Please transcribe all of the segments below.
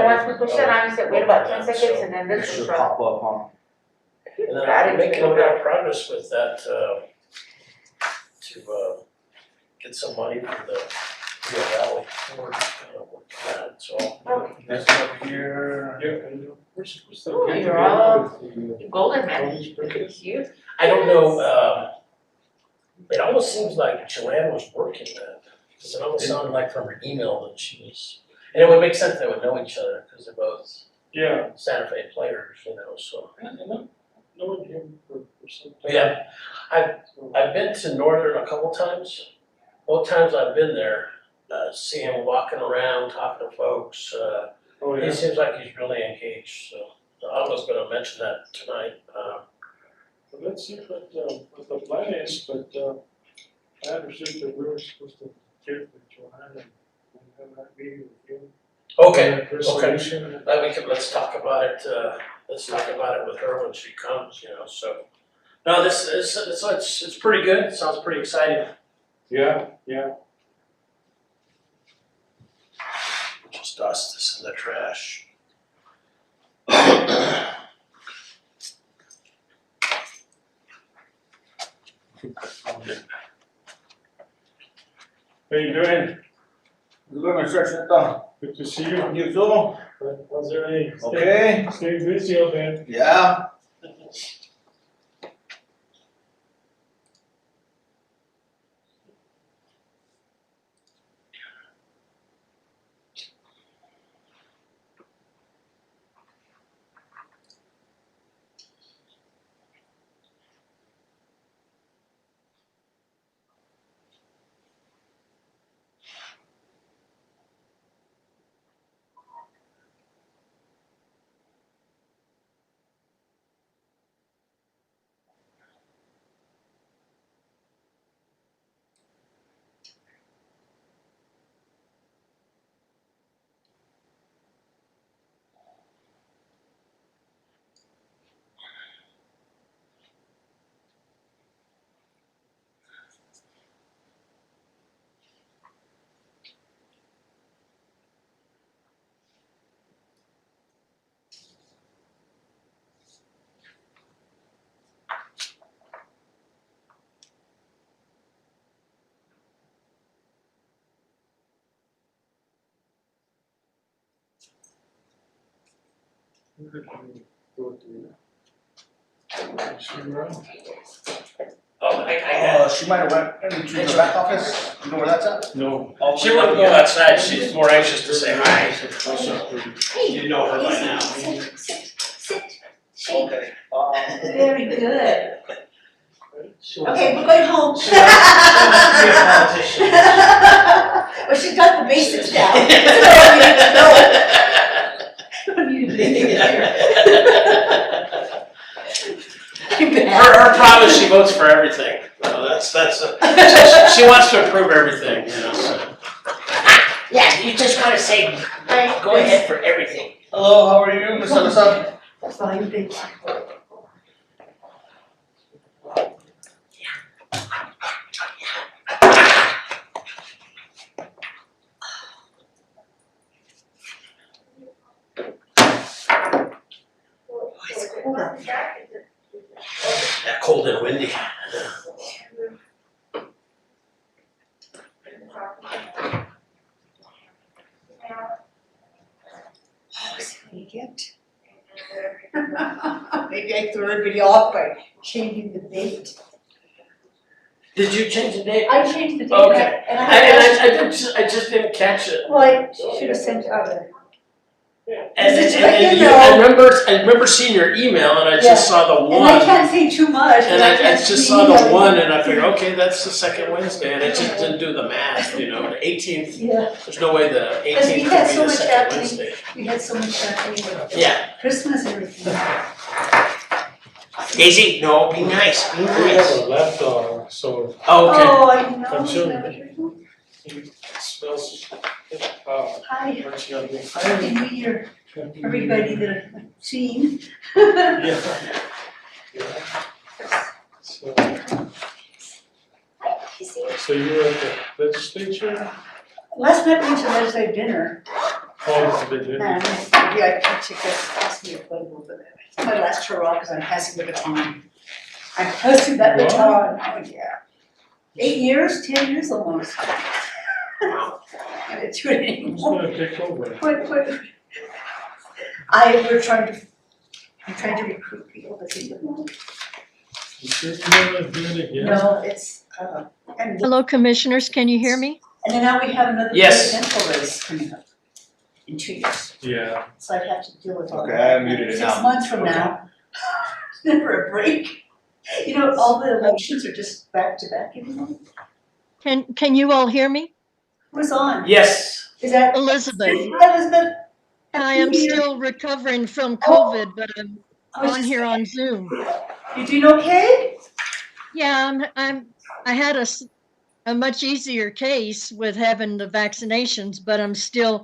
once we push that on, you said wait about 10 seconds and then It this will should show. pop up, huh? And then I'm making a bit of progress with that, to get some money from the Rio Valley. We're kind of working on it, so. This up here. Yeah, and where's the. Ooh, get you're together all- with the, Golden man. all these crickets? You? I don't know, it almost seems like Joanne was working that, because it almost sounded like from her email that she was, and it would make sense they would know each other, because they're both Yeah, Santa Fe players, you know, so. and no one him for some time. Yeah, So, I've been to Northern a couple times. Both times I've been there, see him walking around, talking to folks, oh, he yeah, seems like he's really engaged, so I was gonna mention that tonight. so let's see what the plan is, but, I understood that we were supposed to get with Joanne and have that meeting with you. Okay, Resolution. let's talk about it, with her when she comes, you know, so. No, it's pretty good, it sounds pretty exciting. Yeah, yeah. Just dust this in the trash. How you doing? Good, Mr. Cheta. Good to see you. You too? How's everything? Okay. Stay busy out there. Yeah. Oh, I had. She might have went into the back office. You know where that's at? No. She wouldn't go outside, she's more anxious to say hi. Hey, You know her by now. sit. Okay. Very good. She wants Okay, we're going home. She wants to be a politician. Well, she's got the basics down. So I don't need to know. I don't need to be here. Her promise, she votes for everything. No, that's, she wants to approve everything, you know, so. Yeah, you just wanna say, go ahead for everything. Hello, how are you, Mr. Alessandro? Fine, thank you. Oh, it's cold out there. Yeah, cold and windy. Oh, is that what you get? Maybe I threw everybody off by changing the date. Did you change the date? I changed the date Okay. and I had I just didn't catch it. well, I should have sent out a. And Is it and like, you, you I remember seeing your email and I Yeah. just saw the And I one. can't say too much. And I just saw the one and I figured, okay, that's the second Wednesday, and it just didn't do the math, you know, the 18th, Yeah, there's no way the Because 18th we could had be so the much second happening. Wednesday. we had so much happening with Yeah, Christmas and everything. Daisy, no, be nice, be We nice. have a left dog, so okay. Oh, I know. I'm sure. Hi, it smells, Happy yeah. New Year, everybody that I've seen. Yeah. So, so you were at the legislature? Last night we went to legislative dinner, Oh, they did. And VIP tickets cost me a little bit. It's my last hurrah because I'm passing the baton. I'm passing that Wow. baton, oh yeah. 8 years, 10 years almost. And it's doing it Who's anymore. gonna take over? What? I'm trying to recruit people, but they don't know. You sure you wanna do it again? No, it's, and Hello, commissioners. Can you hear me? then now we have another Yes. presidential race coming up in 2 years. Yeah. So I have to deal with all Okay, that. I muted it 6 now. months from Okay. now, never a break. You know, all the elections are just back to back anymore. Can you all hear me? Who's on? Yes. Is that Elizabeth. Hi, Elizabeth? I am still recovering from COVID, but I'm I was on just- here on Zoom. You doing okay? Yeah, I had a much easier case with having the vaccinations, but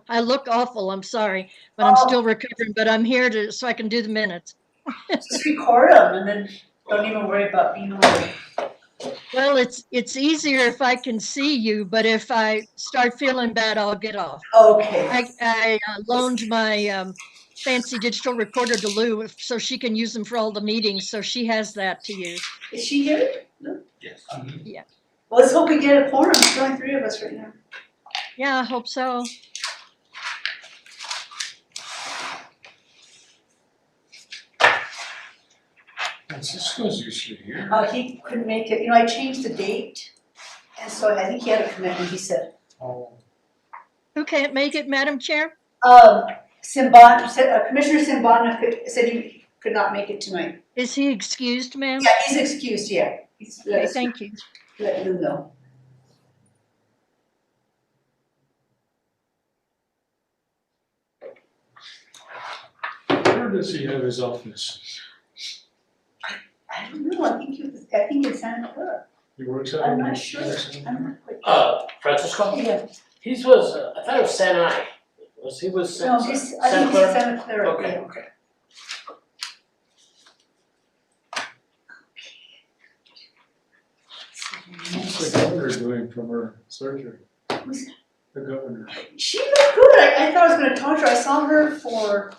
I look awful. I'm sorry, but I'm Oh. still recovering, but I'm here so I can do the minutes. Just record them and then don't even worry about being away. Well, it's easier if I can see you, but if I start feeling bad, I'll get off. Okay. I loaned my fancy digital recorder to Lou so she can use them for all the meetings. So she has that to use. Is she here? No? Yes. Yeah. Well, let's hope we get a quorum. There's only 3 of us right now. Yeah, I hope so. Francisco's usually here. He couldn't make it. You know, I changed the date. And so I think he had a commitment, he said. Oh, Who can't make it, Madam Chair? Commissioner Simbana said he could not make it tonight. Is he excused, ma'am? Yeah, he's excused, yeah. He's Okay, thank you. let Lou know. where does he have his office? I don't know, I think in Santa Clara. He works out. I'm of not the- sure. I'm not quite. Francisco? Yeah, He was, I thought it was Santa Ana. He was no, Santa I think he's Clara? Santa Clara, Okay, yeah. okay. What's the governor doing from her surgery? Who's- The governor. She looked good. I thought I was gonna talk to her. I saw her for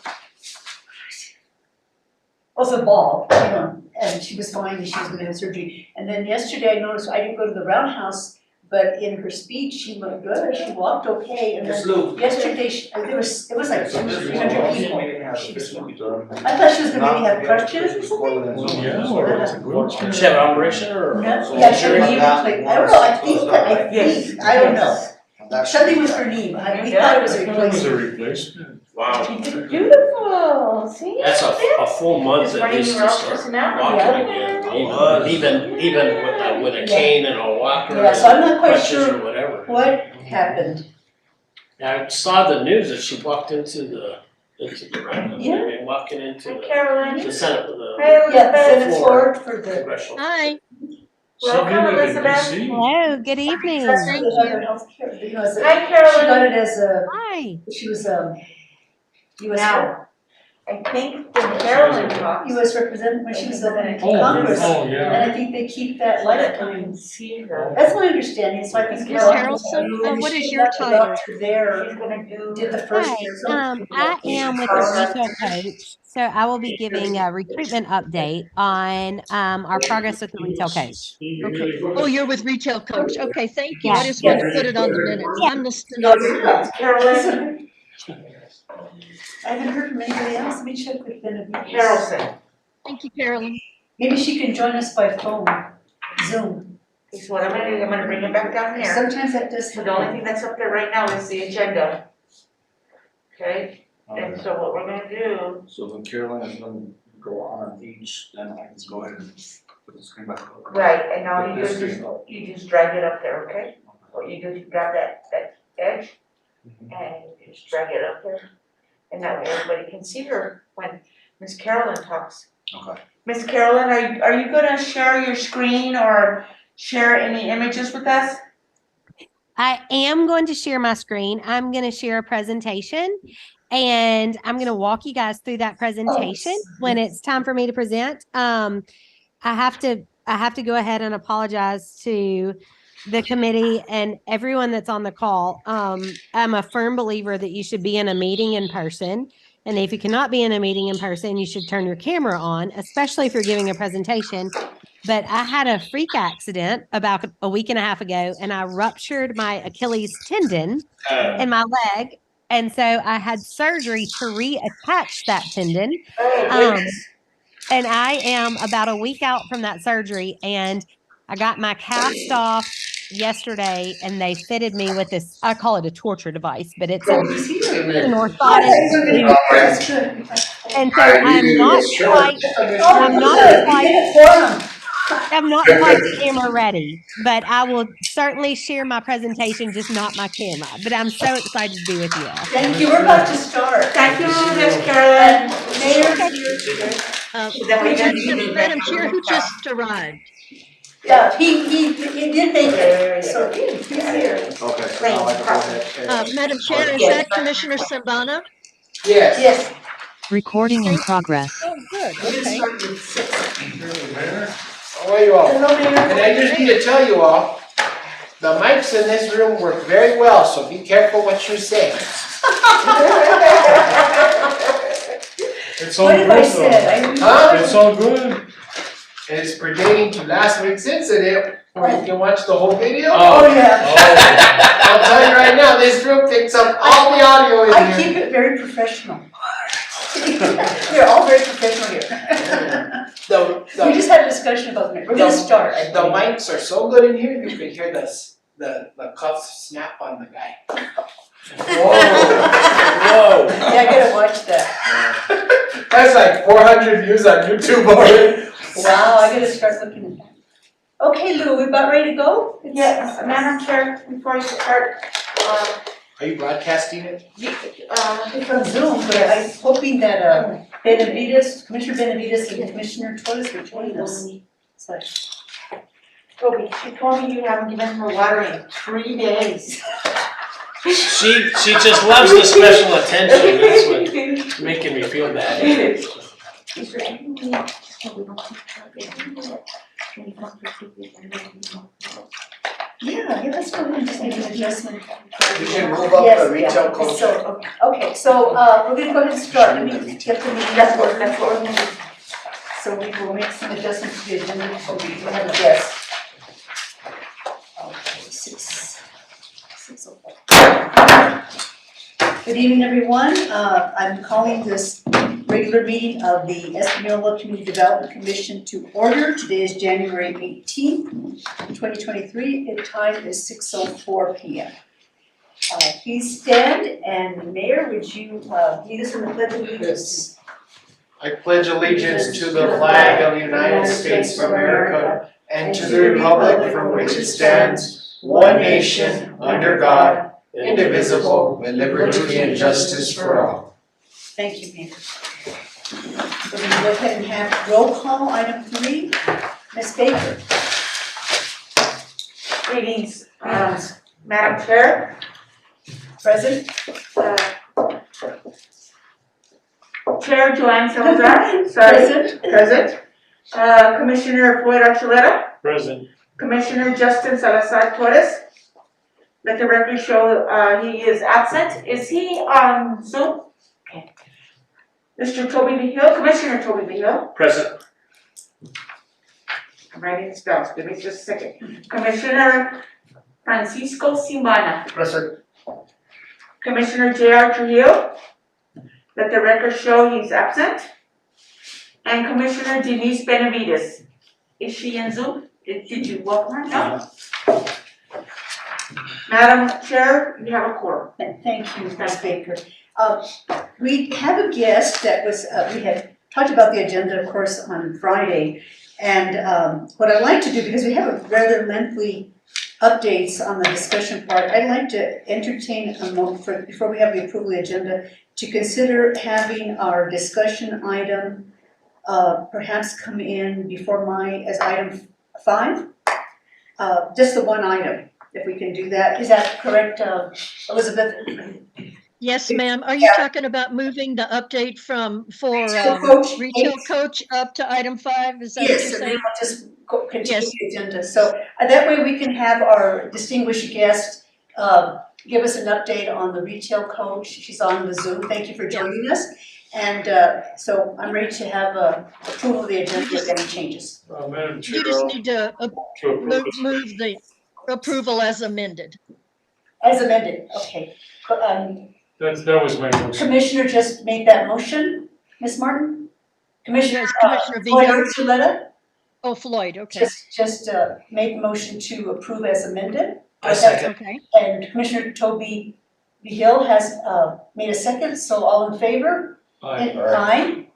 the ball, you know, and she was fine and she was gonna have surgery. And then yesterday I noticed I didn't go to the roundhouse, but in her speech, she looked good. She walked okay. And Yes, then Lou. yesterday, it was like 200 or 300 people. She was fine. I I thought she was gonna maybe have crutches or something. Yeah, or it's a wheelchair. Did she have an operation or? No, yeah, she had a knee replacement. I don't know, I don't know. Something with her knee. We thought it was a I thought it was a replacement. replacement. Wow. Beautiful, see? That's a full month It's at running least your to own start personality, walking yeah. again. Even with a cane and a walker Yeah, so I'm not and quite crutches sure or whatever. what happened. I saw the news that she walked into the roundup, Yeah. maybe walking into Hi, the Carolyn. Senate, Hi, the Yeah, the Elizabeth. Senate floor for the. congressional. Hi. Welcome, Sabrina, did you Elizabeth. see? Hello, good evening. That's for the other healthcare, you know, as a, Hi, she got Carolyn. it as a, Hi. she was, US, Now, I think when Carolyn talks, US representative, when she was in Oh, Congress. oh, yeah. And I think they keep that so that we lifetime. can see her. That's my understanding, so I think. Ms. Harrelson, what is your title? There, She's gonna do. did the first Hi, year. so- I am with the Retail Coach, so I will be giving a recruitment update on our progress with the Retail Coach. Okay. Oh, you're with Retail Coach. Okay, thank you. I Yeah. just want to put it on the minutes. Yeah. I'm the stenographer. Carolyn I haven't heard from anybody else, let me check with Genevieve. Harrelson. Thank you, Carolyn. Maybe she can join us by phone, Zoom. Is what I'm gonna do. I'm gonna bring it back down here. Sometimes that does So the only thing that's up there right now is the agenda. Okay, and so what we're gonna do, So when Carolyn is gonna go on each, then I can go ahead and put the screen back up. right, and all you Put do this is just, screen up. you just drag it up there, okay? What you do is you grab that edge and you just drag it up there. And that way everybody can see her when Miss Carolyn talks. Okay. Miss Carolyn, are you gonna share your screen or share any images with us? I am going to share my screen. I'm going to share a presentation and I'm going to walk you guys through that presentation when it's time for me to present. I have to go ahead and apologize to the committee and everyone that's on the call, I'm a firm believer that you should be in a meeting in person. And if you cannot be in a meeting in person, you should turn your camera on, especially if you're giving a presentation. But I had a freak accident about a week and a half ago, and I ruptured my Achilles tendon in my leg. And so I had surgery to reattach that tendon. And I am about a week out from that surgery, and I got my cast off yesterday, and they fitted me with this, I call it a torture device, but it's an orthotic. And so I'm not quite camera ready, but I will certainly share my presentation, just not my camera. But I'm so excited to be with you all. Thank you, we're about to start. Thank you, Ms. Carolyn. Mayor, Madam Chair, who just arrived? yeah, he did make it, so he's here. Okay, so now I can go ahead and. Madam Chair, is that Commissioner Sambana? Yes. Yes. Recording in progress. Oh, good, okay. How are you all? Hello, Mayor. And I just need to tell you all, the mics in this room work very well, so be careful what you say. It's all What good have I though. said? Huh? It's all good. It's pertaining to last week's incident, where you can watch the whole video. Oh, yeah. I'll tell you right now, this room picks up all the audio in I here. keep it very professional. We're all very professional here. We just had a discussion about it. We're gonna start. The mics are so good in here, you can hear the cuffs snap on the guy. Whoa. Yeah, I gotta watch that. That's like 400 views on YouTube already. Wow, I gotta start looking at that. Okay, Lou, we about ready to go? Yes, Madam Chair, before you start, Are you broadcasting it? It's on Zoom, but I'm hoping that Benavides, Commissioner Benavides and Commissioner Torres will join us. So, Toby, she told me you haven't given her water in 3 days. She just loves the special attention. That's what's making me feel bad. Is there any way that we don't keep track? yeah, let's go ahead and just make an adjustment. We should move up Yes, the retail culture. So, okay, so, we're gonna go ahead and start, let me get the meeting. That's what we're gonna do. So we will make some adjustments to the agenda, so we will have a guest. Okay, 6:04. Good evening, everyone. I'm calling this regular meeting of the Espanola Community Development Commission to order. Today is January 18th, 2023. The time is 6:04 p.m. Please stand, and Mayor, would you lead us in the pledge of allegiance? I pledge allegiance to the flag of the United States of America and to the republic for which it stands, one nation, under God, indivisible, with liberty and justice for all. Thank you, Mayor. We're going to go ahead and have roll call, item 3, Ms. Baker. Greetings, Madam Chair, Present. Chair Joanne Salazar, sorry, present. Commissioner Floyd Archuleta, Present. Commissioner Justin Salazar Torres. Let the record show, he is absent. Is he on Zoom? Okay. Mr. Toby Behill, Commissioner Toby Behill. Present. I'm writing this down, give me just a second. Commissioner Francisco Simana. Present. Commissioner J.R. Trujillo. Let the record show he's absent. And Commissioner Denise Benavides. Is she in Zoom? Did you welcome her? No? Madam Chair, you have a quorum. Thank you, Ms. Baker. We have a guest that was, we had talked about the agenda, of course, on Friday. And what I'd like to do, because we have a rather lengthy updates on the discussion part, I'd like to entertain a moment before we have the approval of the agenda to consider having our discussion item perhaps come in before as item 5. Just the one item, if we can do that. Is that correct, Elizabeth? Yes, ma'am. Are you talking about moving the update for Retail Coach Retail Coach up to item 5? Is that what Yes, you're and then saying? I'll just continue Yes. the agenda. So that way we can have our distinguished guest give us an update on the retail coach. She's on the Zoom. Thank you for joining us. And so I'm ready to have approval of the agenda with any changes. Madam Chair, You just need to to approve this. move the approval as amended. As amended, okay. That was my motion. Commissioner just made that motion, Ms. Martin? Commissioner Yes, Commissioner Floyd Vehil. Ursuleta Oh, Floyd, okay. just made the motion to approve as amended. I second. Okay. And Commissioner Toby Vehil has made a second, so all in favor? Aye. Aye.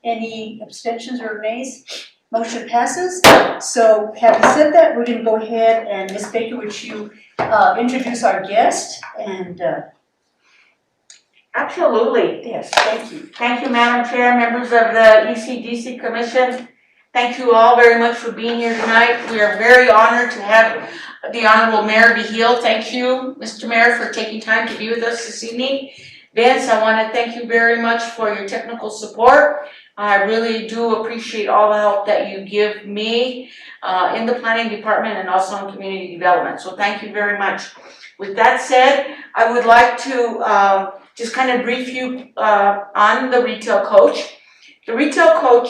Any abstentions or nays? Motion passes. So having said that, we're gonna go ahead and Ms. Baker, would you introduce our guest? And Absolutely. yes, thank you. Thank you, Madam Chair, members of the ECDC Commission. Thank you all very much for being here tonight. We are very honored to have the Honorable Mayor Vehil. Thank you, Mr. Mayor, for taking time to be with us this evening. Vince, I want to thank you very much for your technical support. I really do appreciate all the help that you give me in the planning department and also in community development. So thank you very much. With that said, I would like to just kind of brief you on the retail coach. The retail coach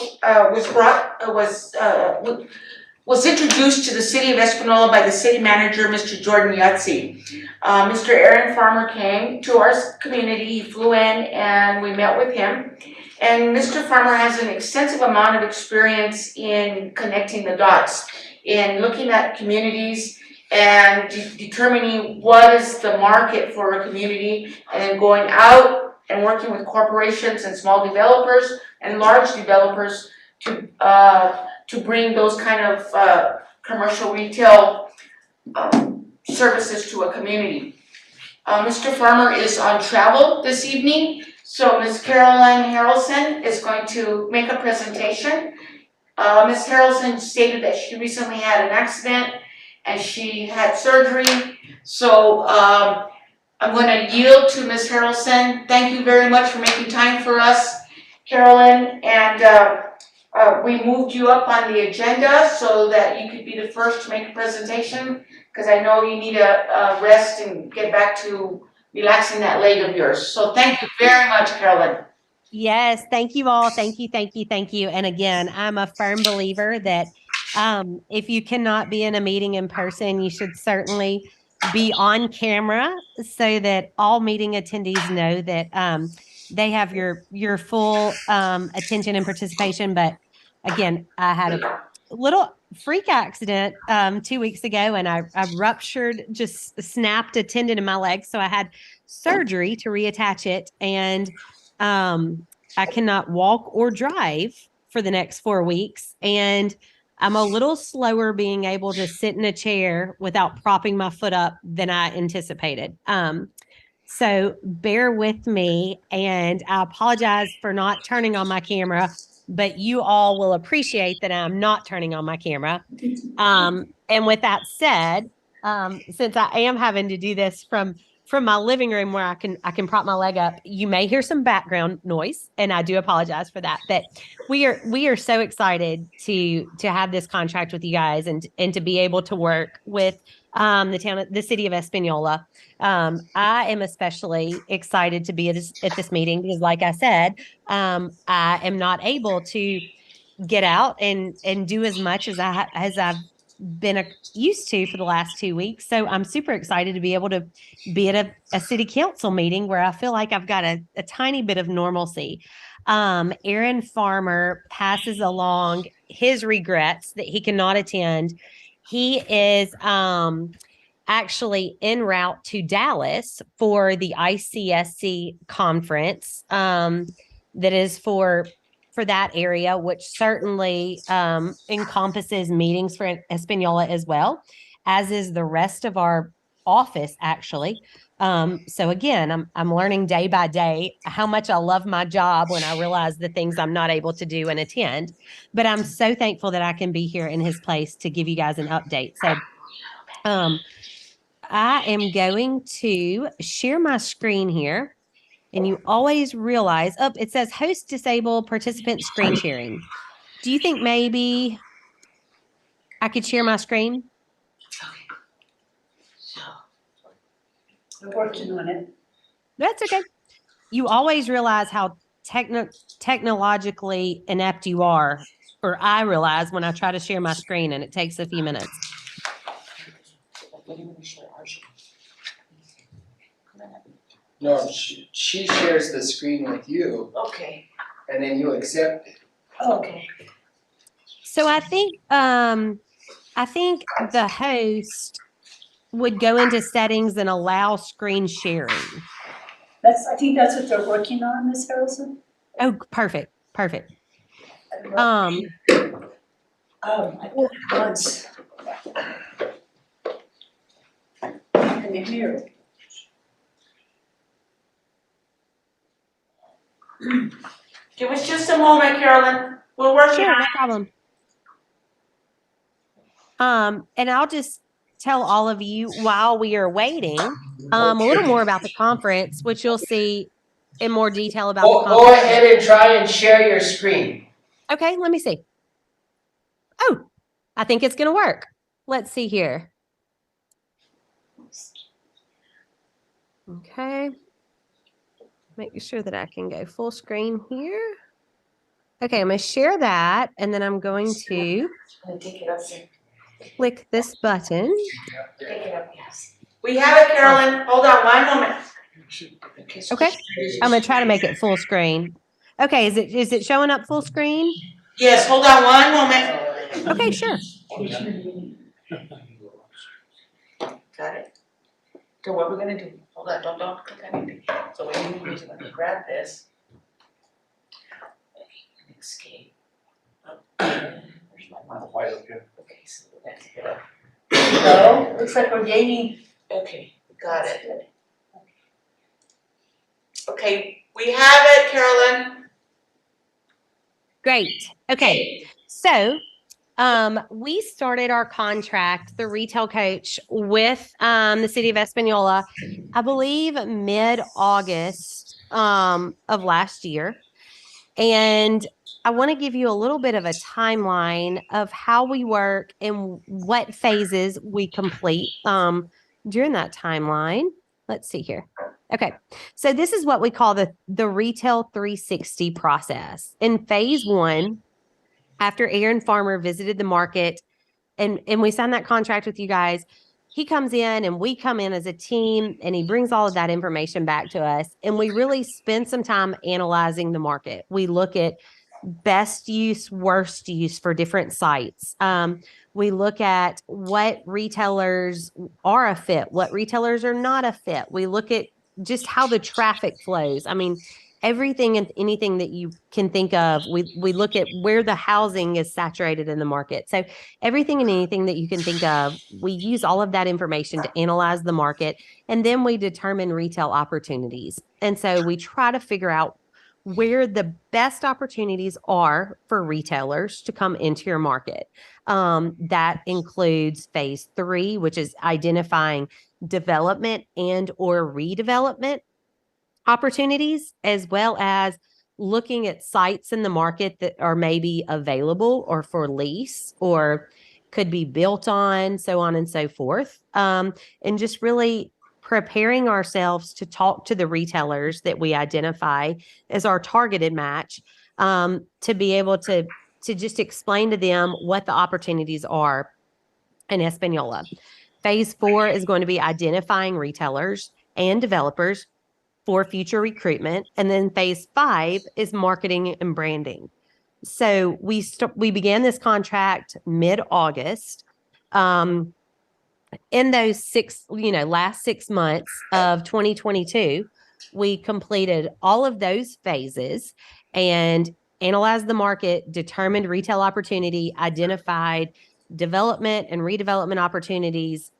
was introduced to the city of Espanola by the city manager, Mr. Jordan Yahtzee. Mr. Aaron Farmer came to our community, he flew in and we met with him. And Mr. Farmer has an extensive amount of experience in connecting the dots, in looking at communities and determining what is the market for a community, and then going out and working with corporations and small developers and large developers to bring those kind of commercial retail services to a community. Mr. Farmer is on travel this evening, so Ms. Caroline Harrelson is going to make a presentation. Ms. Harrelson stated that she recently had an accident and she had surgery, so I'm going to yield to Ms. Harrelson. Thank you very much for making time for us, Carolyn, and we moved you up on the agenda so that you could be the first to make a presentation, because I know you need a rest and get back to relaxing that leg of yours. So thank you very much, Carolyn. Yes, thank you all. Thank you, thank you, thank you. And again, I'm a firm believer that if you cannot be in a meeting in person, you should certainly be on camera so that all meeting attendees know that they have your full attention and participation. But again, I had a little freak accident 2 weeks ago, and I ruptured, just snapped a tendon in my leg. So I had surgery to reattach it, and I cannot walk or drive for the next 4 weeks. And I'm a little slower being able to sit in a chair without propping my foot up than I anticipated. So bear with me, and I apologize for not turning on my camera, but you all will appreciate that I'm not turning on my camera. And with that said, since I am having to do this from my living room where I can prop my leg up, you may hear some background noise, and I do apologize for that. But we are so excited to have this contract with you guys and to be able to work with the city of Espanola. I am especially excited to be at this meeting because, like I said, I am not able to get out and do as much as I've been used to for the last 2 weeks. So I'm super excited to be able to be at a city council meeting where I feel like I've got a tiny bit of normalcy. Aaron Farmer passes along his regrets that he cannot attend. He is actually en route to Dallas for the ICSC conference that is for that area, which certainly encompasses meetings for Espanola as well, as is the rest of our office, actually. So again, I'm learning day by day how much I love my job when I realize the things I'm not able to do and attend. But I'm so thankful that I can be here in his place to give you guys an update. So I am going to share my screen here. And you always realize, it says host disabled participant screen sharing. Do you think maybe I could share my screen. We're working on it. That's okay. You always realize how technologically inept you are, or I realize when I try to share my screen and it takes a few minutes. No, she shares the screen with you Okay, and then you accept it. okay. So I think the host would go into settings and allow screen sharing. I think that's what they're working on, Ms. Harrelson. Oh, perfect. Perfect. I don't know. I put it once. And then here. Give us just a moment, Carolyn. We're working Sure, on no it. problem. And I'll just tell all of you while we are waiting, a little more about the conference, which you'll see in more detail about the Go conference. ahead and try and share your screen. Okay, let me see. Oh, I think it's going to work. Let's see here. Okay. Making sure that I can go full screen here. Okay, I'm going to share that, and then I'm going to Take it up, sir. click this button. Take it up, yes. We have it, Carolyn. Hold on one moment. Okay, I'm going to try to make it full screen. Okay, is it showing up full screen? Yes, hold on one moment. Okay, sure. Got it. So what we're gonna do, hold on, don't click anything. So what you need is gonna grab this. And escape. Where's my mouse? White up here. Okay, so that's it. So, looks like we're gaining. Okay, got it. Okay, we have it, Carolyn. Great. Okay, so we started our contract, the retail coach, with the city of Espanola, I believe mid-August of last year. And I want to give you a little bit of a timeline of how we work and what phases we complete during that timeline. Let's see here. Okay, so this is what we call the Retail 360 process. In phase one, after Aaron Farmer visited the market and we signed that contract with you guys, he comes in and we come in as a team and he brings all of that information back to us. And we really spend some time analyzing the market. We look at best use, worst use for different sites. We look at what retailers are a fit, what retailers are not a fit. We look at just how the traffic flows. I mean, everything and anything that you can think of, we look at where the housing is saturated in the market. So everything and anything that you can think of, we use all of that information to analyze the market, and then we determine retail opportunities. And so we try to figure out where the best opportunities are for retailers to come into your market. That includes phase 3, which is identifying development and or redevelopment opportunities, as well as looking at sites in the market that are maybe available or for lease or could be built on, so on and so forth. And just really preparing ourselves to talk to the retailers that we identify as our targeted match, to be able to just explain to them what the opportunities are in Espanola. Phase 4 is going to be identifying retailers and developers for future recruitment. And then phase 5 is marketing and branding. So we began this contract mid-August. In those last 6 months of 2022, we completed all of those phases and analyzed the market, determined retail opportunity, identified development and redevelopment opportunities,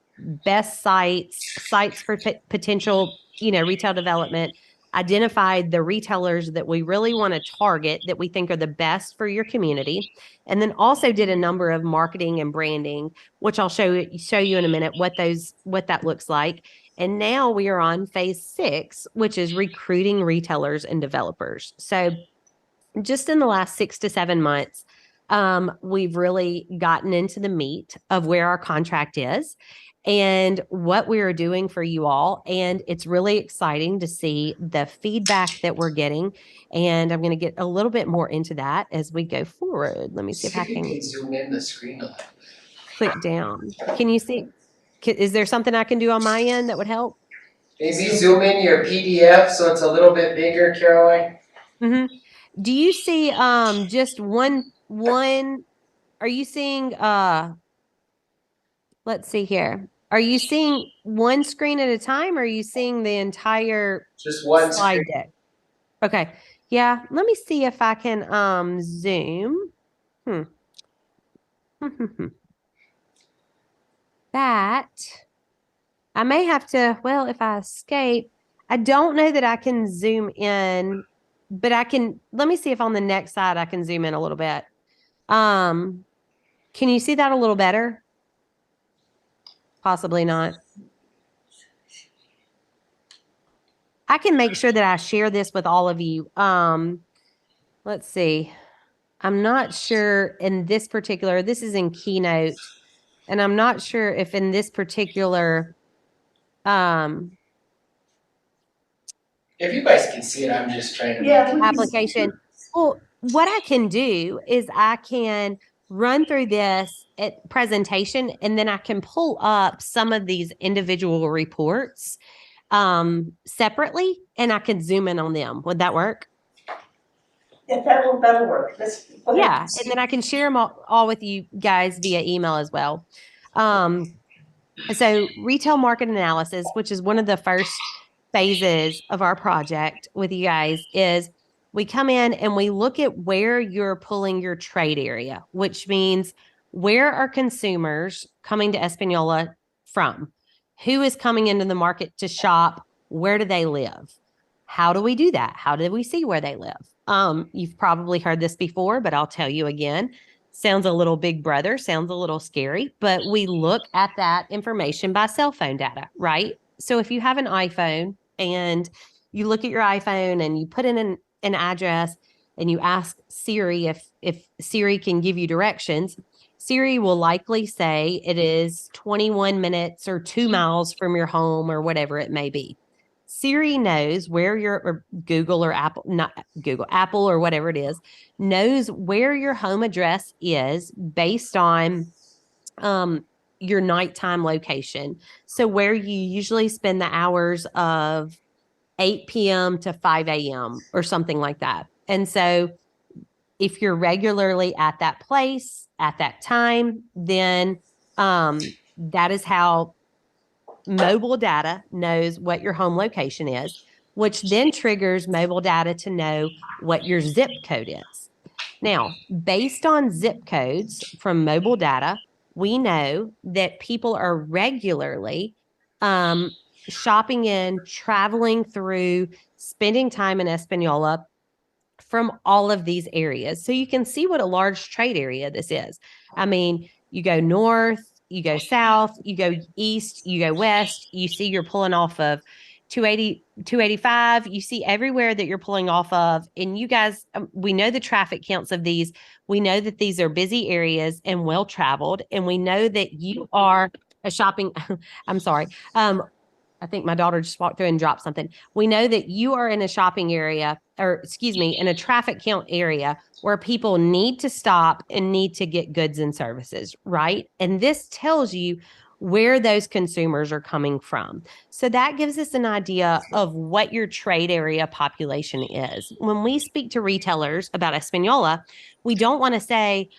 best sites for potential, retail development, identified the retailers that we really want to target that we think are the best for your community, and then also did a number of marketing and branding, which I'll show you in a minute what that looks like. And now we are on phase 6, which is recruiting retailers and developers. So just in the last 6 to 7 months, We've really gotten into the meat of where our contract is and what we are doing for you all. And it's really exciting to see the feedback that we're getting. And I'm going to get a little bit more into that as we go forward. Let me see if I you can can zoom in the screen a little. click down. Can you see? Is there something I can do on my end that would help? Maybe zoom in your PDF so it's a little bit bigger, Caroline. Mm-hmm. Do you see just one are you seeing let's see here. Are you seeing one screen at a time or are you seeing the entire Just one slide screen. deck? Okay. Yeah, let me see if I can zoom. That I may have to, well, if I escape, I don't know that I can zoom in, but let me see if on the next side I can zoom in a little bit. Can you see that a little better? Possibly not. I can make sure that I share this with all of you. Let's see. I'm not sure in this particular, this is in Keynote, and I'm not sure if in this particular, If you guys can see it, I'm just trying to. Yeah. application. Well, what I can do is I can run through this presentation and then I can pull up some of these individual reports separately and I can zoom in on them. Would that work? Yeah, that'll work. Let's go ahead. Yeah, and then I can share them all with you guys via email as well. So retail market analysis, which is one of the first phases of our project with you guys, is we come in and we look at where you're pulling your trade area, which means where are consumers coming to Espanola from? Who is coming into the market to shop? Where do they live? How do we do that? How do we see where they live? You've probably heard this before, but I'll tell you again. Sounds a little big brother, sounds a little scary, but we look at that information by cell phone data, right? So if you have an iPhone and you look at your iPhone and you put in an address and you ask Siri if Siri can give you directions, Siri will likely say it is 21 minutes or 2 miles from your home or whatever it may be. Siri knows where or Google or Apple, not Google, Apple or whatever it is, knows where your home address is based on your nighttime location. So where you usually spend the hours of 8 p.m. to 5 a.m. or something like that. And so if you're regularly at that place at that time, then that is how mobile data knows what your home location is, which then triggers mobile data to know what your zip code is. Now, based on zip codes from mobile data, we know that people are regularly shopping in, traveling through, spending time in Espanola from all of these areas. So you can see what a large trade area this is. I mean, you go north, you go south, you go east, you go west, you see you're pulling off of 280, 285, you see everywhere that you're pulling off of. And you guys, we know the traffic counts of these. We know that these are busy areas and well-traveled. And we know that you are a shopping, I'm sorry. I think my daughter just walked through and dropped something. We know that you are in a shopping area, or excuse me, in a traffic count area where people need to stop and need to get goods and services, right? And this tells you where those consumers are coming from. So that gives us an idea of what your trade area population is. When we speak to retailers about Espanola, we don't want to say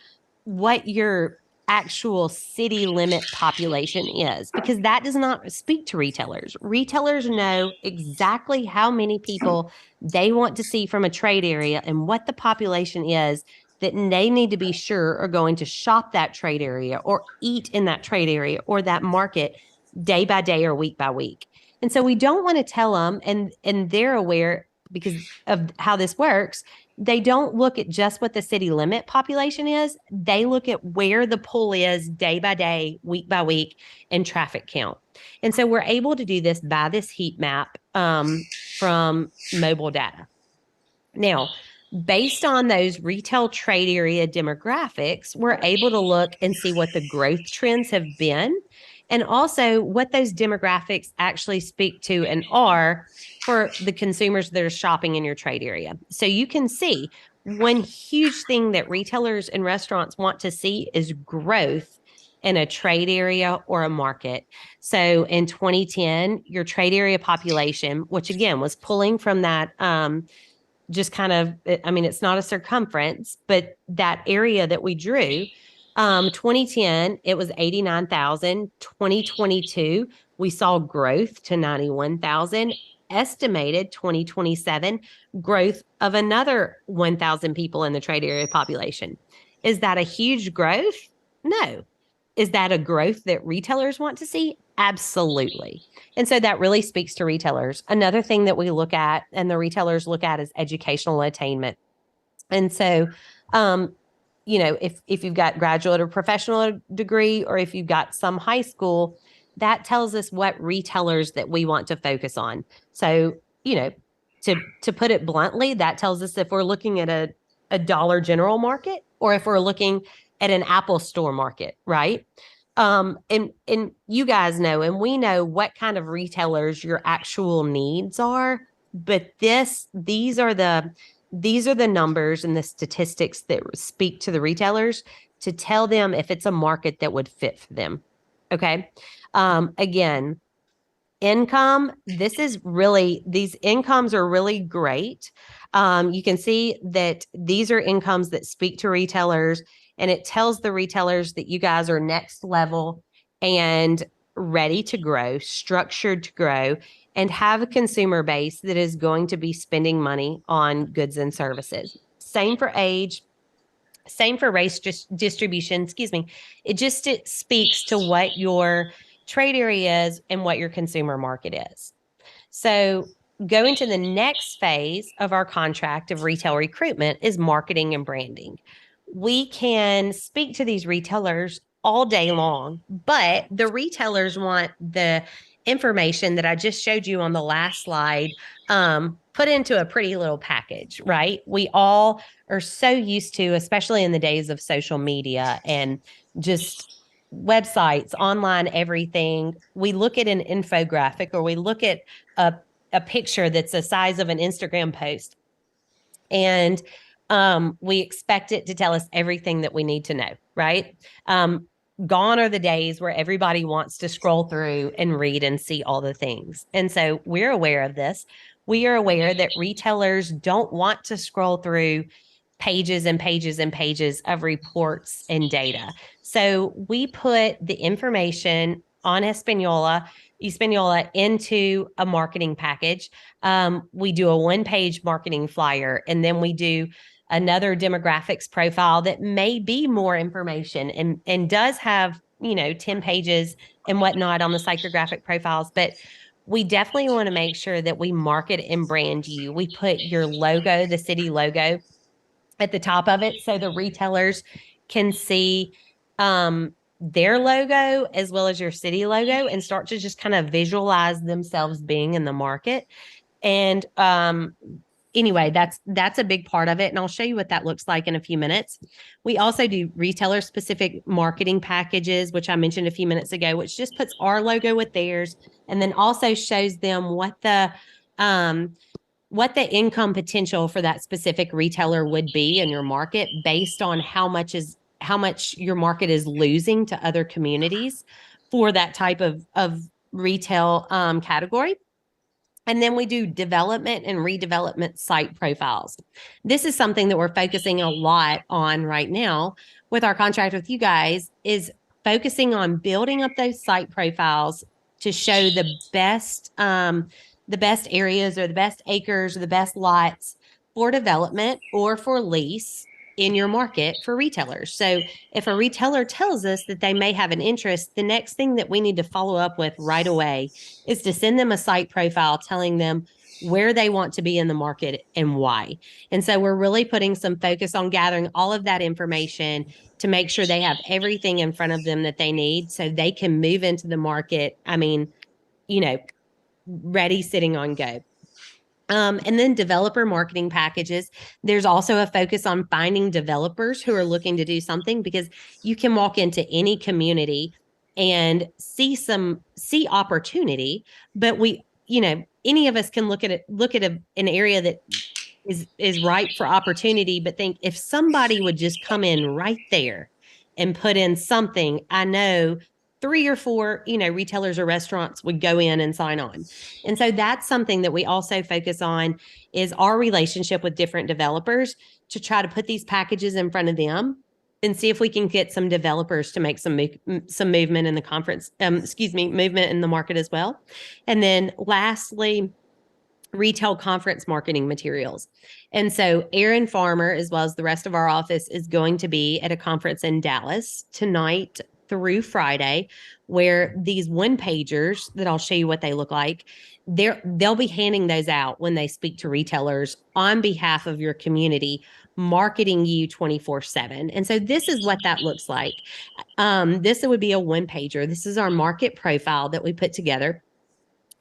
what your actual city limit population is, because that does not speak to retailers. Retailers know exactly how many people they want to see from a trade area and what the population is that they need to be sure are going to shop that trade area or eat in that trade area or that market day by day or week by week. And so we don't want to tell them, and they're aware because of how this works. They don't look at just what the city limit population is. They look at where the pull is day by day, week by week, and traffic count. And so we're able to do this by this heat map from mobile data. Now, Based on those retail trade area demographics, we're able to look and see what the growth trends have been and also what those demographics actually speak to and are for the consumers that are shopping in your trade area. So you can see one huge thing that retailers and restaurants want to see is growth in a trade area or a market. So in 2010, your trade area population, which again was pulling from that just kind of, I mean, it's not a circumference, but that area that we drew, 2010, it was 89,000. 2022, we saw growth to 91,000. Estimated 2027 growth of another 1,000 people in the trade area population. Is that a huge growth? No. Is that a growth that retailers want to see? Absolutely. And so that really speaks to retailers. Another thing that we look at and the retailers look at is educational attainment. And so, if you've got graduate or professional degree, or if you've got some high school, that tells us what retailers that we want to focus on. So, to put it bluntly, that tells us if we're looking at a Dollar General market or if we're looking at an Apple store market, right? And you guys know, and we know what kind of retailers your actual needs are, but these are the numbers and the statistics that speak to the retailers to tell them if it's a market that would fit for them. Okay. Again, income, these incomes are really great. You can see that these are incomes that speak to retailers, and it tells the retailers that you guys are next level and ready to grow, structured to grow, and have a consumer base that is going to be spending money on goods and services. Same for age, same for race distribution, It speaks to what your trade area is and what your consumer market is. So going to the next phase of our contract of retail recruitment is marketing and branding. We can speak to these retailers all day long, but the retailers want the information that I just showed you on the last slide put into a pretty little package, right? We all are so used to, especially in the days of social media and just websites, online, everything. We look at an infographic or we look at a picture that's the size of an Instagram post, and we expect it to tell us everything that we need to know, right? Gone are the days where everybody wants to scroll through and read and see all the things. And so we're aware of this. We are aware that retailers don't want to scroll through pages and pages and pages of reports and data. So we put the information on Hispaniola into a marketing package. We do a one-page marketing flyer, and then we do another demographics profile that may be more information and does have, 10 pages and whatnot on the psychographic profiles. But we definitely want to make sure that we market and brand you. We put your logo, the city logo, at the top of it so the retailers can see their logo as well as your city logo and start to just kind of visualize themselves being in the market. And anyway, that's a big part of it. And I'll show you what that looks like in a few minutes. We also do retailer specific marketing packages, which I mentioned a few minutes ago, which just puts our logo with theirs and then also shows them what the income potential for that specific retailer would be in your market based on how much your market is losing to other communities for that type of retail category. And then we do development and redevelopment site profiles. This is something that we're focusing a lot on right now with our contract with you guys, is focusing on building up those site profiles to show the best areas or the best acres or the best lots for development or for lease in your market for retailers. So if a retailer tells us that they may have an interest, the next thing that we need to follow up with right away is to send them a site profile telling them where they want to be in the market and why. And so we're really putting some focus on gathering all of that information to make sure they have everything in front of them that they need so they can move into the market. I mean, ready, sitting on go. And then developer marketing packages. There's also a focus on finding developers who are looking to do something, because you can walk into any community and see opportunity, but any of us can look at an area that is ripe for opportunity, but think if somebody would just come in right there and put in something, I know 3 or 4, retailers or restaurants would go in and sign on. And so that's something that we also focus on, is our relationship with different developers to try to put these packages in front of them and see if we can get some developers to make some movement in the movement in the market as well. And then lastly, retail conference marketing materials. And so Aaron Farmer, as well as the rest of our office, is going to be at a conference in Dallas tonight through Friday, where these one pagers that I'll show you what they look like, they'll be handing those out when they speak to retailers on behalf of your community, marketing you 24/7. And so this is what that looks like. This would be a one pager. This is our market profile that we put together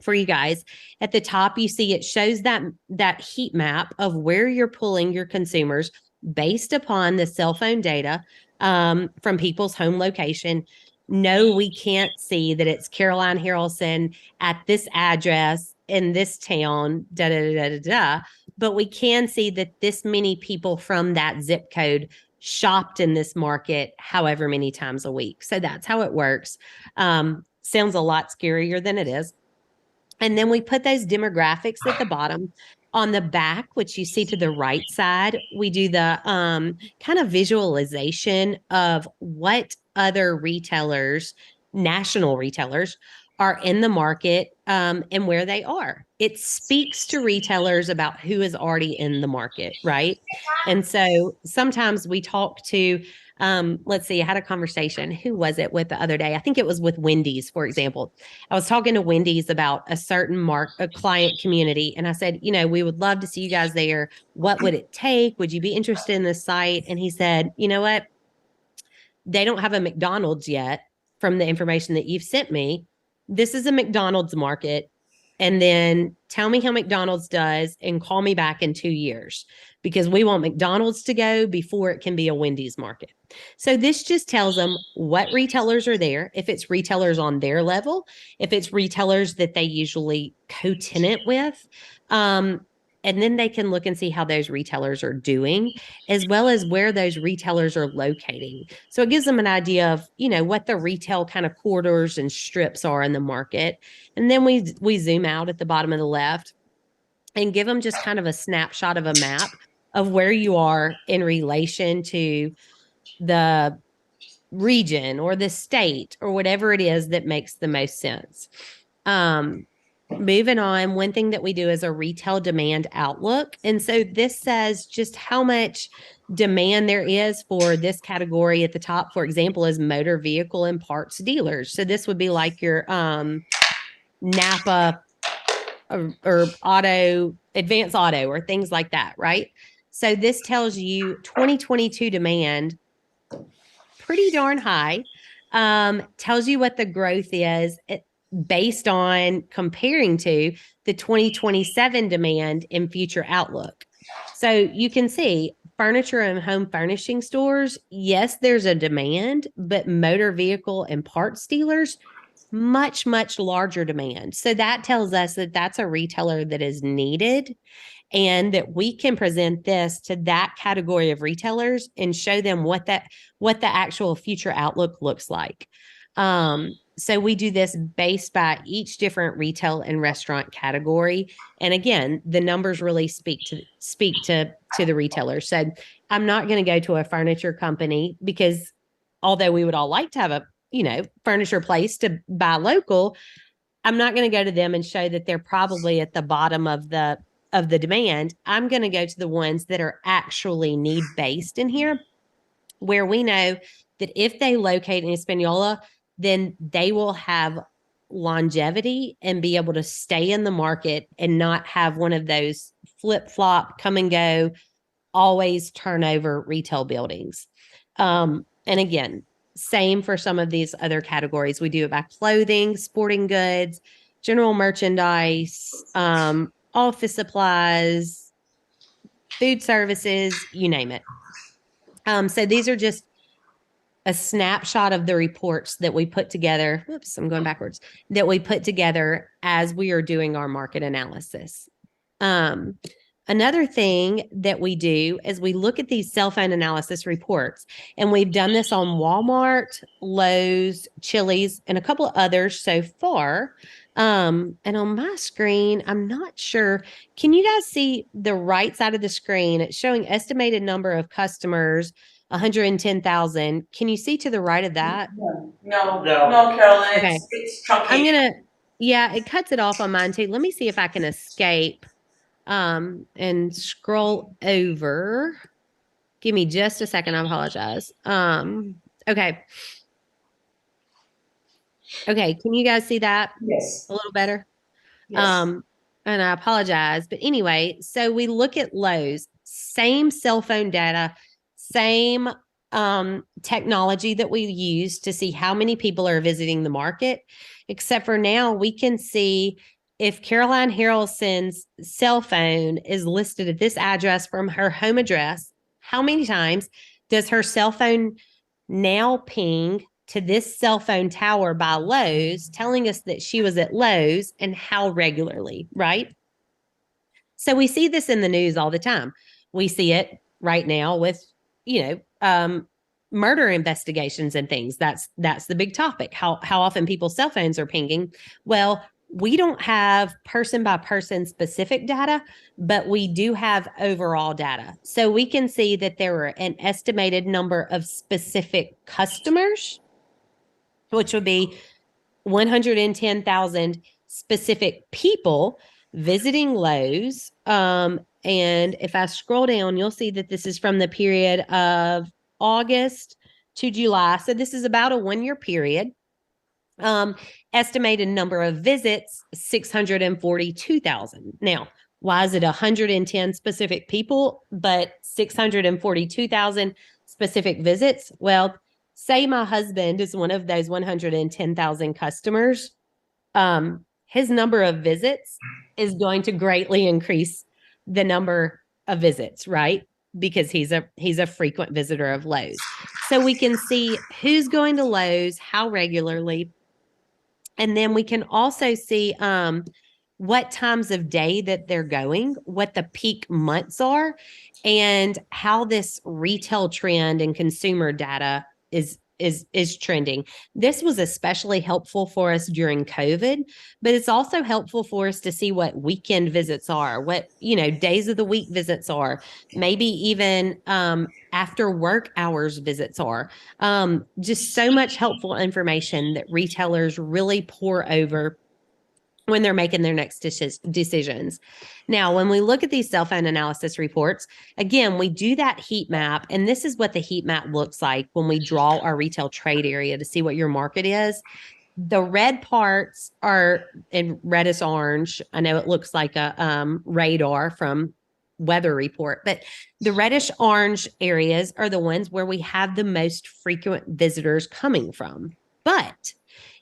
for you guys. At the top, you see it shows that heat map of where you're pulling your consumers based upon the cell phone data from people's home location. No, we can't see that it's Caroline Harrelson at this address in this town, but we can see that this many people from that zip code shopped in this market however many times a week. So that's how it works. Sounds a lot scarier than it is. And then we put those demographics at the bottom. On the back, which you see to the right side, we do the kind of visualization of what other retailers, national retailers, are in the market and where they are. It speaks to retailers about who is already in the market, right? And so sometimes we talk to, let's see, I had a conversation. Who was it with the other day? I think it was with Wendy's, for example. I was talking to Wendy's about a certain a client community. And I said, we would love to see you guys there. What would it take? Would you be interested in this site? And he said, you know what? They don't have a McDonald's yet from the information that you've sent me. This is a McDonald's market. And then tell me how McDonald's does and call me back in 2 years, because we want McDonald's to go before it can be a Wendy's market. So this just tells them what retailers are there, if it's retailers on their level, if it's retailers that they usually co-tenant with. And then they can look and see how those retailers are doing, as well as where those retailers are locating. So it gives them an idea of, what the retail kind of corridors and strips are in the market. And then we zoom out at the bottom of the left and give them just kind of a snapshot of a map of where you are in relation to the region or the state or whatever it is that makes the most sense. Moving on, one thing that we do is a retail demand outlook. And so this says just how much demand there is for this category. At the top, for example, is motor vehicle and parts dealers. So this would be like your Napa or auto, Advance Auto, or things like that, right? So this tells you 2022 demand, pretty darn high, tells you what the growth is based on comparing to the 2027 demand and future outlook. So you can see furniture and home furnishing stores, yes, there's a demand, but motor vehicle and parts dealers, much, much larger demand. So that tells us that that's a retailer that is needed, and that we can present this to that category of retailers and show them what the actual future outlook looks like. So we do this based by each different retail and restaurant category. And again, the numbers really speak to the retailer. So I'm not going to go to a furniture company, because although we would all like to have a, furniture place to buy local, I'm not going to go to them and show that they're probably at the bottom of the demand. I'm going to go to the ones that are actually need-based in here, where we know that if they locate in Hispaniola, then they will have longevity and be able to stay in the market and not have one of those flip-flop, come and go, always turnover retail buildings. And again, same for some of these other categories. We do it by clothing, sporting goods, general merchandise, office supplies, food services, you name it. So these are just a snapshot of the reports that we put together. Whoops, I'm going backwards. That we put together as we are doing our market analysis. Another thing that we do is we look at these cell phone analysis reports, and we've done this on Walmart, Lowe's, Chili's, and a couple of others so far. And on my screen, I'm not sure. Can you guys see the right side of the screen? It's showing estimated number of customers, 110,000. Can you see to the right of that? No, Carolyn, Okay. it's truncated. I'm gonna, yeah, it cuts it off on mine too. Let me see if I can escape and scroll over. Give me just a second. I apologize. Okay. Okay, can you guys see that Yes. a little better? Yes. And I apologize, but anyway, so we look at Lowe's, same cell phone data, same technology that we use to see how many people are visiting the market, except for now we can see if Caroline Harrelson's cell phone is listed at this address from her home address, how many times does her cell phone now ping to this cell phone tower by Lowe's, telling us that she was at Lowe's and how regularly, right? So we see this in the news all the time. We see it right now with, murder investigations and things. That's the big topic. How often people's cell phones are pinging. Well, we don't have person by person specific data, but we do have overall data. So we can see that there were an estimated number of specific customers, which would be 110,000 specific people visiting Lowe's. And if I scroll down, you'll see that this is from the period of August to July. So this is about a 1-year period. Estimated number of visits, 642,000. Now, why is it 110 specific people, but 642,000 specific visits? Well, say my husband is one of those 110,000 customers. His number of visits is going to greatly increase the number of visits, right? Because he's a frequent visitor of Lowe's. So we can see who's going to Lowe's, how regularly. And then we can also see what times of day that they're going, what the peak months are, and how this retail trend and consumer data is trending. This was especially helpful for us during COVID, but it's also helpful for us to see what weekend visits are, what, days of the week visits are, maybe even after work hours visits are. Just so much helpful information that retailers really pour over when they're making their next decisions. Now, when we look at these cell phone analysis reports, again, we do that heat map, and this is what the heat map looks like when we draw our retail trade area to see what your market is. The red parts are in reddish orange. I know it looks like a radar from weather report, but the reddish orange areas are the ones where we have the most frequent visitors coming from. But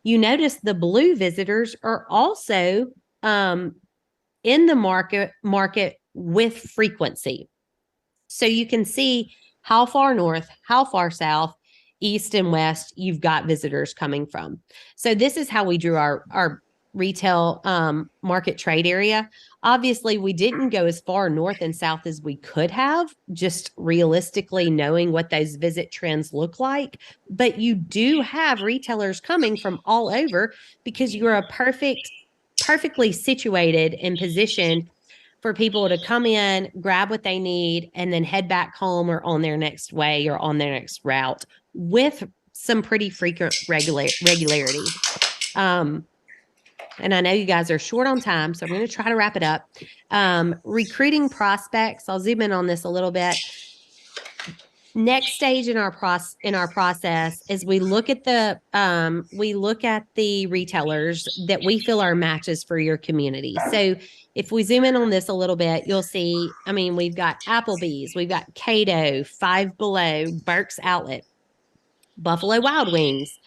you notice the blue visitors are also in the market with frequency. So you can see how far north, how far south, east and west you've got visitors coming from. So this is how we drew our retail market trade area. Obviously, we didn't go as far north and south as we could have, just realistically knowing what those visit trends look like. But you do have retailers coming from all over because you're a perfectly situated and positioned for people to come in, grab what they need, and then head back home or on their next way or on their next route with some pretty frequent regularity. And I know you guys are short on time, so I'm going to try to wrap it up. Recruiting prospects. I'll zoom in on this a little bit. Next stage in our process is we look at the retailers that we feel are matches for your community. So if we zoom in on this a little bit, you'll see, we've got Applebee's, we've got Cato, Five Below, Burke's Outlet, Buffalo Wild Wings,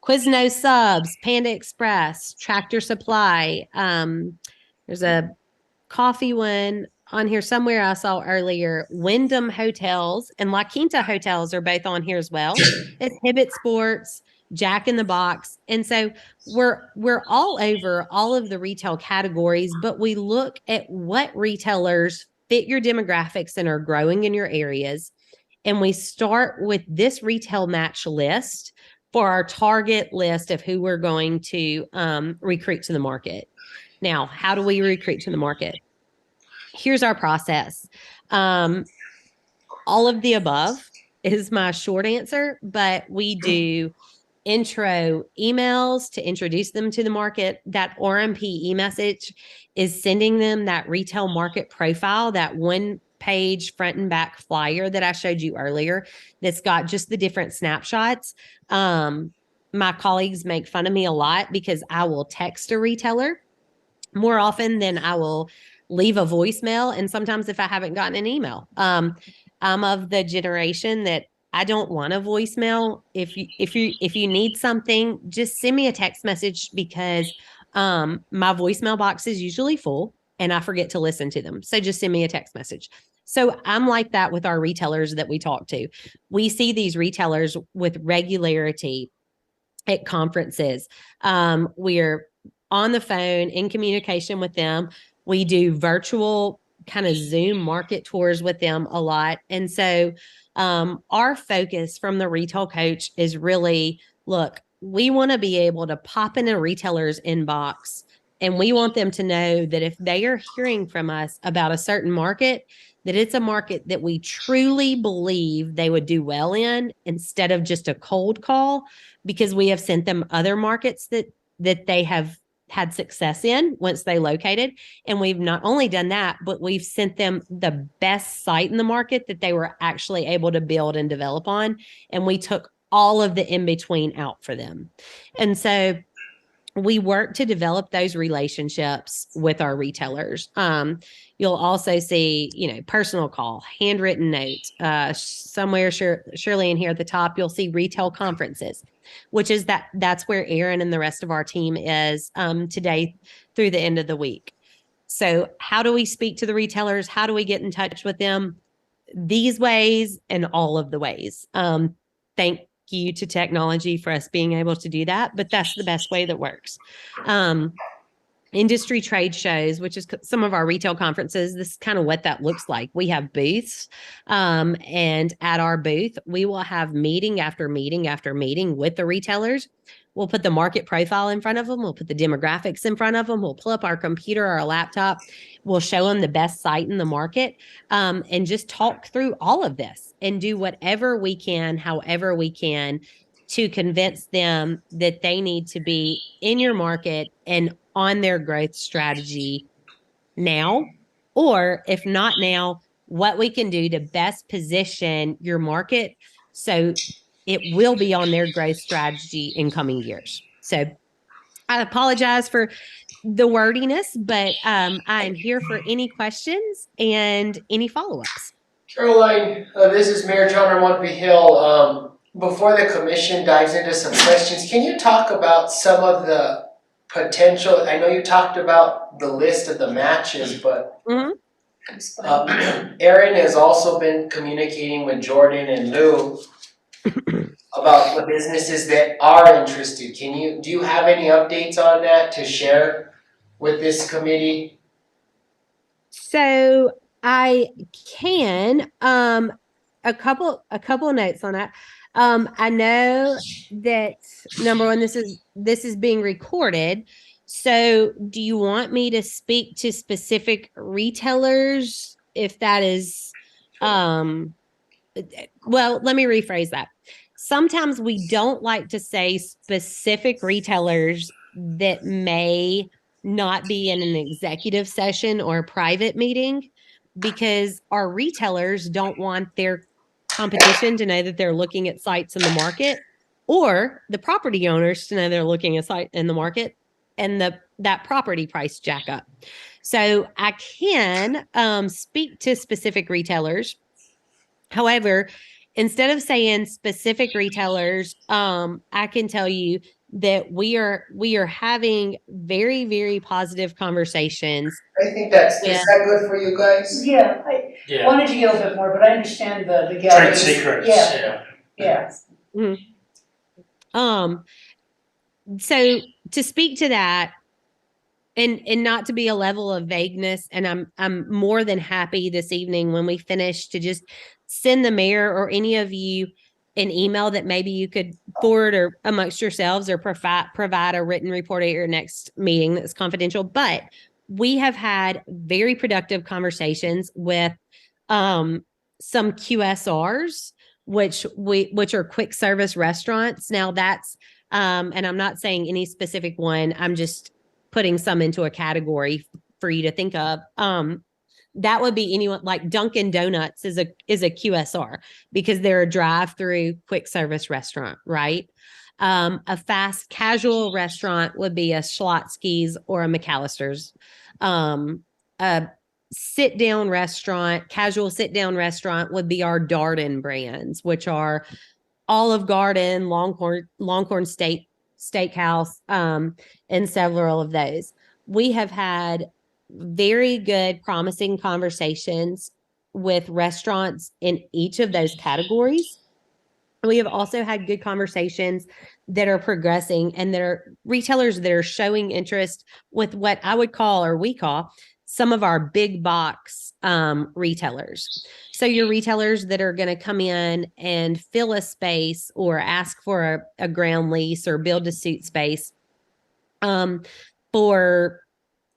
Quiznos Subs, Panda Express, Tractor Supply. There's a coffee one on here somewhere I saw earlier. Wyndham Hotels and La Quinta Hotels are both on here as well. It's Hibbett Sports, Jack in the Box. And so we're all over all of the retail categories, but we look at what retailers fit your demographics and are growing in your areas. And we start with this retail match list for our target list of who we're going to recruit to the market. Now, how do we recruit to the market? Here's our process. All of the above is my short answer, but we do intro emails to introduce them to the market. That RMP e-message is sending them that retail market profile, that one page front and back flyer that I showed you earlier that's got just the different snapshots. My colleagues make fun of me a lot because I will text a retailer more often than I will leave a voicemail. And sometimes if I haven't gotten an email, I'm of the generation that I don't want a voicemail. If you need something, just send me a text message because my voicemail box is usually full and I forget to listen to them. So just send me a text message. So I'm like that with our retailers that we talk to. We see these retailers with regularity at conferences. We're on the phone in communication with them. We do virtual kind of Zoom market tours with them a lot. And so our focus from the retail coach is really, look, we want to be able to pop in a retailer's inbox and we want them to know that if they are hearing from us about a certain market, that it's a market that we truly believe they would do well in instead of just a cold call, because we have sent them other markets that they have had success in once they located. And we've not only done that, but we've sent them the best site in the market that they were actually able to build and develop on. And we took all of the in-between out for them. And so we work to develop those relationships with our retailers. You'll also see, personal call, handwritten note, somewhere surely in here at the top, you'll see retail conferences, which is that's where Aaron and the rest of our team is today through the end of the week. So how do we speak to the retailers? How do we get in touch with them? These ways and all of the ways. Thank you to technology for us being able to do that, but that's the best way that works. Industry trade shows, which is some of our retail conferences, this is kind of what that looks like. We have booths, and at our booth, we will have meeting after meeting after meeting with the retailers. We'll put the market profile in front of them. We'll put the demographics in front of them. We'll pull up our computer or our laptop. We'll show them the best site in the market, and just talk through all of this and do whatever we can, however we can, to convince them that they need to be in your market and on their growth strategy now, or if not now, what we can do to best position your market so it will be on their growth strategy in coming years. So I apologize for the wordiness, but I am here for any questions and any follow-ups. Caroline, this is Mayor John Ramonte Hill. Before the commission dives into some questions, can you talk about some of the potential? I know you talked about the list of the matches, but Aaron has also been communicating with Jordan and Lou about the businesses that are interested. Do you have any updates on that to share with this committee? So I can, a couple of notes on that. I know that number one, this is being recorded. So do you want me to speak to specific retailers if that is, well, let me rephrase that. Sometimes we don't like to say specific retailers that may not be in an executive session or a private meeting, because our retailers don't want their competition to know that they're looking at sites in the market, or the property owners to know they're looking at site in the market and that property price jack up. So I can speak to specific retailers. However, instead of saying specific retailers, I can tell you that we are having very, very positive conversations. I think that's, Yeah. is that good for you guys? Yeah, I Yeah. wanted to get a little bit more, but I understand the Trade legalities. secrets, Yeah, yeah. yeah. So to speak to that, and not to be a level of vagueness, and I'm more than happy this evening when we finish to just send the mayor or any of you an email that maybe you could forward or amongst yourselves or provide a written report at your next meeting that's confidential. But we have had very productive conversations with some QSRs, which are quick service restaurants. Now that's and I'm not saying any specific one. I'm just putting some into a category for you to think of. That would be anyone like Dunkin' Donuts is a QSR because they're a drive-through quick service restaurant, right? A fast casual restaurant would be a Schlotzsky's or a McAllister's. A sit-down restaurant, casual sit-down restaurant would be our Darden brands, which are Olive Garden, Longhorn Steakhouse, and several of those. We have had very good, promising conversations with restaurants in each of those categories. We have also had good conversations that are progressing and that are retailers that are showing interest with what I would call, or we call, some of our big box retailers. So your retailers that are going to come in and fill a space or ask for a ground lease or build to suit space for,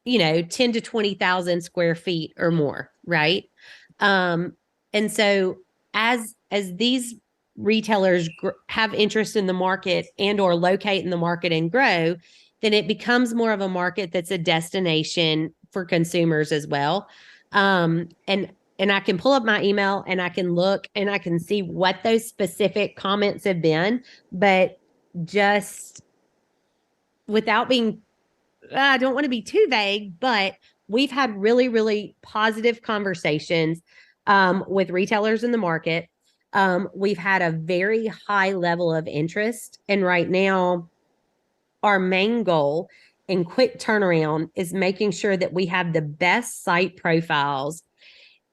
10 to 20,000 square feet or more, right? And so as these retailers have interest in the market and or locate in the market and grow, then it becomes more of a market that's a destination for consumers as well. And I can pull up my email and I can look and I can see what those specific comments have been, but just without being, I don't want to be too vague, but we've had really, really positive conversations with retailers in the market. We've had a very high level of interest. And right now, our main goal in quick turnaround is making sure that we have the best site profiles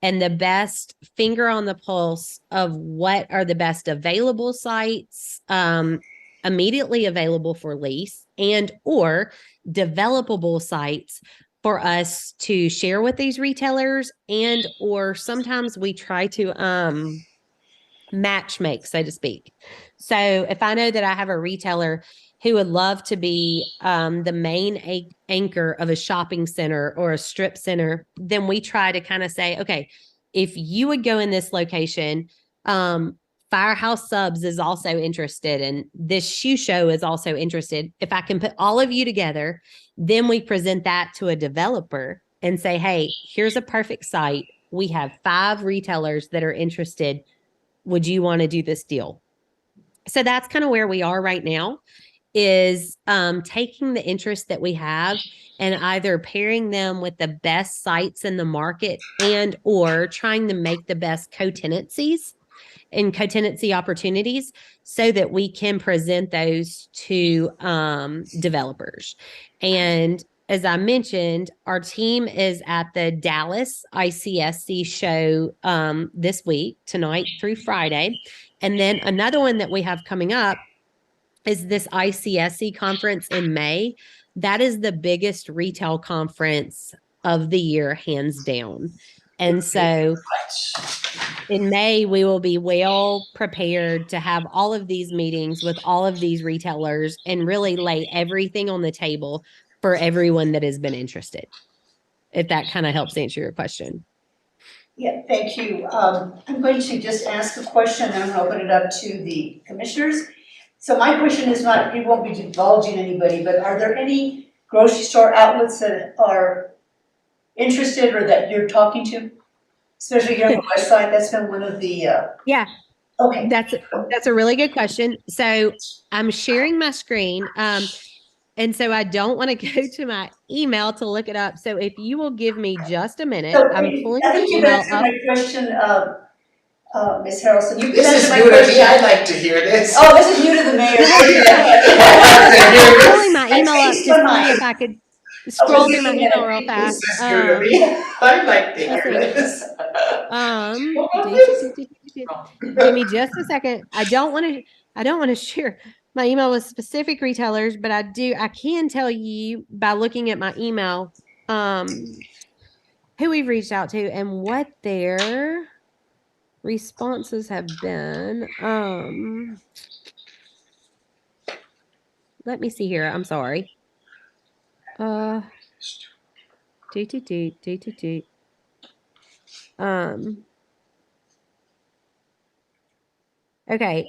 and the best finger on the pulse of what are the best available sites, immediately available for lease, and or developable sites for us to share with these retailers, and or sometimes we try to match make, so to speak. So if I know that I have a retailer who would love to be the main anchor of a shopping center or a strip center, then we try to kind of say, okay, if you would go in this location, Firehouse Subs is also interested, and this shoe show is also interested. If I can put all of you together, then we present that to a developer and say, hey, here's a perfect site. We have 5 retailers that are interested. Would you want to do this deal? So that's kind of where we are right now, is taking the interest that we have and either pairing them with the best sites in the market and or trying to make the best co-tenancies and co-tenancy opportunities so that we can present those to developers. And as I mentioned, our team is at the Dallas ICSC show this week, tonight through Friday. And then another one that we have coming up is this ICSC conference in May. That is the biggest retail conference of the year, hands down. And so in May, we will be well prepared to have all of these meetings with all of these retailers and really lay everything on the table for everyone that has been interested. If that kind of helps answer your question. Yeah, thank you. I'm going to just ask a question and I'm going to open it up to the commissioners. So my question is not, it won't be divulging anybody, but are there any grocery store outlets that are interested or that you're talking to? Especially here on the west side, that's been one of the, Yeah. Okay. That's a really good question. So I'm sharing my screen. And so I don't want to go to my email to look it up. So if you will give me just a minute, So I'm pulling I my think you've email answered up. my question. Ms. Harrelson, you This is answered my new to me, question. I'd like to hear this. Oh, this is new to the mayor. I'm pulling my I email up changed to my see mind. if I could scroll through my Looking at email it. real This fast. is new to me, I'd like to let's hear this. Give me just a second. I don't want to share my email with specific retailers, but I can tell you by looking at my email, who we've reached out to and what their responses have been. Let me see here. I'm sorry. Okay.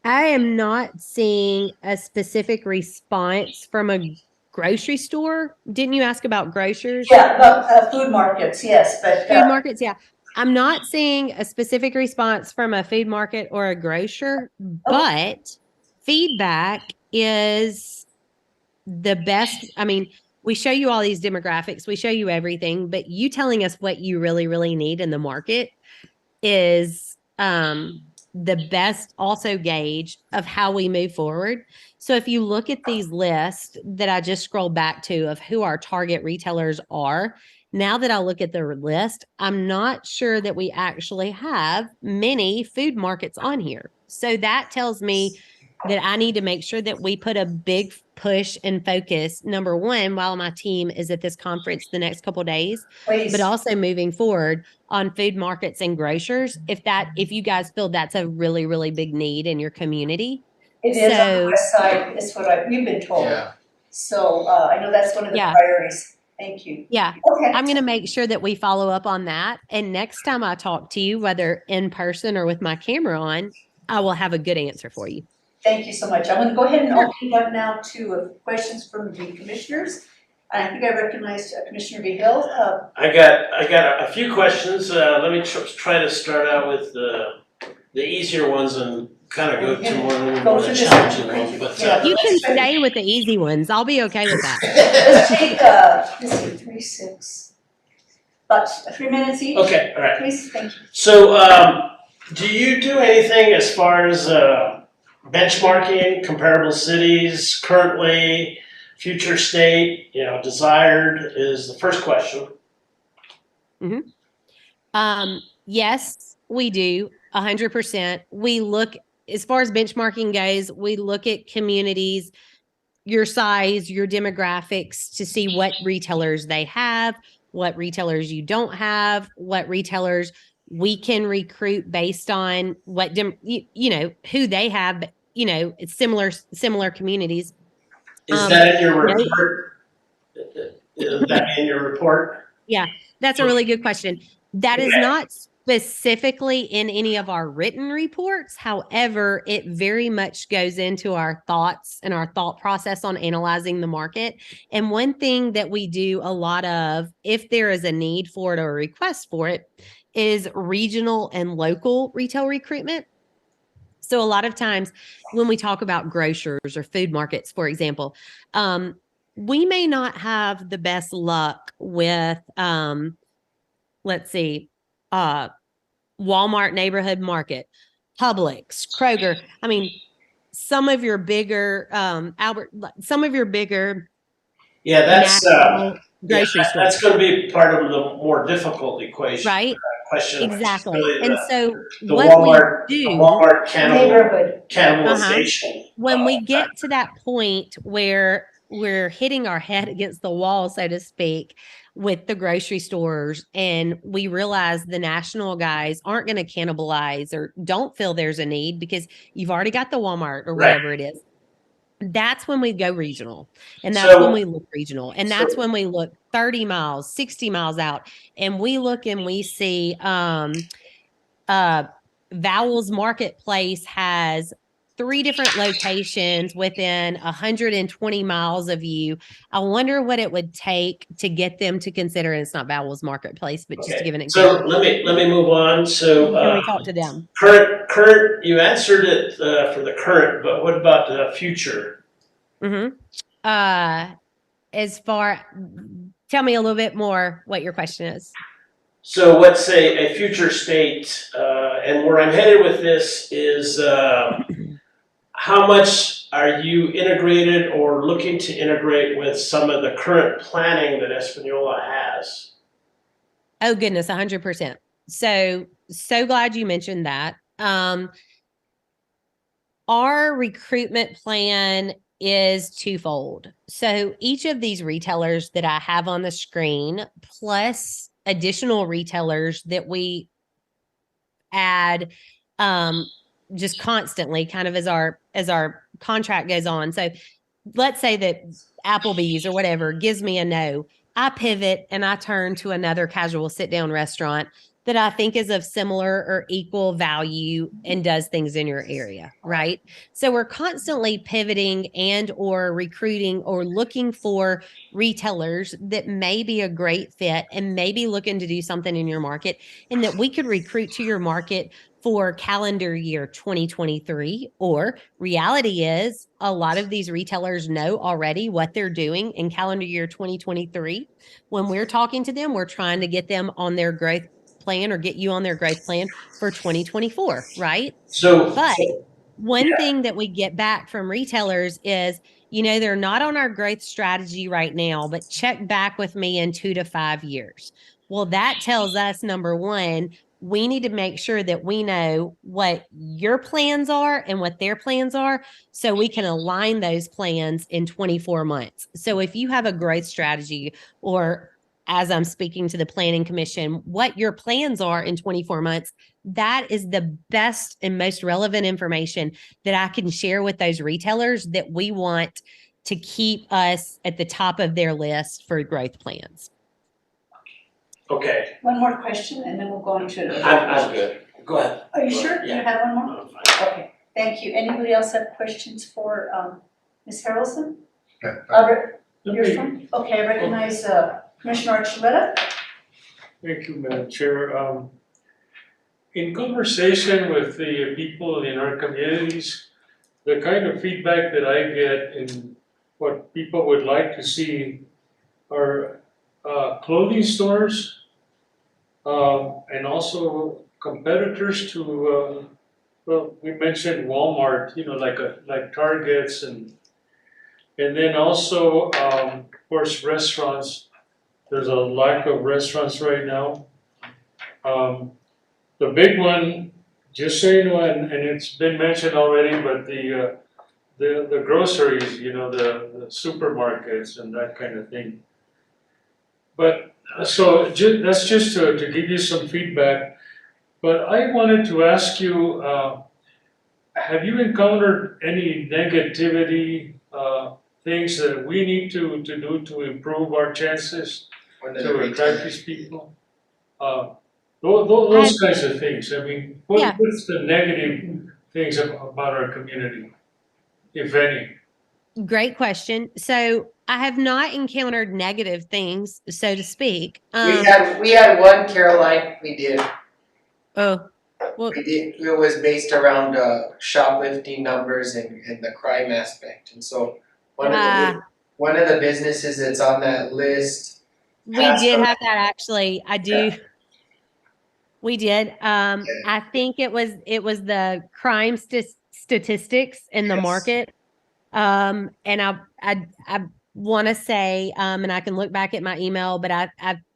I am not seeing a specific response from a grocery store. Didn't you ask about grocers? Yeah, but, food markets, yes, but, Food markets, yeah. I'm not seeing a specific response from a food market or a grocer, but feedback is the best. I mean, we show you all these demographics, we show you everything, but you telling us what you really, really need in the market is the best also gauge of how we move forward. So if you look at these lists that I just scrolled back to of who our target retailers are, now that I look at the list, I'm not sure that we actually have many food markets on here. So that tells me that I need to make sure that we put a big push and focus, number one, while my team is at this conference the next couple of days, please. but also moving forward on food markets and grocers. If you guys feel that's a really, really big need in your community. It is on the So- west side, is what we've been told. Yeah. So, I know that's one of the Yeah. priorities. Thank you. Yeah, Okay. I'm going to make sure that we follow up on that. And next time I talk to you, whether in person or with my camera on, I will have a good answer for you. Thank you so much. I'm gonna go ahead and open it up now to questions from the commissioners. And I think I recognized Commissioner Behill. I got a few questions. Let me try to start out with the easier ones and kind of go to more of the challenging ones. But Yeah. You can stay with the easy ones. I'll be okay with that. Let's take, let's see, 3, 6, about 3 minutes each. okay, all right. Please, thank you. So, do you do anything as far as benchmarking, comparable cities, currently, future state, desired is the first question. Yes, we do 100%. We look, as far as benchmarking goes, we look at communities, your size, your demographics to see what retailers they have, what retailers you don't have, what retailers we can recruit based on what, who they have, it's similar communities. Is that in your report? Is that in your report? Yeah, that's a really good question. That is not specifically in any of our written reports. However, it very much goes into our thoughts and our thought process on analyzing the market. And one thing that we do a lot of, if there is a need for it or a request for it, is regional and local retail recruitment. So a lot of times when we talk about grocers or food markets, for example, we may not have the best luck with, let's see, Walmart Neighborhood Market, Publix, Kroger. I mean, some of your bigger, some of your bigger Yeah, that's national grocery stores, that's going to be part of the more difficult equation. right? Question. Exactly. Really And so the what Walmart, we do, the Walmart Neighborhood. cannibalization. when we get to that point where we're hitting our head against the wall, so to speak, with the grocery stores, and we realize the national guys aren't going to cannibalize or don't feel there's a need because you've already got the Walmart or whatever it is. That's when we go regional, and that's when we look regional, and that's when we look 30 miles, 60 miles out, and we look and we see Vowels Marketplace has 3 different locations within 120 miles of you. I wonder what it would take to get them to consider, and it's not Vowels Marketplace, but just to give an example. So let me move on. So Can we talk to them? Current, you answered it for the current, but what about the future? Tell me a little bit more what your question is. So let's say a future state, and where I'm headed with this is how much are you integrated or looking to integrate with some of the current planning that Espanola has? Oh goodness, 100%. So glad you mentioned that. Our recruitment plan is twofold. So each of these retailers that I have on the screen, plus additional retailers that we add just constantly, kind of as our contract goes on. So let's say that Applebee's or whatever gives me a no. I pivot and I turn to another casual sit down restaurant that I think is of similar or equal value and does things in your area, right? So we're constantly pivoting and or recruiting or looking for retailers that may be a great fit and maybe looking to do something in your market, and that we could recruit to your market for calendar year 2023. Or reality is a lot of these retailers know already what they're doing in calendar year 2023. When we're talking to them, we're trying to get them on their growth plan or get you on their growth plan for 2024, right? But one thing that we get back from retailers is, they're not on our growth strategy right now, but check back with me in 2 to 5 years. Well, that tells us, number one, we need to make sure that we know what your plans are and what their plans are, so we can align those plans in 24 months. So if you have a growth strategy, or as I'm speaking to the planning commission, what your plans are in 24 months, that is the best and most relevant information that I can share with those retailers that we want to keep us at the top of their list for growth plans. Okay, One more question and then we'll go on to. I'm good. Go ahead. Are you sure? Yeah. You have one more? Okay, thank you. Anybody else have questions for Ms. Harrelson? Albert, you're from? Okay, I recognize Commissioner Archuleta. Thank you, Madam Chair. In conversation with the people in our communities, the kind of feedback that I get and what people would like to see are clothing stores, and also competitors to, well, we mentioned Walmart, like Targets, and then also, of course, restaurants. There's a lack of restaurants right now. The big one, just so you know, and it's been mentioned already, but the groceries, the supermarkets and that kind of thing. But so that's just to give you some feedback. But I wanted to ask you, have you encountered any negativity, things that we need to do to improve our chances to attract these people? Those kinds of things. I mean, what's the negative things about our community, if any? Great question. So I have not encountered negative things, so to speak. We had one, Caroline, we did. Oh, well, We did, it was based around shoplifting numbers and the crime aspect, and so one of the businesses that's on that list. we did have that actually. I do. Yeah. We did. I think it was the crime statistics in the market. And I want to say, and I can look back at my email, but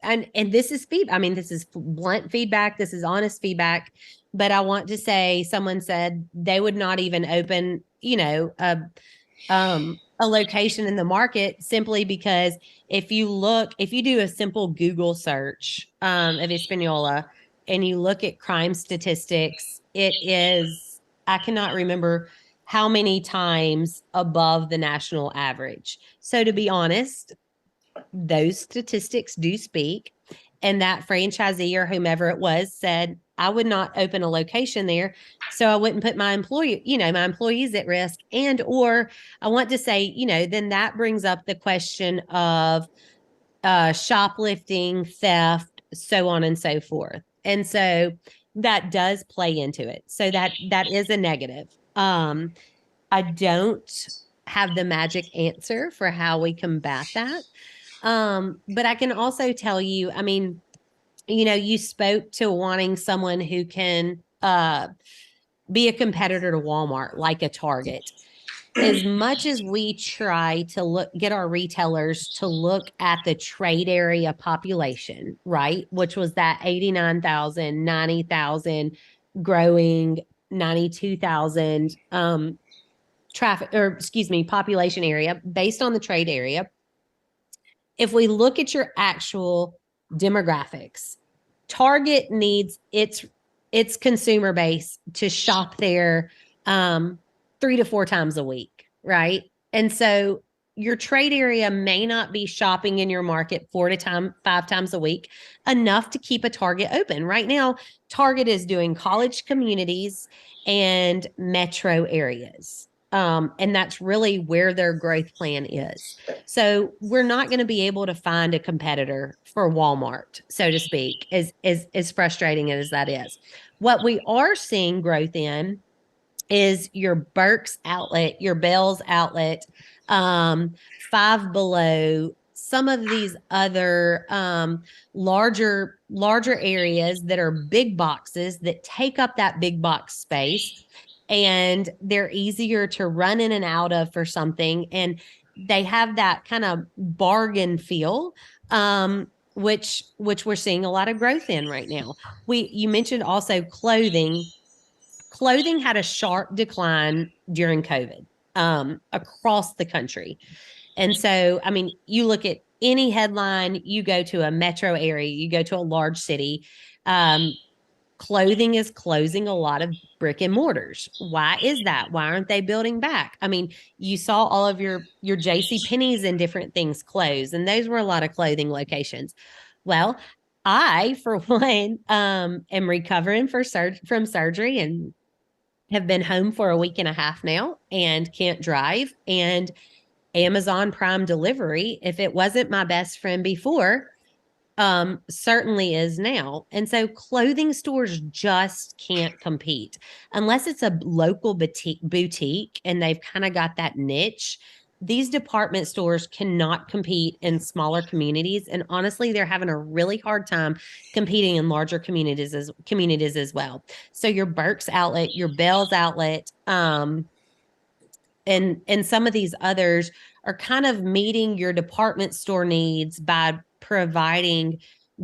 and this is feedback. I mean, this is blunt feedback. This is honest feedback. But I want to say, someone said they would not even open, a location in the market, simply because if you do a simple Google search of Hispaniola and you look at crime statistics, it is, I cannot remember how many times above the national average. So to be honest, those statistics do speak. And that franchisee or whomever it was said, I would not open a location there, so I wouldn't put my employees at risk. And, or I want to say, then that brings up the question of shoplifting, theft, so on and so forth. And so that does play into it. So that is a negative. I don't have the magic answer for how we combat that. But I can also tell you, I mean, you spoke to wanting someone who can be a competitor to Walmart, like a Target. As much as we try to get our retailers to look at the trade area population, right, which was that 89,000, 90,000, growing 92,000 population area based on the trade area. If we look at your actual demographics, Target needs its consumer base to shop there 3 to 4 times a week, right? And so your trade area may not be shopping in your market 5 times a week, enough to keep a Target open. Right now, Target is doing college communities and metro areas. And that's really where their growth plan is. So we're not going to be able to find a competitor for Walmart, so to speak, as frustrating as that is. What we are seeing growth in is your Burke's Outlet, your Bell's Outlet, Five Below, some of these other larger areas that are big boxes that take up that big box space, and they're easier to run in and out of for something, and they have that kind of bargain feel, which we're seeing a lot of growth in right now. You mentioned also clothing. Clothing had a sharp decline during COVID across the country. And so, I mean, you look at any headline, you go to a metro area, you go to a large city, clothing is closing a lot of brick and mortars. Why is that? Why aren't they building back? I mean, you saw all of your J.C. Penney's and different things close, and those were a lot of clothing locations. Well, I, for one, am recovering from surgery and have been home for a week and a half now and can't drive. And Amazon Prime delivery, if it wasn't my best friend before, certainly is now. And so clothing stores just can't compete unless it's a local boutique and they've kind of got that niche. These department stores cannot compete in smaller communities. And honestly, they're having a really hard time competing in larger communities as well. So your Burke's Outlet, your Bell's Outlet, and some of these others are kind of meeting your department store needs by providing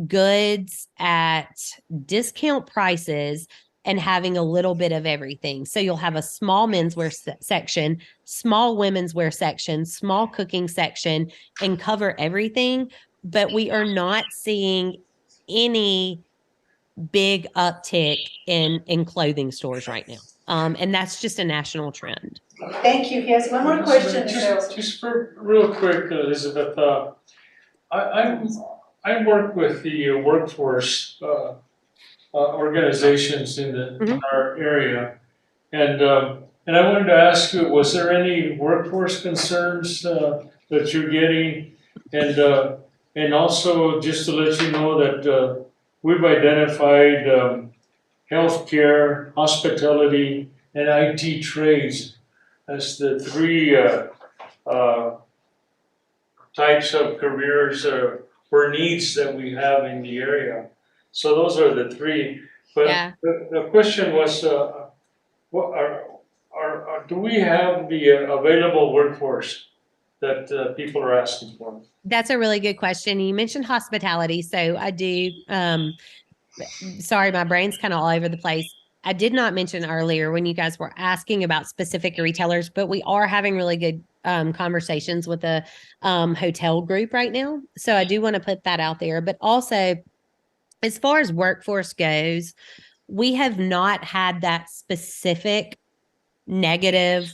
goods at discount prices and having a little bit of everything. So you'll have a small menswear section, small women's wear section, small cooking section, and cover everything. But we are not seeing any big uptick in clothing stores right now. And that's just a national trend. Thank you. Yes, one more question. Just for real quick, Elizabeth, I work with the workforce organizations in our area, and I wanted to ask you, was there any workforce concerns that you're getting, and also just to let you know that we've identified healthcare, hospitality, and IT trades as the 3 types of careers or needs that we have in the area. So those are the 3. But Yeah. the question was, do we have the available workforce that people are asking for? That's a really good question. You mentioned hospitality. So I do, sorry, my brain's kind of all over the place. I did not mention earlier when you guys were asking about specific retailers, but we are having really good conversations with a hotel group right now. So I do want to put that out there. But also, as far as workforce goes, we have not had that specific negative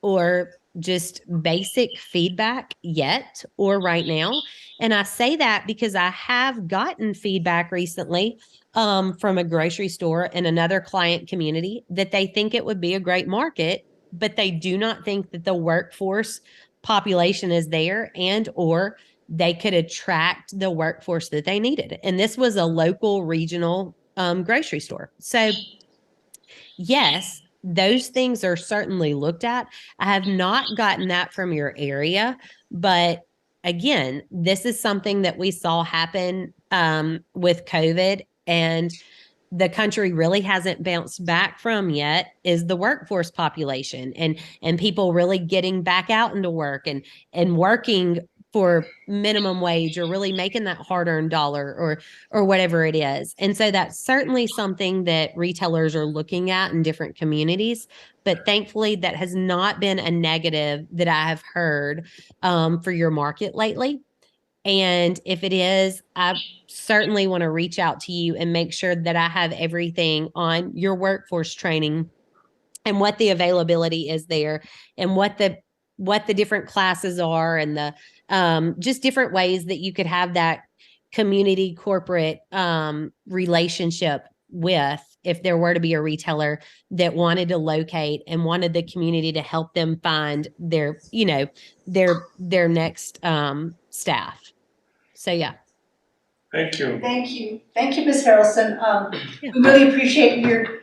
or just basic feedback yet or right now. And I say that because I have gotten feedback recently from a grocery store in another client community that they think it would be a great market, but they do not think that the workforce population is there and or they could attract the workforce that they needed. And this was a local regional grocery store. So yes, those things are certainly looked at. I have not gotten that from your area, but again, this is something that we saw happen with COVID, and the country really hasn't bounced back from yet is the workforce population and people really getting back out into work and working for minimum wage or really making that hard-earned dollar or whatever it is. And so that's certainly something that retailers are looking at in different communities. But thankfully, that has not been a negative that I have heard for your market lately. And if it is, I certainly want to reach out to you and make sure that I have everything on your workforce training and what the availability is there and what the different classes are and the just different ways that you could have that community corporate relationship with if there were to be a retailer that wanted to locate and wanted the community to help them find their, you know, their next staff. So yeah. Thank you. Thank you. Thank you, Ms. Harrelson. We really appreciate your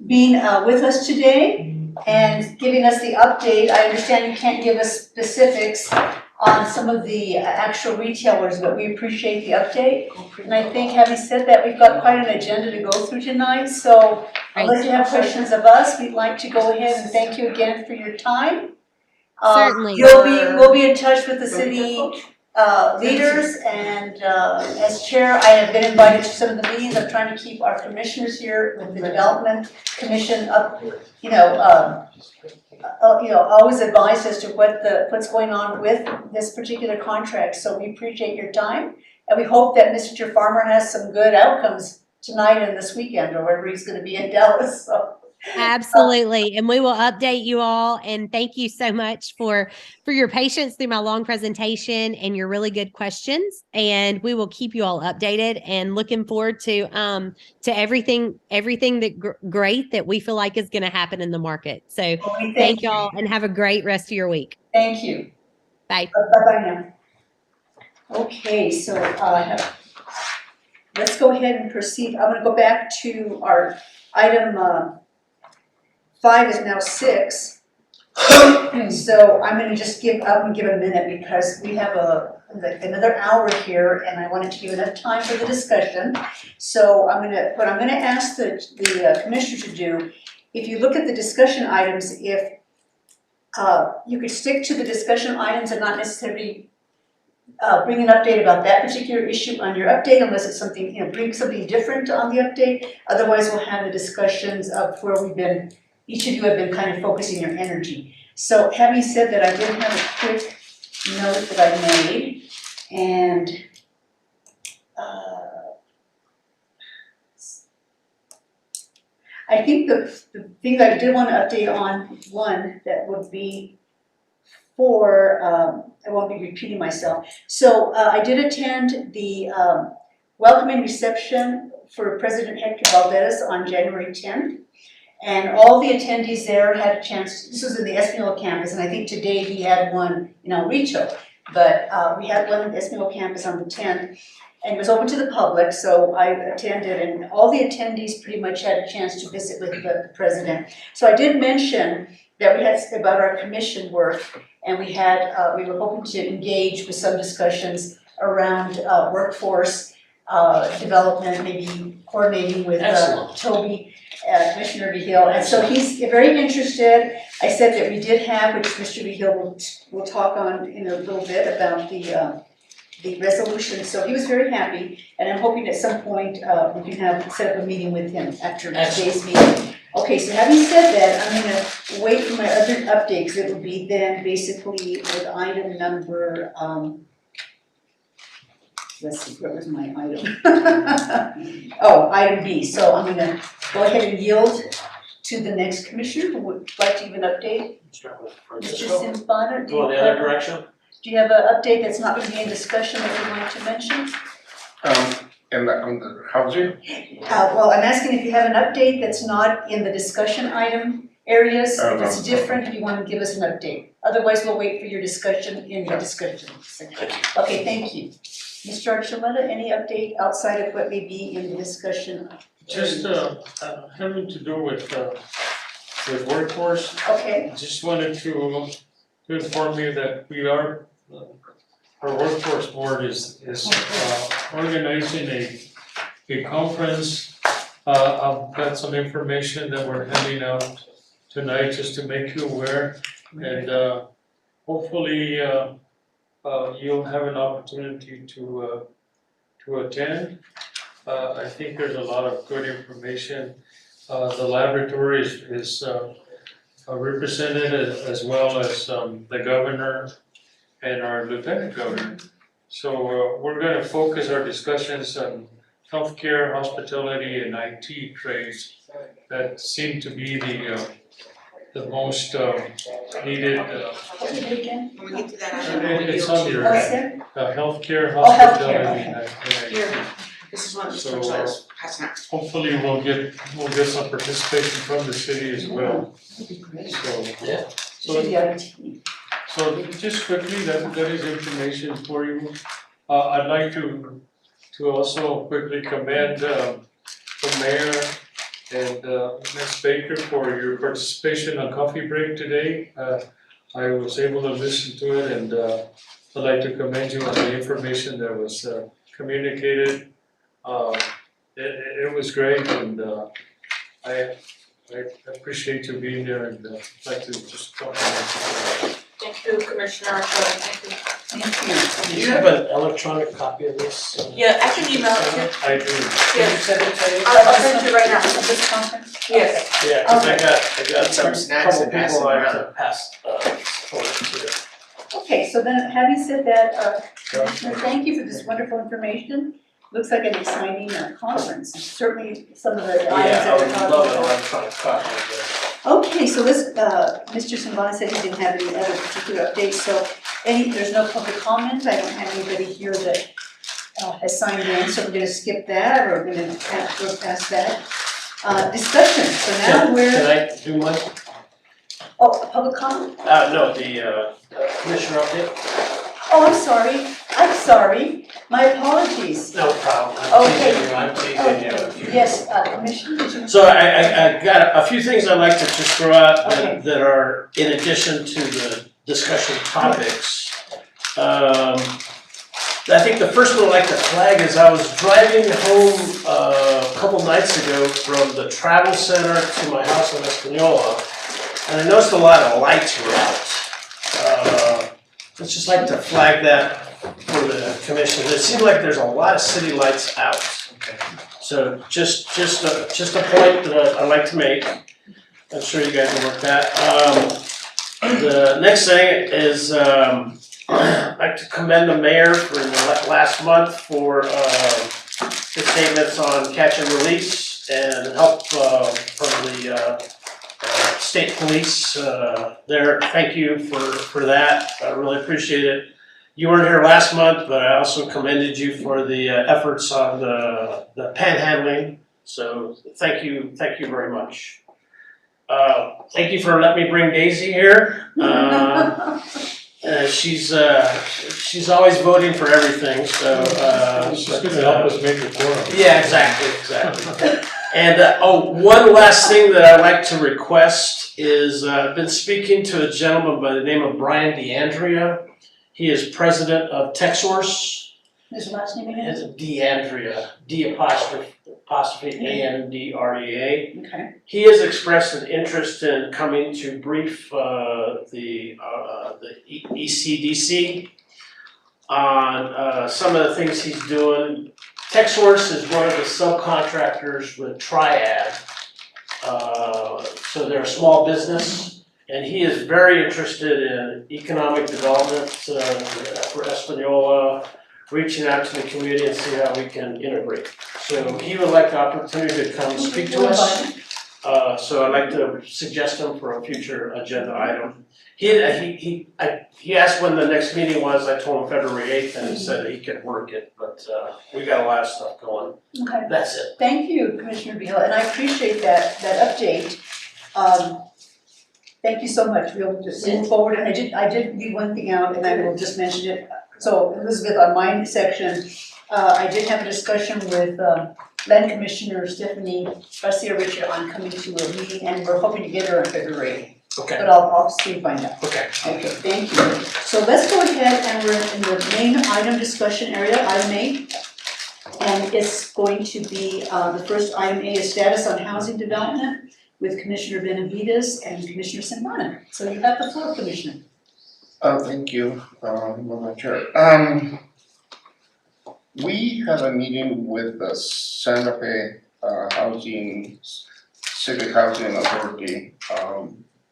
being with us today and giving us the update. I understand you can't give us specifics on some of the actual retailers, but we appreciate the update. And I think, having said that, we've got quite an agenda to go through tonight. So unless you have questions of us, we'd like to go ahead and thank you again for your time. Certainly. We'll be in touch with the city leaders, and as chair, I have been invited to some of the meetings. I'm trying to keep our commissioners here with the development commission up, always advised as to what's going on with this particular contract. So we appreciate your time, and we hope that Mr. Farmer has some good outcomes tonight and this weekend, or wherever he's going to be in Dallas. So. Absolutely. And we will update you all. And thank you so much for your patience through my long presentation and your really good questions. And we will keep you all updated and looking forward to everything great that we feel like is going to happen in the market. So thank y'all and have a great rest of your week. Thank you. Bye. Bye-bye now. Okay, so let's go ahead and proceed. I'm going to go back to our item 5 is now 6. So I'm going to just give a minute because we have another hour here, and I wanted to give enough time for the discussion. So what I'm going to ask the commissioner to do, if you look at the discussion items, if you could stick to the discussion items and not necessarily bring an update about that particular issue on your update, unless it's something, bring something different on the update. Otherwise, we'll have the discussions of where each of you have been kind of focusing your energy. So having said that, I did have a quick note that I made, and I think the thing that I did want to update on, one that would be I won't be repeating myself. So I did attend the welcoming reception for President Hector Valdez on January 10th. And all the attendees there had a chance, this was in the Espanola campus, and I think today we had one in El Richo, but we had one in the Espanola campus on the 10th, and it was open to the public, so I attended, and all the attendees pretty much had a chance to visit with the president. So I did mention that we had about our commission work, and we were hoping to engage with some discussions around workforce development, maybe coordinating with Toby, Commissioner Vigil, and so he's very interested. I said that we did have, which Mr. Vigil will talk on in a little bit about the resolution. So he was very happy, and I'm hoping at some point we can set up a meeting with him after today's meeting. Okay, so having said that, I'm going to wait for my other updates. It would be then basically with item number. Let's see, what was my item? Oh, item B. So I'm going to go ahead and yield to the next commissioner who would like to give an update. Mr. Simpana, Go in the other direction. Do you have an update that's not going to be in discussion that you want to mention? On the housing? Well, I'm asking if you have an update that's not in the discussion item areas. If it's different, if you want to give us an update. Otherwise, we'll wait for your discussion in the discussion section. Okay, thank you. Mr. Archuleta, any update outside of what may be in the discussion? Just having to do with workforce. Okay. Just wanted to inform you that we are our workforce board is organizing a conference. I've got some information that we're handing out tonight just to make you aware, and hopefully you'll have an opportunity to attend. I think there's a lot of good information. The laboratory is represented as well as the governor and our lieutenant governor. So we're going to focus our discussions on healthcare, hospitality, and IT trades that seem to be the most needed. What's it again? When we get to that, It's on your What's it? healthcare, Oh, healthcare, hospitality, okay. and IT. here, this is one of the So, things I was passing out. Hopefully we'll get some participation from the city as well. That'd be great. So, Yeah. Should be IT. so just quickly, that is information for you. I'd like to also quickly commend the mayor and Ms. Baker for your participation on coffee break today. I was able to listen to it, and I'd like to commend you on the information that was communicated. It was great, and I appreciate you being there, and I'd like to just compliment you. Thank you, Commissioner, thank you. Thank Do you have an electronic copy of this? Yeah, I can email it to you. I do. Can you send it to me? I'll send it right now. This conference? Yes. Yeah, cause I got Some snacks couple and pass people them I have around. to pass, forward to. Okay, so then having said that, Commissioner, thank you for this wonderful information. Looks like an exciting conference, certainly some of the items Yeah, that I we're would talking love an about. electronic copy of this. Okay, so this, Mr. Sambana said he didn't have any other particular updates, so there's no public comment, I don't have anybody here that has signed in, so we're gonna skip that, or we're gonna go past that. Discussion, so now Can we're, I do one? oh, public comment? No, the commissioner update? Oh, I'm sorry, my apologies. No problem. Okay. I'm teasing you. Yes, Commissioner, did you? So I got a few things I'd like to just throw out Okay. that are in addition to the discussion topics. I think the first one I'd like to flag is I was driving home a couple nights ago from the travel center to my house in Espanola, and I noticed a lot of lights were out. I'd just like to flag that for the commission. It seems like there's a lot of city lights out. So just a point that I'd like to make. I'm sure you guys will work that. The next thing is I'd like to commend the mayor for the last month for his statements on catch and release and help from the state police there. Thank you for that. I really appreciate it. You weren't here last month, but I also commended you for the efforts on the panhandling. So thank you very much. Thank you for letting me bring Daisy here. She's always voting for everything, so. She's gonna help us make it work. Yeah, exactly. And one last thing that I'd like to request is I've been speaking to a gentleman by the name of Brian DeAndrea. He is president of TechSource. His last name again? It's DeAndrea, D''A''Andrea. Okay. He has expressed an interest in coming to brief the ECDC on some of the things he's doing. TechSource is one of the subcontractors with Triad, so they're a small business, and he is very interested in economic development for Espanola, reaching out to the community and see how we can integrate. So he would like the opportunity to come speak to us. So I'd like to suggest him for a future agenda item. He asked when the next meeting was. I told him February 8th, and he said he could work it, but we got a lot of stuff going. Okay. That's it. Thank you, Commissioner Vila, and I appreciate that update. Thank you so much. We'll just move forward, and I did leave one thing out, and I will just mention it. So Elizabeth, on my section, I did have a discussion with Land Commissioner Stephanie Garcia Richard on coming to a meeting, and we're hoping to get her on February Okay, but I'll see and find out. okay. Okay, thank you. So let's go ahead and we're in the main item discussion area, item A. And it's going to be, the first item A is status on housing development with Commissioner Benavides and Commissioner Santana. So you have the floor, Commissioner. Thank you, Madam Chair. We had a meeting with the Santa Fe Civic Housing Authority,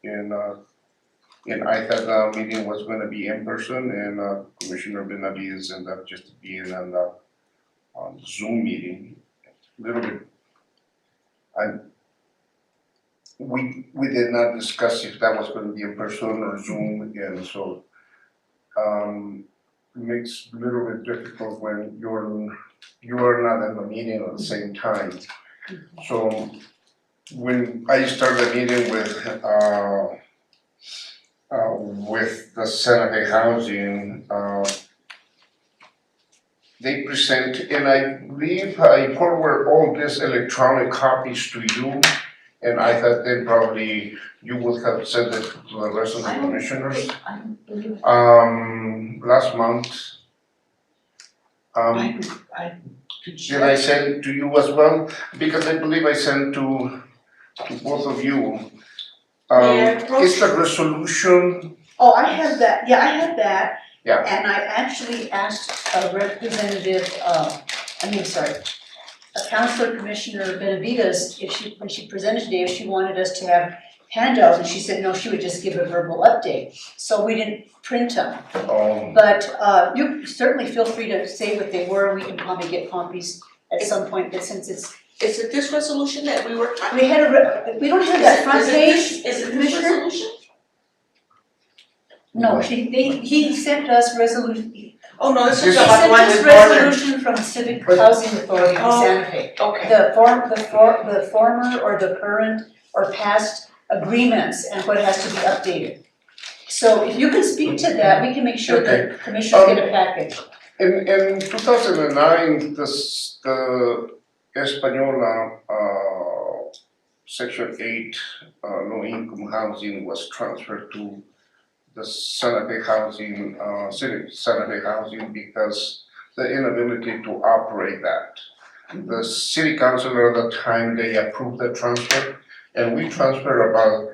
and I thought the meeting was gonna be in person, and Commissioner Benavides ended up just being on the Zoom meeting. A little bit, we did not discuss if that was gonna be in person or Zoom, and so it makes it a little bit difficult when you are not in the meeting at the same time. So when I started the meeting with the Santa Fe Housing, they present, and I believe I forward all these electronic copies to you, and I thought then probably you would have sent it to the rest of the commissioners. I don't believe it. Last month. Did I send it to you as well? Because I believe I sent to both of you. It's the resolution. Oh, I have that, yeah, I have that. Yeah. And I actually asked a representative, Councilor Commissioner Benavides, when she presented today, if she wanted us to have handouts, and she said, no, she would just give a verbal update. So we didn't print them. But you certainly feel free to say what they were, we can probably get copies at some point, but since it's. Is it this resolution that we were talking? We had we don't have that front page, Is it this Commissioner? resolution? No, he sent us resolution, Oh, no, this he is sent about one us with Northern. resolution from Civic Housing Authority of Santa Fe. Okay. The former or the current or past agreements and what has to be updated. So if you can speak to that, we can make sure that commissioners get a package. In 2009, the Española Section 8 low-income housing was transferred to the Santa Fe Housing, Santa Fe Housing, because the inability to operate that. The city council at the time, they approved the transfer, and we transferred about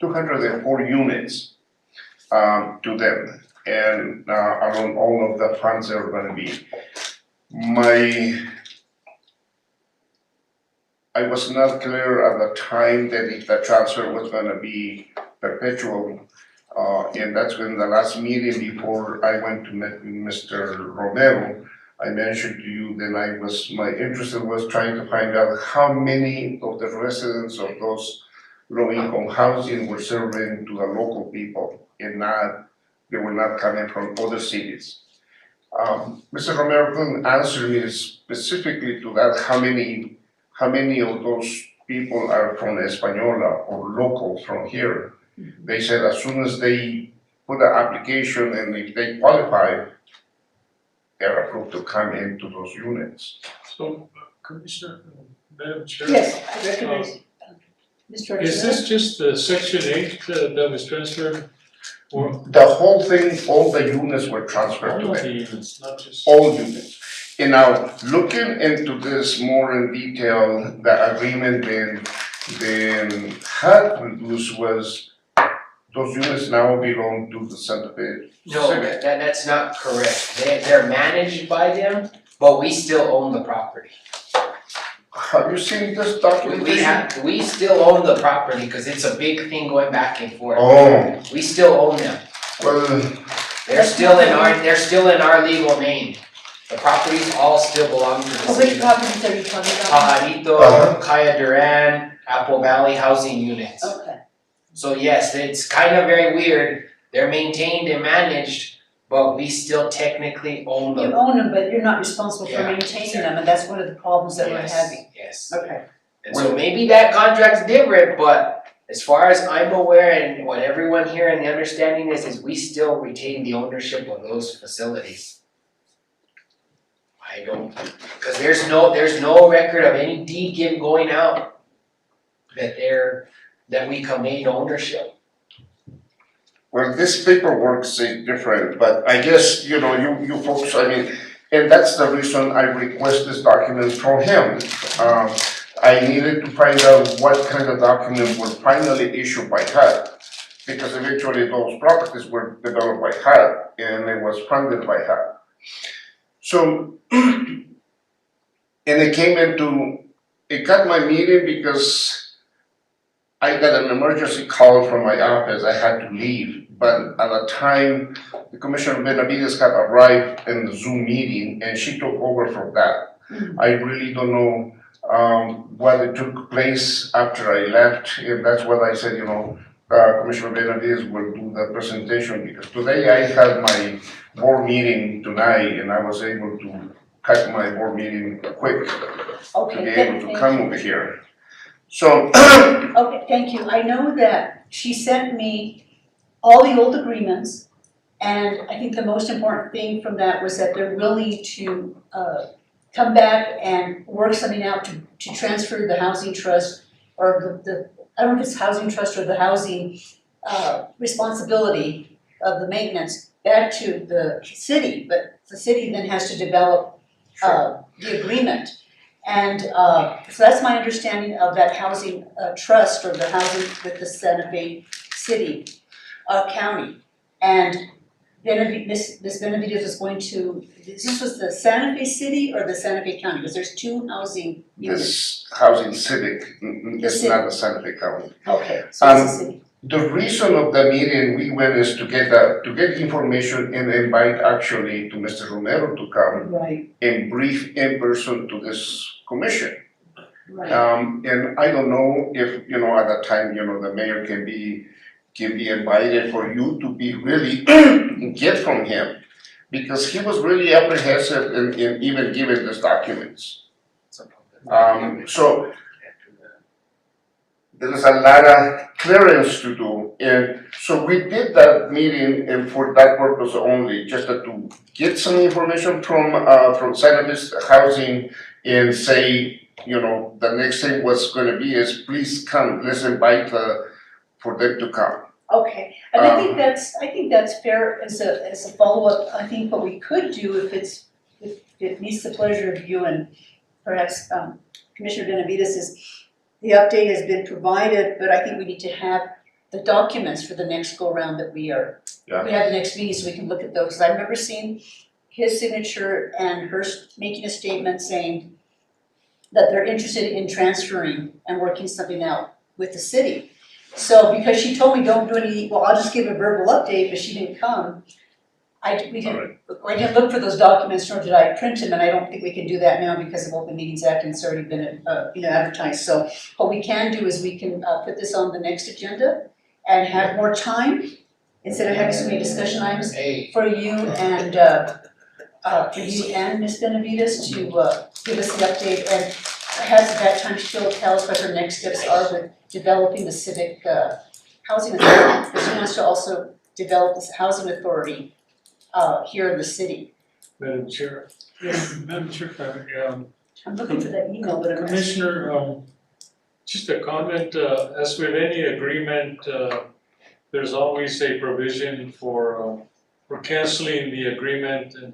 204 units to them, and around all of the funds that are gonna be. I was not clear at the time that if the transfer was gonna be perpetual, and that's when the last meeting before I went to meet Mr. Romero, I mentioned to you that my interest was trying to find out how many of the residents of those low-income housing were serving to the local people and they were not coming from other cities. Mr. Romero couldn't answer me specifically to that, how many of those people are from Española or local from here. They said as soon as they put the application and if they qualify, they're approved to come into those units. So, Commissioner, Madam Chair. Yes, I recognize, Mr. Is this just the Section 8 that was transferred? Or The whole thing, all the units were transferred to all of them, the units, not just? all units. And now, looking into this more in detail, the agreement then had produced was those units now belong to the Santa Fe No, Civic. that's not correct. They're managed by them, but we still own the property. Have you seen this documentation? We still own the property, cause it's a big thing going back and forth. Oh, We still own them. well, They're still in our legal name. The properties all still belong to the Oh, which city. properties are you talking about? Pajarito, Kaya Duran, Apple Valley Housing Units. Okay, So yes, it's kind of very weird. They're maintained and managed, but we still technically own you them. own them, but you're not responsible for Yeah, maintaining them, and that's one of the problems that we're having. Yes. Okay, And so maybe that contract's different, but as far as I'm aware and what everyone here and the understanding is we still retain the ownership of those facilities. I don't, cause there's no record of any deed given going out that we conveyed ownership. Well, this paperwork is different, but I guess, you know, you folks, I mean, and that's the reason I request this document from him. I needed to find out what kind of documents were finally issued by HUD, because eventually those properties were developed by HUD and it was funded by HUD. So, and it got my meeting because I got an emergency call from my office, I had to leave. But at the time, the Commissioner Benavides had arrived in the Zoom meeting and she took over from that. I really don't know what it took place after I left, and that's what I said, you know, Commissioner Benavides will do the presentation, because today I had my board meeting tonight and I was able to cut my board meeting quick to Okay, be able to thank come you. over here. So, Okay, thank you. I know that she sent me all the old agreements, and I think the most important thing from that was that they're willing to come back and work something out to transfer the housing trust, or the I don't know if it's housing trust or the housing responsibility of the maintenance back to the city, but the city then has to develop the agreement. And so that's my understanding of that housing trust, or the housing with the Santa Fe City County. And Ms. Benavides was going to, this was the Santa Fe City or the Santa Fe County, because there's two housing units. this housing civic, it's city. not the Santa Fe County. Okay, so it's the city. The reason of the meeting we went is to get information and invite actually to Mr. Romero to come Right, and brief in person to this commission. right. And I don't know if, you know, at that time, you know, the mayor can be invited for you to be really get from him, because he was really apprehensive in even giving these documents. So there's a lot of clearance to do, and so we did that meeting and for that purpose only, just to get some information from Santa Fe Housing and say, you know, the next thing what's gonna be is please come, let's invite for them to come. Okay, and I think that's fair as a follow-up. I think what we could do, if it meets the pleasure of you and perhaps Commissioner Benavides, is the update has been provided, but I think we need to have the documents for the next go-around that we have the next meeting, so we can look at those. I've never seen his signature and her making a statement saying that they're interested in transferring and working something out with the city. So because she told me don't do any, well, I'll just give a verbal update, but she didn't come. I didn't look for those documents, nor did I print them, and I don't think we can do that now because of Open Meetings Act, and it's already been advertised. So what we can do is we can put this on the next agenda and have more time, instead of having so many discussion items, for you and Ms. Benavides to give us the update, and perhaps at that time she'll tell us what her next steps are with developing the civic housing authority, because she wants to also develop this housing authority here in the city. Madam Chair. Yes. Madam Chair, I'm looking for that email, but I'm not. Commissioner, just a comment, as with any agreement, there's always a provision for canceling the agreement, and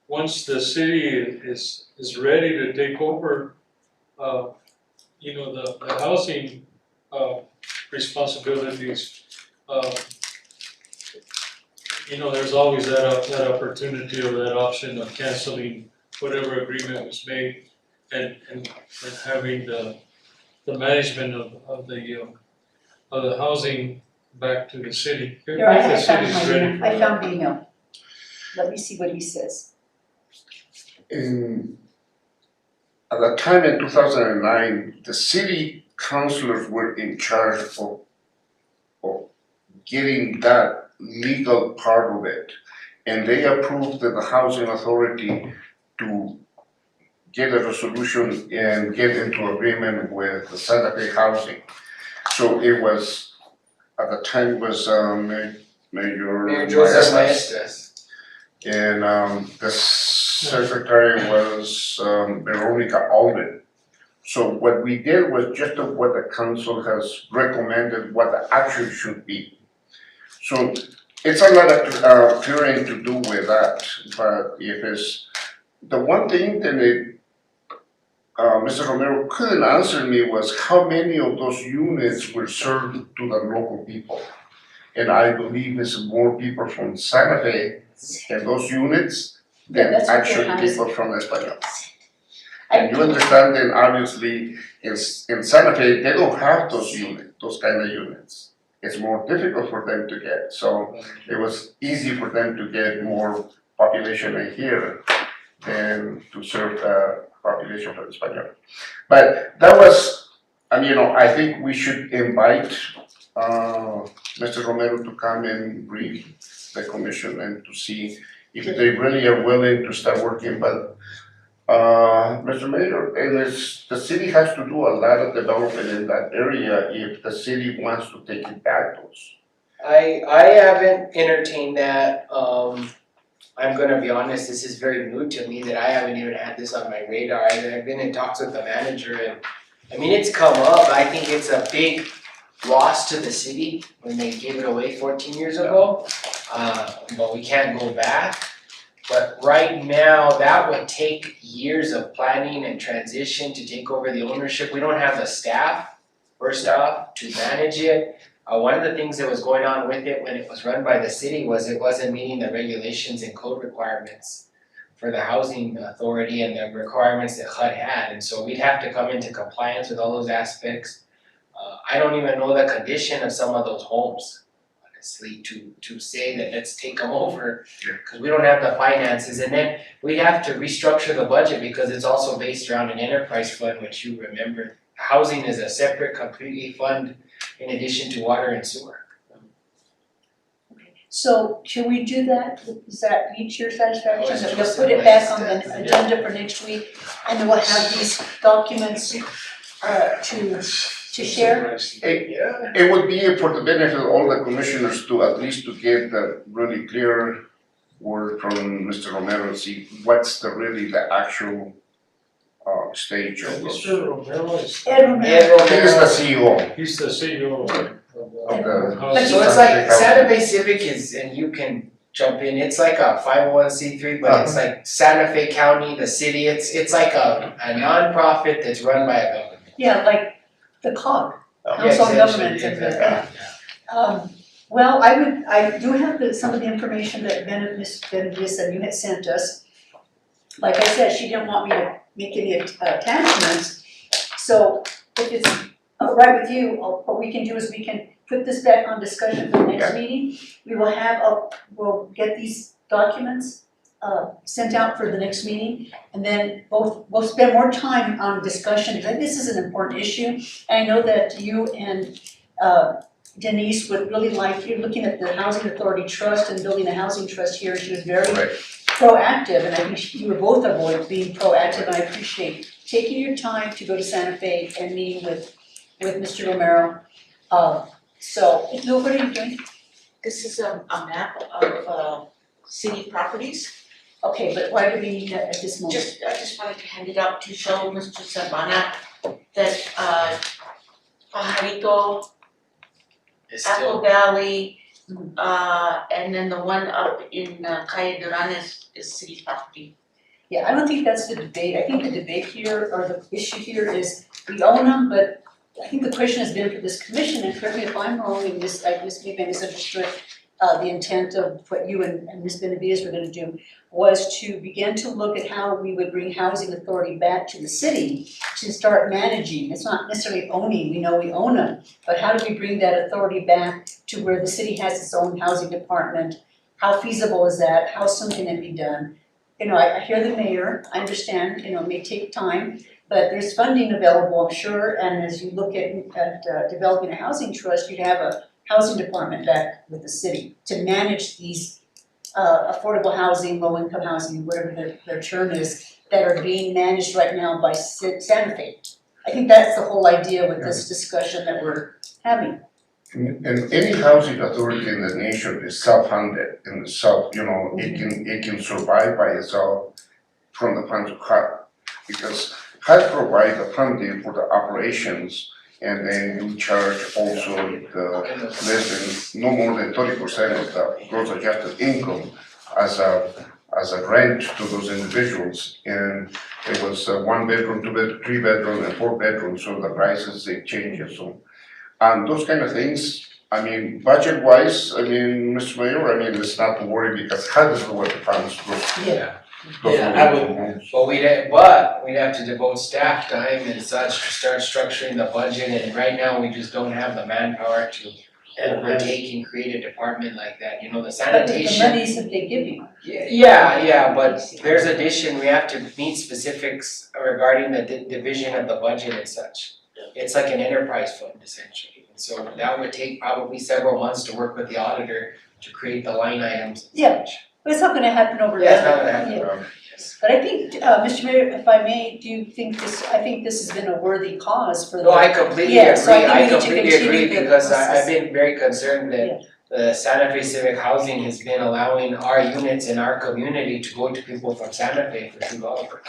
once the city is ready to take over, the housing responsibilities, there's always that opportunity or that option of canceling whatever agreement was made and having the management of the housing back to the city. If Here, the city's ready for I that. found the email. Let me see what he says. At the time in 2009, the city councilors were in charge of getting that legal part of it. And they approved the housing authority to get a resolution and get into agreement with the Santa Fe Housing. So it was, at the time was Mayor Joseph Maestas. Maestas. And the secretary was Veronica Alden. So what we did was just what the council has recommended, what the action should be. So it's a lot of clearing to do with that, but if it's, the one thing that Mr. Romero couldn't answer me was how many of those units were served to the local people. And I believe it's more people from Santa Fe in those units Yeah, than that's what actual they're people from Español. And you understand that obviously in Santa Fe, they don't have those units, those kind of units. It's more difficult for them to get, so it was easy for them to get more population in here than to serve the population from Español. But that was, I think we should invite Mr. Romero to come and brief the commission and to see if they really are willing to start working, but Mr. Mayor, and the city has to do a lot of development in that area if the city wants to take it back those. I haven't entertained that, I'm gonna be honest, this is very new to me that I haven't even had this on my radar. I've been in talks with the manager and, it's come up, I think it's a big loss to the city when they gave it away 14 years ago. But we can't go back. But right now, that would take years of planning and transition to take over the ownership. We don't have the staff, first off, to manage it. One of the things that was going on with it when it was run by the city was it wasn't meeting the regulations and code requirements for the housing authority and the requirements that HUD had. And so we'd have to come into compliance with all those aspects. I don't even know the condition of some of those homes, honestly, to say that let's take them over, because we don't have the finances, and then we'd have to restructure the budget because it's also based around an enterprise fund, which you remember. Housing is a separate, completely fund in addition to water and sewer. So should we do that? Does that meet your satisfaction? Oh, it's That we'll just put it a back on nice the agenda for next week, and then we'll have these documents to share? It would be for the benefit of all the commissioners to at least to get the really clear word from Mr. Romero and see what's really the actual stage of those. Mr. Romero is, Ed Romero. He is the CEO he's the CEO of the. But So it's like Santa Fe Civic is, and you can jump in, it's like a 501c3, but it's like Santa Fe County, the city, it's like a nonprofit that's run by a government. Yeah, like the COG, Yeah, Council of essentially, Governments, and yeah. well, I do have some of the information that Ms. Benavides and you had sent us. Like I said, she didn't want me to make any attachments, so if it's all right with you, what we can do is we can put this back on discussion for the next meeting. We will we'll get these documents sent out for the next meeting, and then we'll spend more time on discussion, because this is an important issue. And I know that you and Denise would really like, you're looking at the Housing Authority Trust and building a housing trust here. She was very proactive, and I think you were both of being proactive, and I appreciate taking your time to go to Santa Fe and meeting with Mr. Romero. So, what are you doing? This is a map of city properties. Okay, but why do we need that at this moment? I just wanted to hand it out to show Mr. Sabana that Pajarito, It's Apple still, Valley, and then the one up in Calle Duran is city property. Yeah, I don't think that's the debate. I think the debate here, or the issue here is, we own them, but I think the question has been for this commission, and correct me if I'm wrong, and maybe I misunderstood the intent of what you and Ms. Benavides were gonna do, was to begin to look at how we would bring housing authority back to the city to start managing. It's not necessarily owning, we know we own them, but how do we bring that authority back to where the city has its own housing department? How feasible is that? How soon can it be done? I hear the mayor, I understand, it may take time, but there's funding available, I'm sure, and as you look at developing a housing trust, you'd have a housing department back with the city to manage these affordable housing, low-income housing, whatever their term is, that are being managed right now by Santa Fe. I think that's the whole idea with this discussion that we're having. And any housing authority in the nation is self-funded and it can survive by itself. from the fund to HUD. Because HUD provides the funding for the operations, and then you charge also the less than, no more than 30% of the gross adjusted income as a rent to those individuals. And it was 1 bedroom, 2 bedroom, 3 bedroom, and 4 bedroom, so the prices, they change. So, and those kind of things, I mean, budget-wise, I mean, Mr. Mayor, I mean, it's not to worry because HUD is what the funds goes. Yeah. Yeah, I would- But we'd have to devote staff time and such to start structuring the budget, and right now, we just don't have the manpower to overtake and create a department like that, you know, the But the sanitation. monies that they give you. Yeah, but there's addition, we have to meet specifics regarding the division of the budget and such. It's like an enterprise fund essentially, and so that would take probably several months to work with the auditor to create the line items and Yeah. such. But it's not gonna happen overnight. Yeah, it's not gonna happen. Yeah. Yes. But I think, Mr. Mayor, if I may, do you think I think this has been a worthy cause for the. No, I completely Yeah, so I think we agree, I need to completely continue agree the because process. I've been very concerned that the Santa Fe Civic Housing has been allowing our units in our community to go to people from Santa Fe for $2.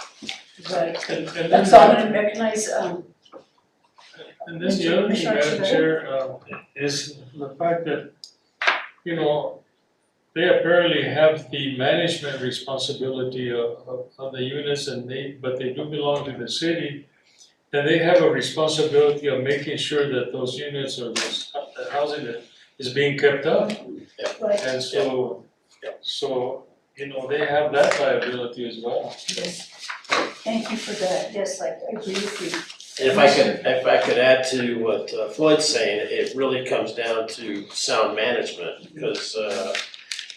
Right. And then, So I'm gonna recognize, and then the other thing, Commissioner Madam Chair, is the fact that, you know, they apparently have the management responsibility of the units but they do belong to the city. And they have a responsibility of making sure that those units or the housing that is being kept up. right, And so, you know, they have that liability as well. yes. Thank you for that, yes, I agree with you. And if I could add to what Floyd's saying, it really comes down to sound management, because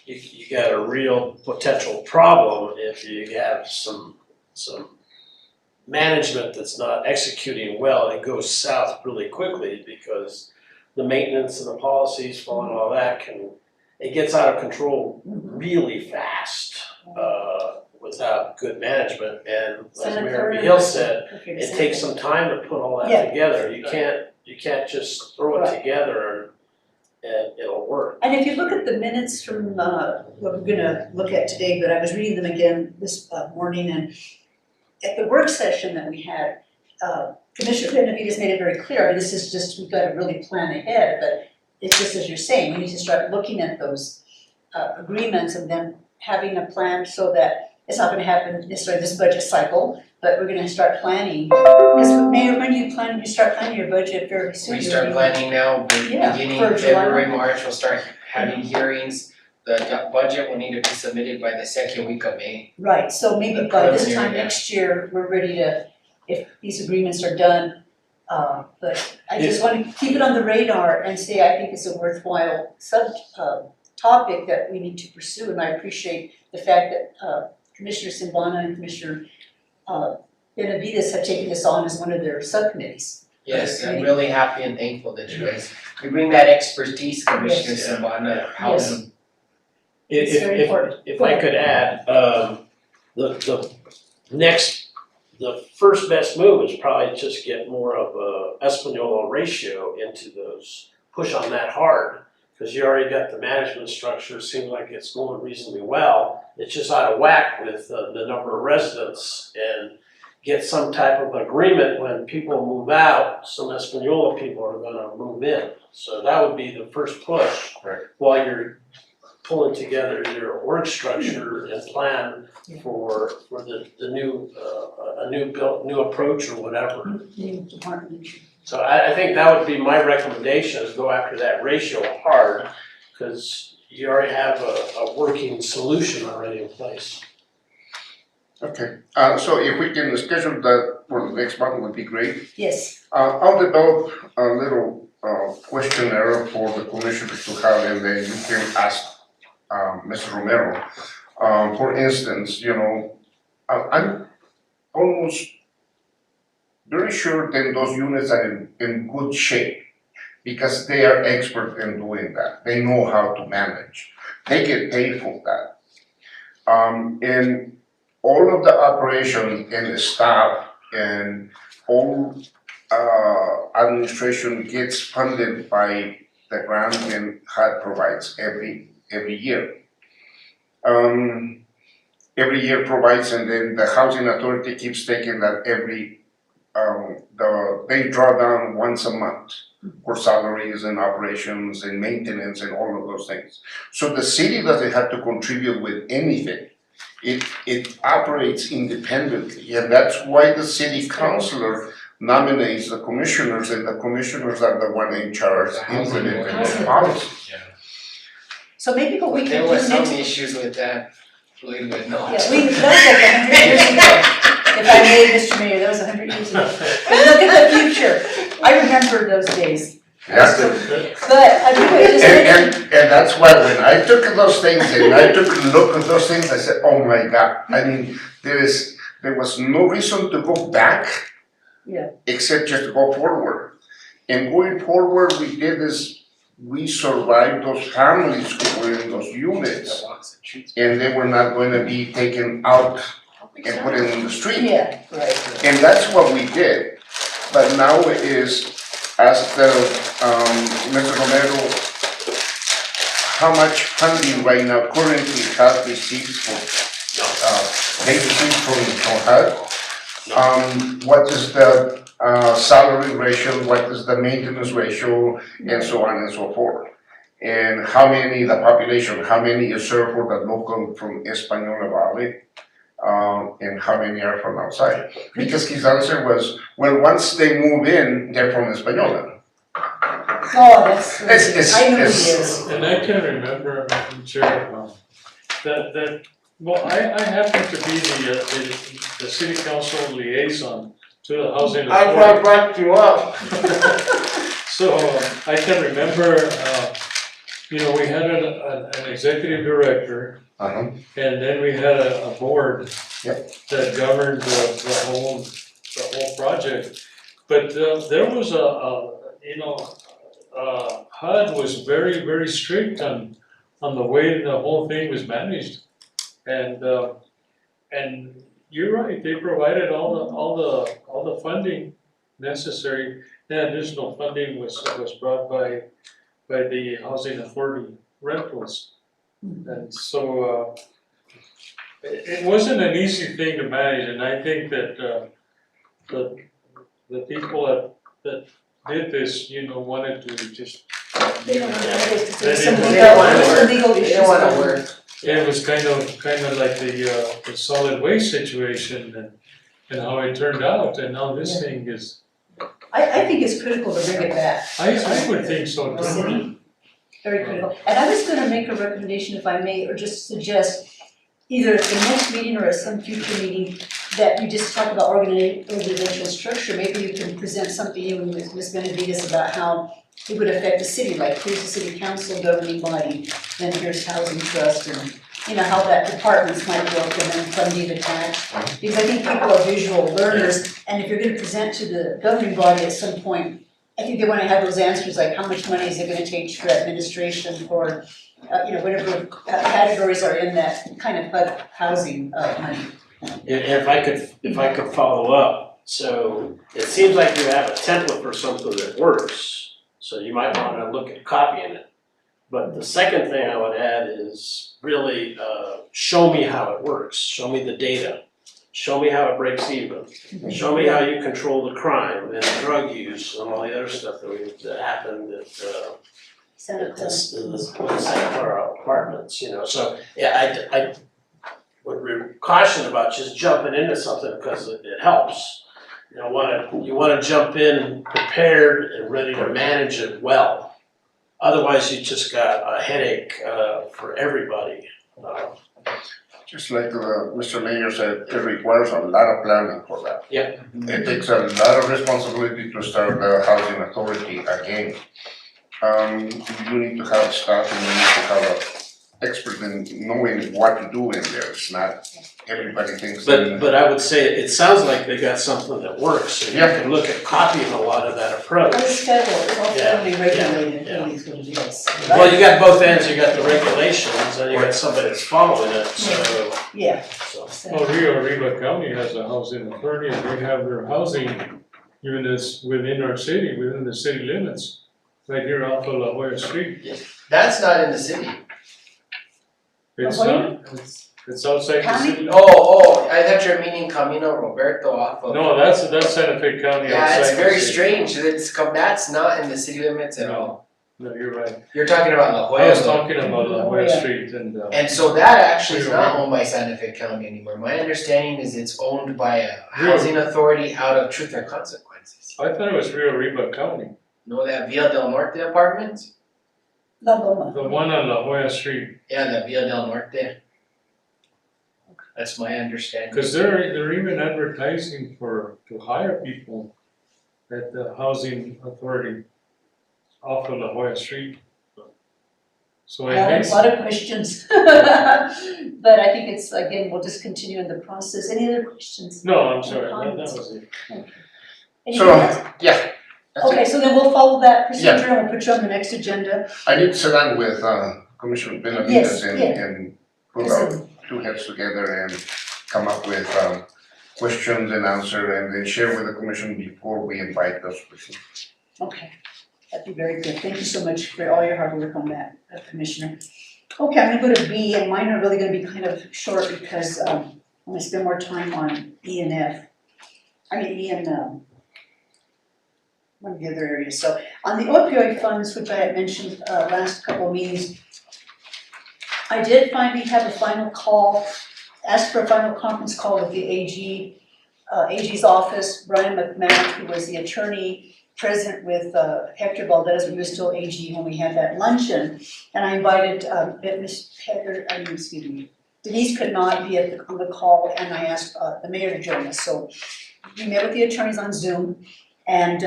you got a real potential problem if you have some management that's not executing well. It goes south really quickly because the maintenance and the policies following all that it gets out of control really fast without good management. And as Senator Mayor Beal said, Okay, it so- takes some time to put all Yeah. that together. You can't just throw it Right. together and it'll work. And if you look at the minutes from what we're gonna look at today, but I was reading them again this morning, and at the work session that we had, Commissioner Benavides made it very clear, I mean, this is just, we've gotta really plan ahead, but it's just as you're saying, we need to start looking at those agreements and then having a plan so that it's not gonna happen necessarily this budget cycle, but we're gonna start planning. Because Mayor, when you start planning your budget fairly soon. We start planning now, Yeah, beginning for July. February, March, we'll start having hearings. The budget will need to be submitted by the second week of May. Right, so maybe The by this preliminary, time yeah. next year, we're ready to, if these agreements are done. But I just wanna keep it on the radar and say, I think it's a worthwhile topic that we need to pursue, and I appreciate the fact that Commissioner Simbana and Commissioner Benavides have taken this on as one of their subcommittees. Yes, I'm really happy and thankful that you guys, we bring that expertise, Commissioner Yes. Sambana, housing. It's very important. If I could add, the first best move is probably just get more of a Espanola ratio into those, push on that hard. Cause you already got the management structure, seems like it's going reasonably well. It's just out of whack with the number of residents, and get some type of agreement when people move out, some Espanola people are gonna move in. So that would be the first push. Right. While you're pulling together your org structure and plan for the new approach or whatever. New department. So I think that would be my recommendation, is go after that ratio hard, because you already have a working solution already in place. Okay, so if we can schedule that for the next month, would be great. Yes, I'll develop a little questionnaire for the commissioners to have, and then you can ask Mr. Romero. For instance, you know, I'm almost very sure that those units are in good shape, because they are expert in doing that. They know how to manage. They get paid for that. And all of the operation and the staff and all administration gets funded by the grant and HUD provides every year. And every year provides, and then the housing authority keeps taking that they draw down once a month for salaries and operations and maintenance and all of those things. So the city doesn't have to contribute with anything. It operates independently, and that's why the city councilor nominates the commissioners, and the commissioners are the one in charge implementing the policy. So maybe what we can There do were next. some issues with that, believe it or not. Yeah, that was like 100 years ago. If I may, Mr. Mayor, that was 100 years ago. But look at the future. I remember those days. That's But I think we just and that's why when I took those things and I took a look at those things, I said, oh my God. I mean, there was no reason to go back. Yeah. Except just to go forward. And going forward, we did this, we survived those families who were in those units. And they were not going to be taken out and put in the street. Yeah, right. And that's what we did. But now it is, ask Mr. Romero, how much funding right now currently has received for, they received from HUD? What is the salary ratio, what is the maintenance ratio, and so on and so forth. And how many, the population, how many is served for the local from Española Valley? And how many are from outside? Because his answer was, well, once they move in, they're from Española. Oh, that's, I know he it's- is. And I can remember, Madam Chair, well, I happen to be the city council liaison to the housing authority. I brought you up. So I can remember, we had an executive director, Uh-huh. and then we had a board Yep. that governed the whole project. But there was HUD was very, very strict on the way the whole thing was managed. And you're right, they provided all the funding necessary. The additional funding was brought by the housing authority rentals. And so it wasn't an easy thing to manage, and I think that the people that did this, wanted to just. They don't want to, there's They some didn't wanna work. legal They issues. don't wanna work. It was kind of like the solid waste situation and how it turned out, and now this thing is, I think it's critical to bring it back. I would think so The too. city, very critical. And I was gonna make a recommendation, if I may, or just suggest, either at the next meeting or at some future meeting, that we just talk about organizational structure. Maybe you can present something even with Ms. Benavides about how it would affect the city, like here's the city council governing body, then here's housing trust, and how that departments might work, and then funding attached. Because I think people are visual learners, and if you're gonna present to the governing body at some point, I think they wanna have those answers, like how much money is it gonna take for administration, for, whatever categories are in that kind of housing money. If I could follow up, so it seems like you have a template for something that works, so you might wanna look at copying it. But the second thing I would add is really, show me how it works, show me the data. Show me how it breaks even, show me how you control the crime and drug use and all the other stuff that happened at, Santa the Cruz. Santa Clara apartments, so, yeah, I would caution about just jumping into something because it helps. You wanna jump in prepared and ready to manage it well. Otherwise, you just got a headache, for everybody. Just like Mr. Mayor said, it requires a lot of planning for that. Yeah. It takes a lot of responsibility to start the housing authority again. You need to have staff and you need to have an expert in knowing what to do in there. It's not, everybody thinks. But I would say, it sounds like they got something that works, so you Yeah. can look at copying a lot of that approach. But it's federal, it's all federally Yeah, regulated, yeah. these gonna do this. Well, you got both ends, you got the regulations, and you got somebody that's following it, Yeah. so. Well, Rio Arriba County has a housing authority, and they have their housing units within our city, within the city limits, right here off of La Jolla Street. That's not in the city. It's La not, Jolla? It's outside the County? city. I thought you were meaning Camino Roberto off of. No, that's Santa Fe County Yeah, outside it's the very city. strange, that's not in the city limits at all. No, you're right. You're talking about La I Jolla. was though. talking about La Jolla Yeah. Street and, And so that actually is Rio not Grande. owned by Santa Fe County anymore. My understanding is it's owned by a Rio- housing authority out of Truth or Consequences. I thought it was Rio Arriba County, Know that Villa del Norte apartments? La Loma. the one on La Jolla Street. Yeah, the Villa del Norte. That's my understanding. Cause they're even advertising to hire people at the housing authority off of La Jolla Street. So I it have makes, a lot of questions. But I think it's, again, we'll just continue in the process. Any other questions? no, I'm sorry, that was it. Anything So, else? yeah, that's Okay, it. so then we'll follow that procedure and we'll put you on the next agenda. I did sit down with Commissioner Benavides Yes, and, yeah. and put our two heads together and come up with questions and answer and then share with the commission before we invite those persons. Okay, that'd be very good. Thank you so much for all your hard work on that, Commissioner. Okay, I'm gonna go to B, and mine are really gonna be kind of short because I'm gonna spend more time on E and F. E and one of the other areas. So on the opioid funds, which I had mentioned last couple of meetings, I did finally have a final call, asked for a final conference call with the AG's office. Brian McMahon, who was the attorney present with Hector Valdez, when he was still AG when we had that luncheon. And I invited Denise could not be on the call, and I asked the mayor to join us. So we met with the attorneys on Zoom, and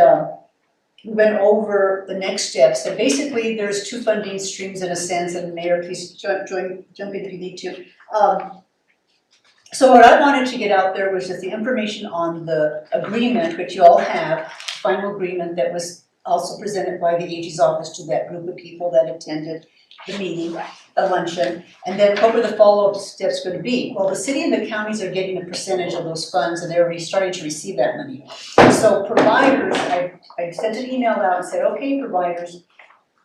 we went over the next steps. And basically, there's two funding streams in a sense, and Mayor, please jump in if you need to. So what I wanted to get out there was just the information on the agreement, which you all have, final agreement that was also presented by the AG's office to that group of people that attended the meeting, the luncheon, and then what were the follow-up steps going to be? Well, the city and the counties are getting a percentage of those funds, and they're already starting to receive that money. So providers, I sent an email out and said, okay, providers,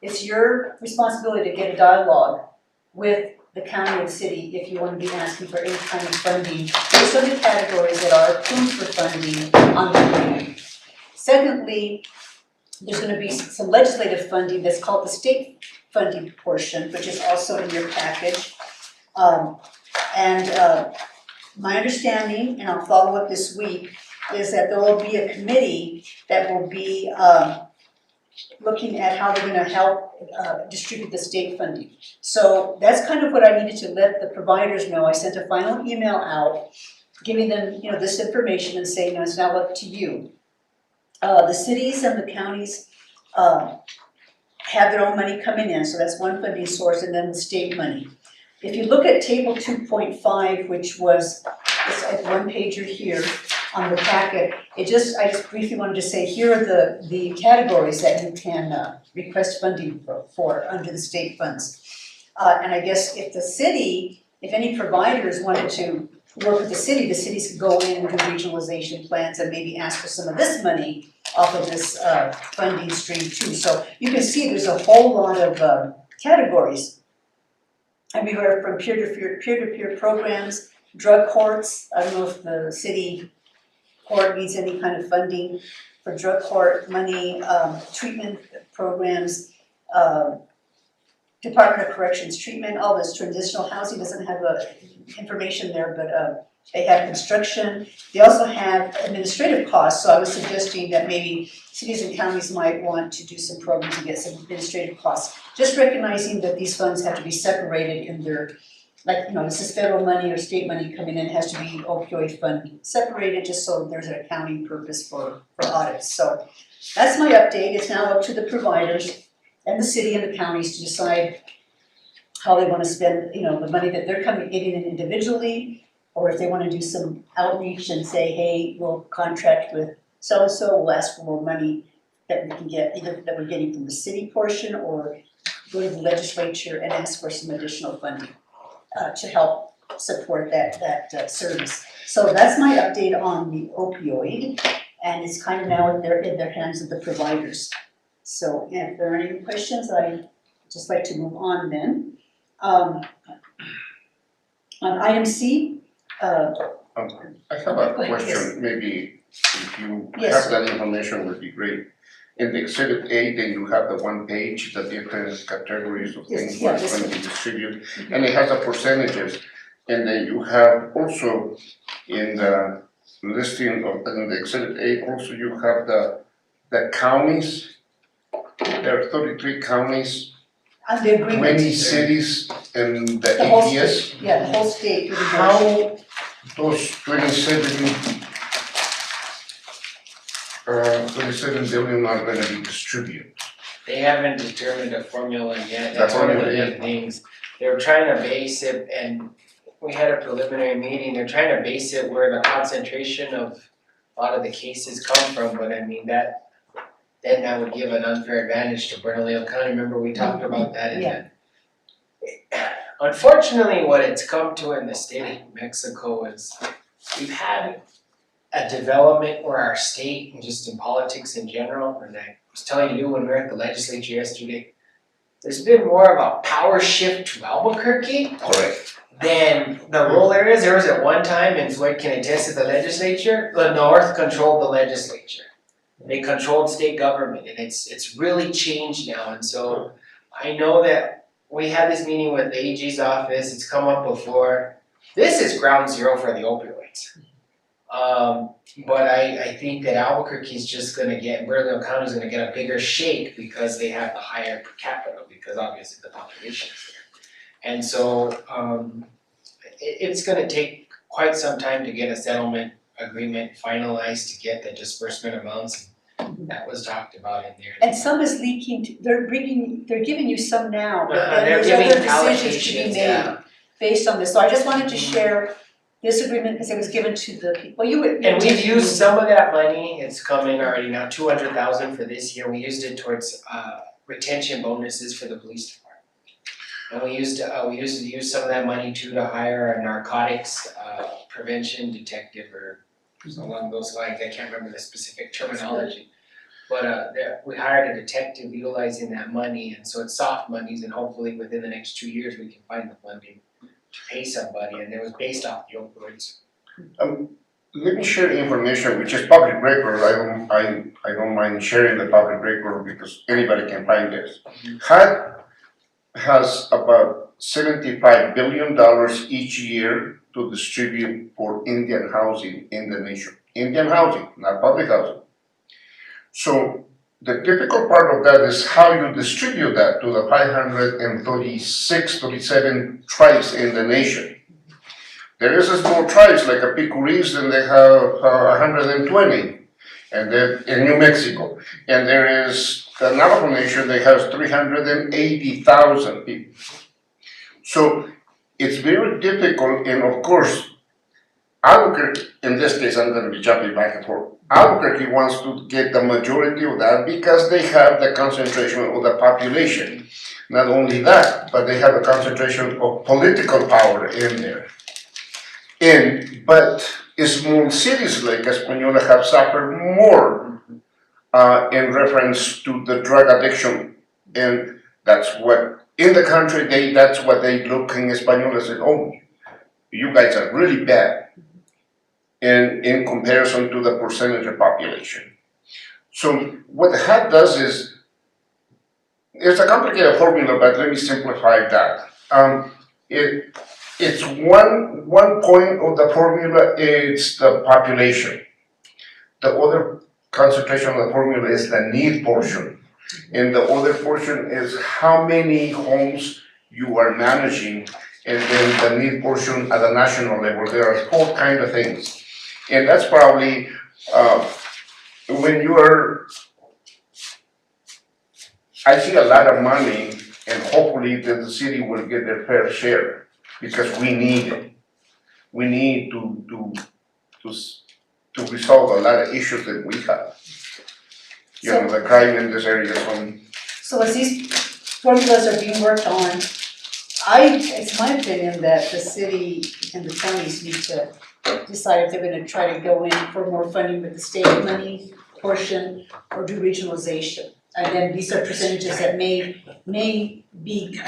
it's your responsibility to get a dialogue with the county or the city if you want to be asking for any kind of funding based on the categories that are approved for funding on the agreement. Secondly, there's going to be some legislative funding that's called the state funding portion, which is also in your package. My understanding, and I'll follow up this week, is that there will be a committee that will be looking at how they're going to help distribute the state funding. So that's kind of what I needed to let the providers know. I sent a final email out giving them, this information and saying, it's now up to you. The cities and the counties have their own money coming in, so that's one funding source, and then the state money. If you look at table 2.5, which was this one pager here on the packet, I just briefly wanted to say, here are the categories that you can request funding for under the state funds. And I guess if any providers wanted to work with the cities could go in and do regionalization plans and maybe ask for some of this money off of this funding stream too. So you can see there's a whole lot of categories. Everywhere from peer-to-peer programs, drug courts. I don't know if the city court needs any kind of funding for drug court money, treatment programs, Department of Corrections treatment, all this. Transitional housing doesn't have information there, but they have construction. They also have administrative costs, so I was suggesting that maybe cities and counties might want to do some programs to get some administrative costs. Just recognizing that these funds have to be separated in their, this is federal money or state money coming in, it has to be opioid fund separated just so there's an accounting purpose for audits. So that's my update. It's now up to the providers and the city and the counties to decide how they want to spend, the money that they're getting in individually, or if they want to do some outreach and say, hey, we'll contract with so-and-so, we'll ask for more money that we can get, either that we're getting from the city portion, or go to the legislature and ask for some additional funding to help support that service. So that's my update on the opioid, and it's kind of now in their hands of the providers. So if there are any questions, I'd just like to move on then. On On item C, I have a Go ahead, yes. question, maybe if you Yes. have that information would be great. In the exhibit A, then you have the one page, the different categories of Yes, things yeah, that's this going to be distributed, and it has the percentages. And then you have also in the listing of, in the exhibit A, also you have the counties. There are 33 counties, on the agreement. 20 cities, and the The whole APS. state, yeah, the whole state. pretty much. How those 27 billion are gonna be distributed? They haven't determined a formula yet, The that's one of the formula, big things. They're trying to base it, and we had a preliminary meeting, they're trying to base it where the concentration of a lot of the cases come from, but I mean, then that would give an unfair advantage to Bernalillo County, remember we talked about that in Yeah. Unfortunately, what it's come to in the state of New Mexico is we've had a development where our state, and just in politics in general, and I was telling you when we were at the legislature yesterday, there's been more of a power shift to Albuquerque Correct. than the rural areas. There was at one time, and Floyd can attest to the legislature, the North controlled the legislature. They controlled state government, and it's really changed now, and so I know that we had this meeting with the AG's office, it's come up before. This is ground zero for the opioids. But I think that Albuquerque's just gonna get, Bernalillo County's gonna get a bigger shake because they have the higher per capita, because obviously the population is there. And so, it's gonna take quite some time to get a settlement agreement finalized, to get the disbursement amounts. That was talked about in there. And some is leaking, they're giving you some now, but then They're there's giving other decisions to be allocations, made yeah. based on this. So I just wanted to share this agreement because it was given to the people, you would. And we've used some of that money, it's come in already now, 200,000 for this year, we used it towards retention bonuses for the police department. And we used some of that money too to hire a narcotics prevention detective or along those lines, I can't remember the specific terminology. But we hired a detective utilizing that money, and so it's soft monies, and hopefully within the next 2 years, we can find the funding to pay somebody, and it was based off the opioids. Let me share information which is public record. I don't mind sharing the public record because anybody can find this. HUD has about $75 billion each year to distribute for Indian housing in the nation. Indian housing, not public housing. So the difficult part of that is how you distribute that to the 37 tribes in the nation. There is a small tribes like a Picuris, and they have 120, and they're in New Mexico. And there is the Navajo Nation that has 380,000 people. So it's very difficult, and of course, Albuquerque, in this case, I'm going to be jumping back and forth. Albuquerque wants to get the majority of that because they have the concentration of the population. Not only that, but they have a concentration of political power in there. But small cities like Española have suffered more in reference to the drug addiction, and that's what in the country that's what they look in Española and say, oh, you guys are really bad in comparison to the percentage of population. So what the HUD does is, it's a complicated formula, but let me simplify that. It's one point of the formula, it's the population. The other concentration of the formula is the need portion. And the other portion is how many homes you are managing, and then the need portion at the national level. There are 4 kind of things. And that's probably when you are, I see a lot of money, and hopefully the city will get their fair share, because we need it. We need to resolve a lot of issues that we have. You know, the crime in this area. So as these formulas are being worked on, it's my opinion that the city and the counties need to decide if they're gonna try to go in for more funding with the state money portion or do regionalization. And then these are percentages that may be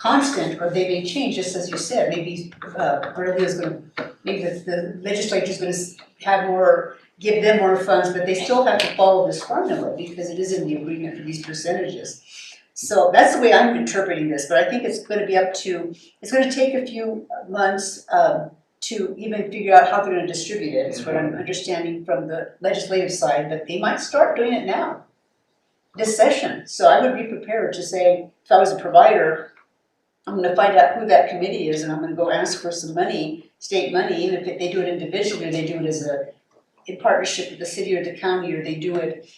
constant, or they may change, just as you said, maybe, Aurelio's gonna, maybe the legislature's gonna have more, give them more funds, but they still have to follow this formula, because it is in the agreement for these percentages. So that's the way I'm interpreting this, but I think it's gonna be up to, it's gonna take a few months, to even figure out how they're gonna distribute it, is what I'm understanding from the legislative side, but they might start doing it now, this session. So I would be prepared to say, if I was a provider, I'm gonna find out who that committee is, and I'm gonna go ask for some money, state money, even if they do it individually, or they do it as in partnership with the city or the county, or they do it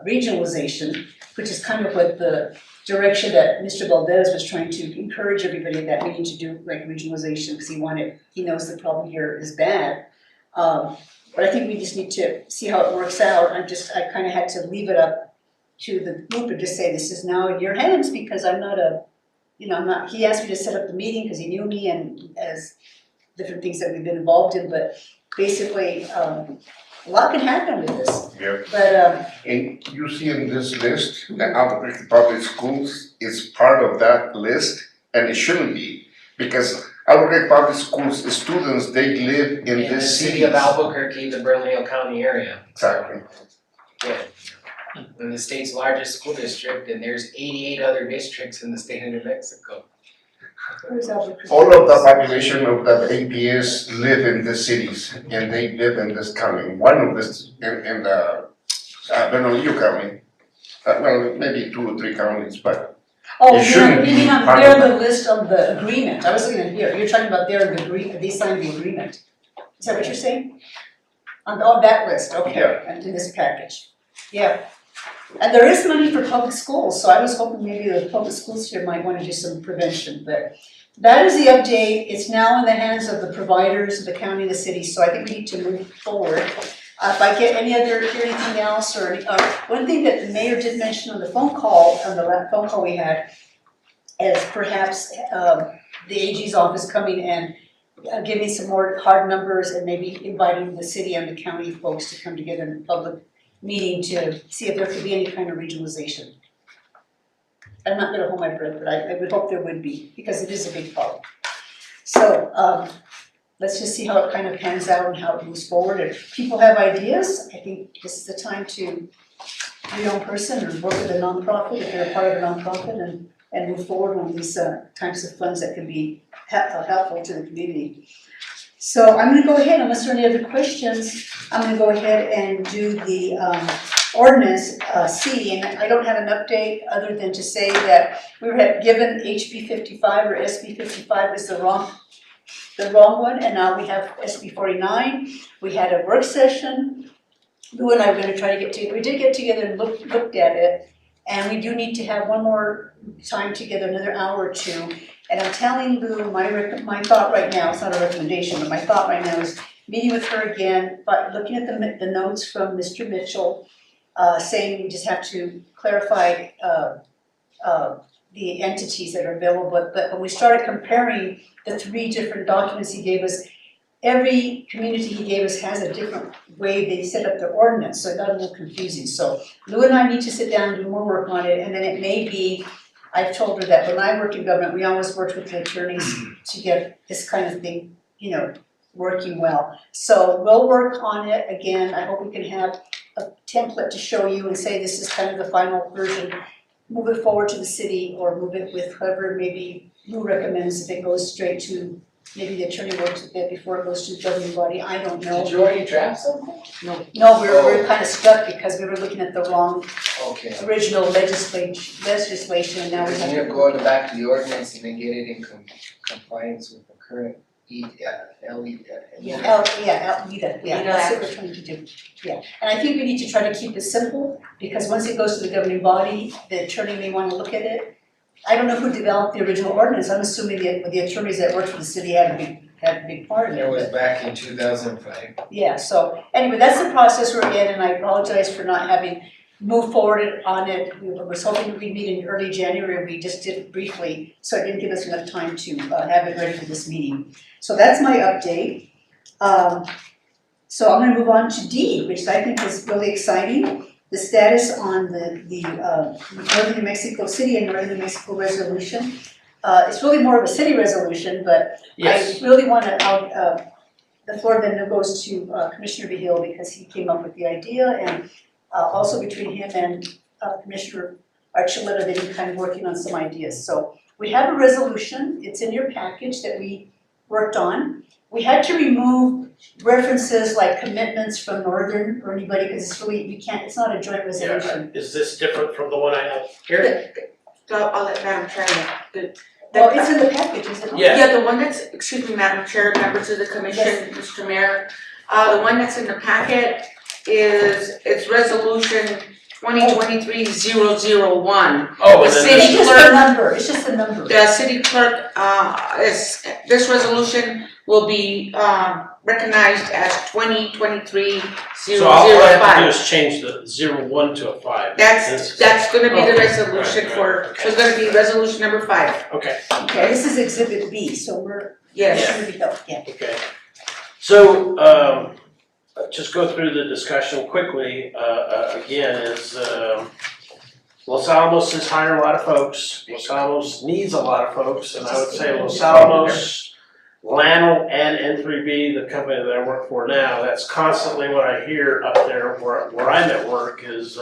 regionalization, which is kind of what the direction that Mr. Valdez was trying to encourage everybody at that meeting to do, like regionalization, because he knows the problem here is bad. But I think we just need to see how it works out. I kind of had to leave it up to the group and just say, this is now in your hands, because I'm not he asked me to set up the meeting because he knew me and as different things that we've been involved in, but basically, a lot can happen with this. Yeah. But, And you see in this list, the Albuquerque Public Schools is part of that list, and it shouldn't be, because Albuquerque Public Schools students, they live in the this city of Albuquerque, the Bernalillo County area. Exactly. Yeah. In the state's largest school district, and there's 88 other districts in the state of New Mexico. where's Albuquerque? All of the population of the APS live in the cities, and they live in this county. One of this, in the Bernalillo County, well, maybe 2 or 3 counties, but Oh, it shouldn't be they're part on of the list of the agreement. I was looking at here. You're talking about they're in the agreement, they signed the agreement. Is that what you're saying? On that list, okay, Yeah. and in this package. Yeah. And there is money for public schools, so I was hoping maybe the public schools here might want to do some prevention, but that is the update. It's now in the hands of the providers, the county, the city, so I think we need to move forward. If I get hear anything else, or one thing that the mayor did mention on the phone call, we had, is perhaps the AG's office coming and giving some more hard numbers, and maybe inviting the city and the county folks to come together in a public meeting to see if there could be any kind of regionalization. I'm not gonna hold my breath, but I would hope there would be, because it is a big problem. So, let's just see how it kind of pans out and how it moves forward. If people have ideas, I think this is the time to be your own person or work with a nonprofit, if you're a part of a nonprofit, and move forward on these types of funds that can be helpful to the community. So I'm gonna go ahead, unless there are any other questions, I'm gonna go ahead and do the ordinance C, and I don't have an update other than to say that we were given HB 55 or SB 55 is the wrong one, and now we have SB 49. We had a work session. Lou and I were gonna try to get together. We did get together and looked at it, and we do need to have one more time together, another hour or two. And I'm telling Lou, my thought right now, it's not a recommendation, but my thought right now is meeting with her again, but looking at the notes from Mr. Mitchell, saying we just have to clarify the entities that are available. But when we started comparing the 3 different documents he gave us, every community he gave us has a different way they set up their ordinance, so it got a little confusing. So Lou and I need to sit down and do more work on it, and then it may be, I've told her that when I worked in government, we always worked with the attorneys to get this kind of thing, working well. So we'll work on it again. I hope we can have a template to show you and say this is kind of the final version. Move it forward to the city, or move it with whoever maybe Lou recommends, if it goes straight to, maybe the attorney works with it before it goes to the governing body, I don't know. Did you already draft something? No, we're kind of stuck because we were looking at the wrong Okay. original legislation, and now we Because have you need to go in the back of the ordinance and then get it in compliance with the current LEDA. That's what we're trying to do, yeah. And I think we need to try to keep it simple, because once it goes to the governing body, the attorney may want to look at it. I don't know who developed the original ordinance, I'm assuming the attorneys that worked for the city had a big part of it. It was back in 2005. Yeah, so anyway, that's the process we're in, and I apologize for not having moved forward on it. We was hoping we'd meet in early January, we just did it briefly, so it didn't give us enough time to have it ready for this meeting. So that's my update. So I'm gonna move on to D, which I think is really exciting. The status on the Northern New Mexico City and Northern New Mexico resolution. It's really more of a city resolution, but Yes. I really want to, the floor then goes to Commissioner Behill because he came up with the idea, and also between him and Commissioner Archuleta, they've been kind of working on some ideas. So we have a resolution, it's in your package that we worked on. We had to remove references like commitments from Northern or anybody, because it's really, you can't, it's not a joint resolution. Is this different from the one I have here? So I'll let Madam Chair know. Well, it's in the package, is it not? Yeah. Yeah, the one that's, excuse me, Madam Chair, members of the commission, Mr. Mayor, the one that's in the packet it's resolution 2023-001. Oh, The and then city It's just a clerk, number, it's just a number. the city clerk, this resolution will be, recognized as 2023-005. so all I have to do is change the 01 to a 5. That's gonna be the Okay. resolution Right, for, okay. so it's gonna be resolution number 5, Okay, Okay, this is exhibit B, so we're, yes. Commissioner Behill, yeah. okay. So, just go through the discussion quickly, again, is, Los Alamos is hiring a lot of folks. Los Alamos needs a lot of folks, and I would say Los Alamos, Lano, and N3B, the company that I work for now, that's constantly what I hear up there where I'm at work is,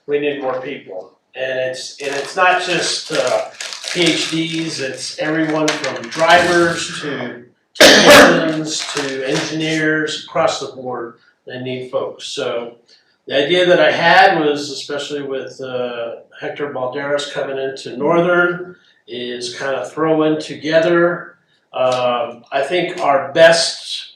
we need more people. And it's not just, PhDs, it's everyone from drivers to technicians to engineers across the board. They need folks. So the idea that I had was, especially with Hector Balderas coming into Northern, is kind of throw in together. I think our best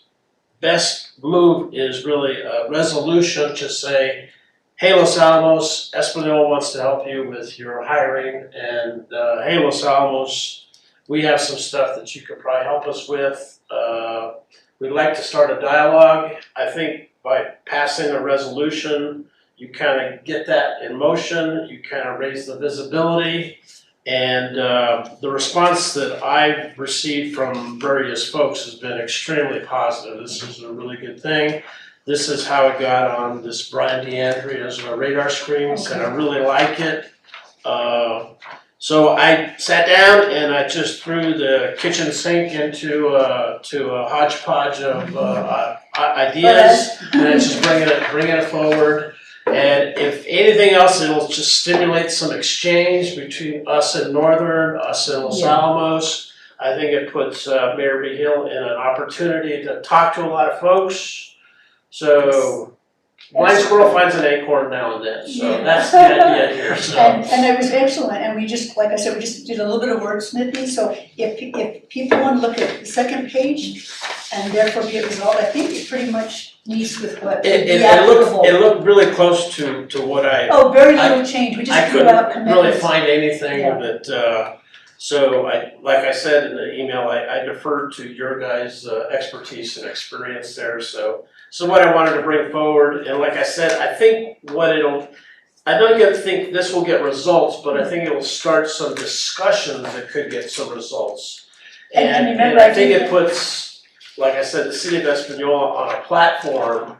move is really a resolution to say, hey, Los Alamos, Espanola wants to help you with your hiring, and hey, Los Alamos, we have some stuff that you could probably help us with. We'd like to start a dialogue. I think by passing a resolution, you kind of get that in motion, you kind of raise the visibility, and the response that I've received from various folks has been extremely positive. This is a really good thing. This is how it got on this Brian DeAndrea's radar screens, and I really like it. So I sat down and I just threw the kitchen sink into a hodgepodge of ideas, and it's just bringing it forward. And if anything else, it'll just stimulate some exchange between us and Northern, us and Los Alamos. I think it puts Mayor Behill in an opportunity to talk to a lot of folks. So blind squirrel finds an acorn now and then, so that's the idea here, so. And it was excellent, and we just, like I said, we just did a little bit of wordsmithing, so if people want to look at the second page and therefore get resolved, I think it pretty much meets with what would be applicable. It looked really close to what I, Oh, very little change, we I just threw out couldn't really commitments. find anything Yeah. that, so like I said in the email, I deferred to your guys' expertise and experience there, so what I wanted to bring forward, and like I said, I think I don't think this will get results, but I think it will start some discussions that could get some results. And remember, I think it puts, like I said, the city of Espanola on a platform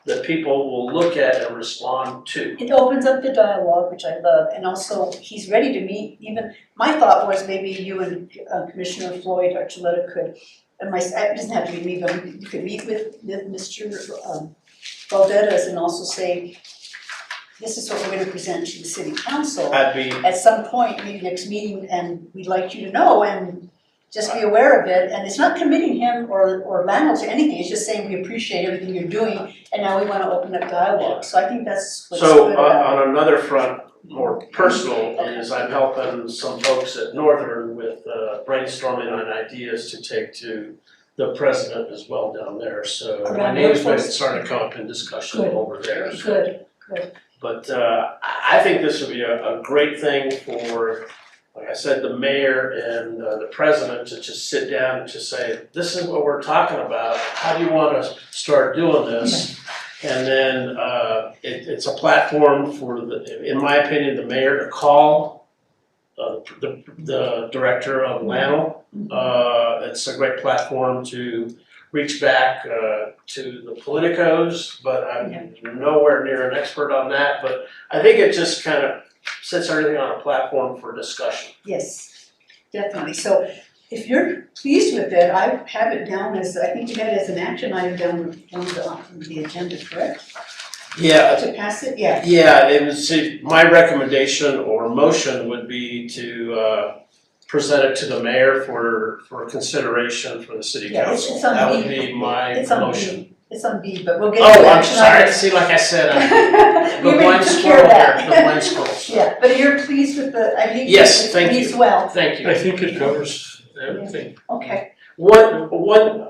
that people will look at and respond to. It opens up the dialogue, which I love, and also he's ready to meet. Even my thought was maybe you and Commissioner Floyd Archuleta could, and it doesn't have to be me, but you could meet with Mr. Balderas and also say, this is what we're going to present to the city council I'd be, at some point, maybe next meeting, and we'd like you to know and just be aware of it. And it's not committing him or Lionel to anything, it's just saying we appreciate everything you're doing, and now we want to open up dialogue. So I think that's what's so good about it. on another front, more personal, is I'm helping some folks at Northern with brainstorming on ideas to take to the president as well down there. So my Around name's been workforce? starting to come up in discussion Good. over there. So. Good. But I think this would be a great thing for, like I said, the mayor and the president to just sit down and just say, this is what we're talking about. How do you want to start doing this? And then it's a platform for, in my opinion, the mayor to call the director of Lano. It's a great platform to reach back to the politicos, but I'm nowhere near an expert on that. But I think it just kind of sets everything on a platform for discussion. Yes. definitely. So if you're pleased with it, I have it down as, I think you had it as an action item down on the agenda, correct? Yeah, To pass it, yeah. yeah, it was, see, my recommendation or motion would be to, present it to the mayor for consideration for the city Yeah, council. it's on That would B. be my It's on motion. B, it's on B, but we'll get to the Oh, I'm action sorry, items. see, like I said, We the already blind took care squirrel of that. here, the blind squirrel. Yeah, but you're pleased with the, I think Yes, it's thank you. pleased well. Thank you. I think it covers everything. Okay, One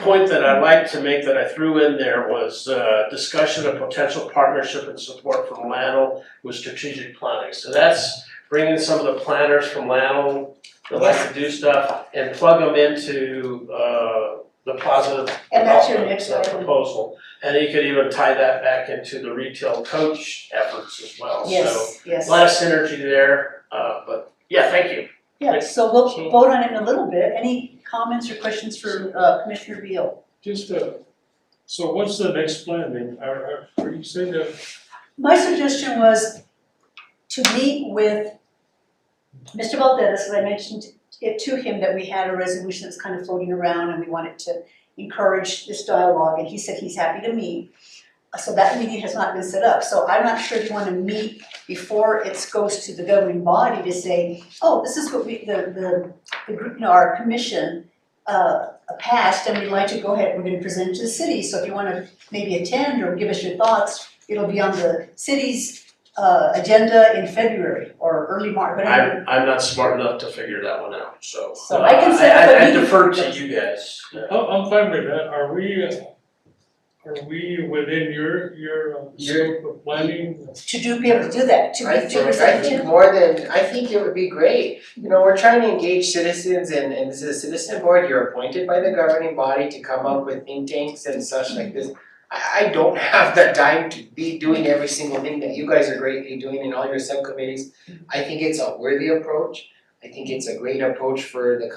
point that I'd like to make that I threw in there was discussion of potential partnership and support from Lano with strategic planning. So that's bringing some of the planners from Lano that like to do stuff and plug them into the positive and that's your development next item. proposal. And you could even tie that back into the retail coach efforts as well. So Yes, yes. a lot of synergy there, but yeah, thank you. Yeah, so we'll vote on it in a little bit. Any comments or questions for Commissioner Beal? Just, so what's the next plan then? Are you saying that? My suggestion was to meet with Mr. Valdez, as I mentioned it to him, that we had a resolution that's kind of floating around and we wanted to encourage this dialogue, and he said he's happy to meet. So that meeting has not been set up, so I'm not sure if you wanna meet before it goes to the governing body to say, oh, this is what we, the group, you know, our commission passed, and we'd like to go ahead, we're gonna present it to the city, so if you wanna maybe attend or give us your thoughts, it'll be on the city's agenda in February or early March, whatever. I'm not smart enough to figure that one out, so. So I can set up a I meeting. defer to you guys. Oh, I'm fine with that. Are we within your scope of planning? To be able to do that, to I be, to think, present it. I think it would be great. You know, we're trying to engage citizens and this is a citizen board, you're appointed by the governing body to come up with think tanks and such like this. I don't have the time to be doing every single thing that you guys are greatly doing in all your subcommittees. I think it's a worthy approach. I think it's a great approach for the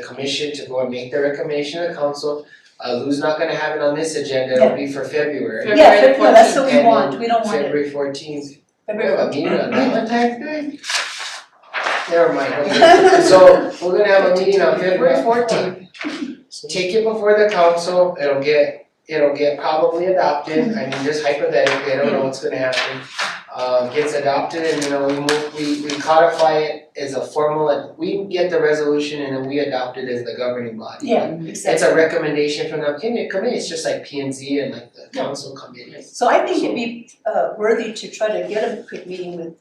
commission to go and make the recommendation to the council. Lou's not gonna have it on this agenda, it'll be for February. Yeah, no, that's what we And want, then we don't want it. February 14th, we February have a meeting on Valentine's Day? Never mind, okay. So we're gonna have a meeting on February 14th. Take it before the council, it'll get probably adopted, I mean, just hypothetically, I don't know what's gonna happen. Gets adopted and, you know, we codify it as a formal, we get the resolution and then we adopt it as the governing body. Yeah, It's exactly. a recommendation from the committee, it's just like P and Z and like the council committees. So I think it'd be worthy to try to get a quick meeting with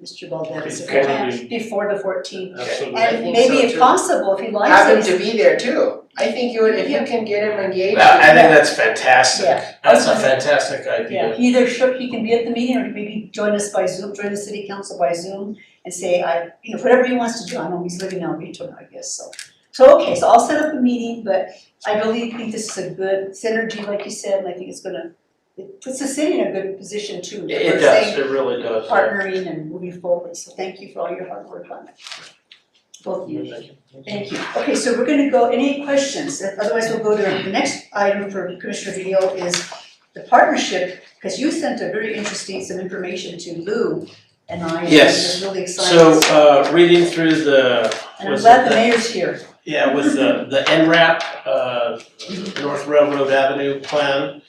Mr. Valdez if we can, before the 14th. Absolutely. I And think maybe so if too. possible, if he likes Have him it, to be there too. I think you would, if you can get him engaged. I think that's fantastic. Yeah. That's a fantastic yeah, idea. he he can be at the meeting or maybe join us by Zoom, join the city council by Zoom and say, whatever he wants to do, I know he's living in El Rito now, I guess, so. So, okay, so I'll set up a meeting, but I really think this is a good synergy, like you said, and I think it puts the city in a good position too. It for does, saying it really does. yeah. partnering and moving forward, so thank you for all your hard work on it. Both of you. Thank you. Okay, so we're gonna go, any questions? Otherwise, we'll go to the next item for Commissioner Vio is the partnership, because you sent a very interesting, some information to Lou and I, and it Yes. was really exciting. So, reading through the, And I'm was glad it the mayor's here. yeah, with the NRAP, North Railroad Avenue plan.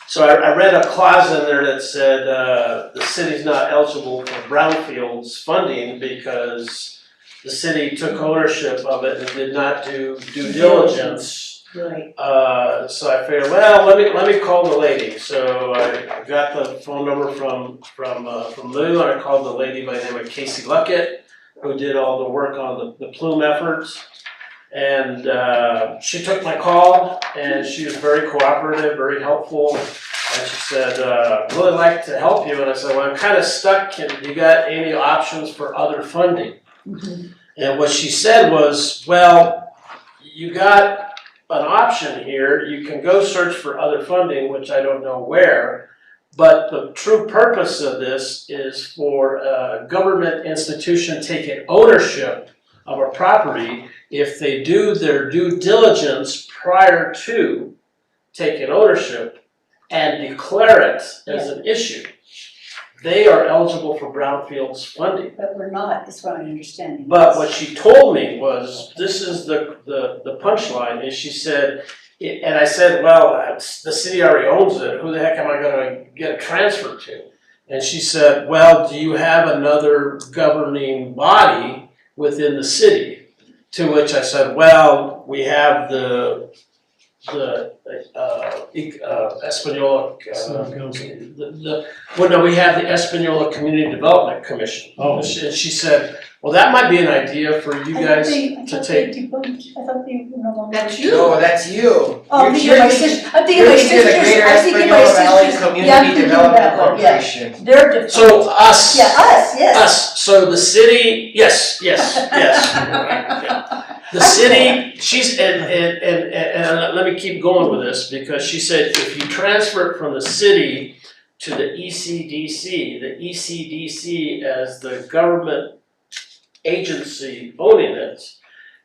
So I read a clause in there that said, the city's not eligible for brownfields funding because the city took ownership of it and did not do due diligence. Right. So I figured, well, let me call the lady. So I got the phone number from Lou, and I called the lady by the name of Casey Luckett, who did all the work on the plume efforts. And she took my call, and she was very cooperative, very helpful. And she said, really like to help you. And I said, well, I'm kind of stuck. You got any options for other funding? Mhm. And what she said was, well, you got an option here. You can go search for other funding, which I don't know where. But the true purpose of this is for a government institution taking ownership of a property if they do their due diligence prior to taking ownership and declare it as an issue. they are eligible for brownfields funding. But we're not, is what I'm understanding. But what she told me was, this is the punchline, is she said, and I said, well, the city already owns it, who the heck am I gonna get a transfer to? And she said, well, do you have another governing body within the city? To which I said, well, we have the Espanola, well, no, we have the Espanola Community Development Commission. Oh. And she said, well, that might be an idea for you guys I to thought take. they debunked, I thought they were no longer. That's you. No, that's you. Oh, I'm thinking of my sister, I'm thinking of my You're thinking of the sisters, Greater I'm thinking of my Espanola Valley sisters. Yeah, I'm Community thinking of Development that one, yeah. Corporation. They're different. So us. Yeah, us, yes. Us, so the city, yes, yeah. The city, she's, and let me keep going with this, because she said if you transfer it from the city to the ECDC as the government agency owning it,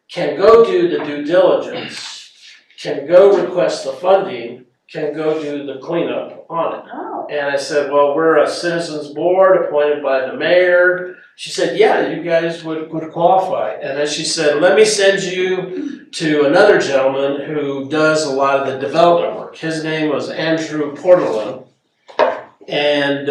can go do the due diligence, can go request the funding, can go do the cleanup on it. Oh, And I said, well, we're a citizens board appointed by the mayor. She said, yeah, you guys would qualify. And then she said, let me send you to another gentleman who does a lot of the development work. His name was Andrew Portland. And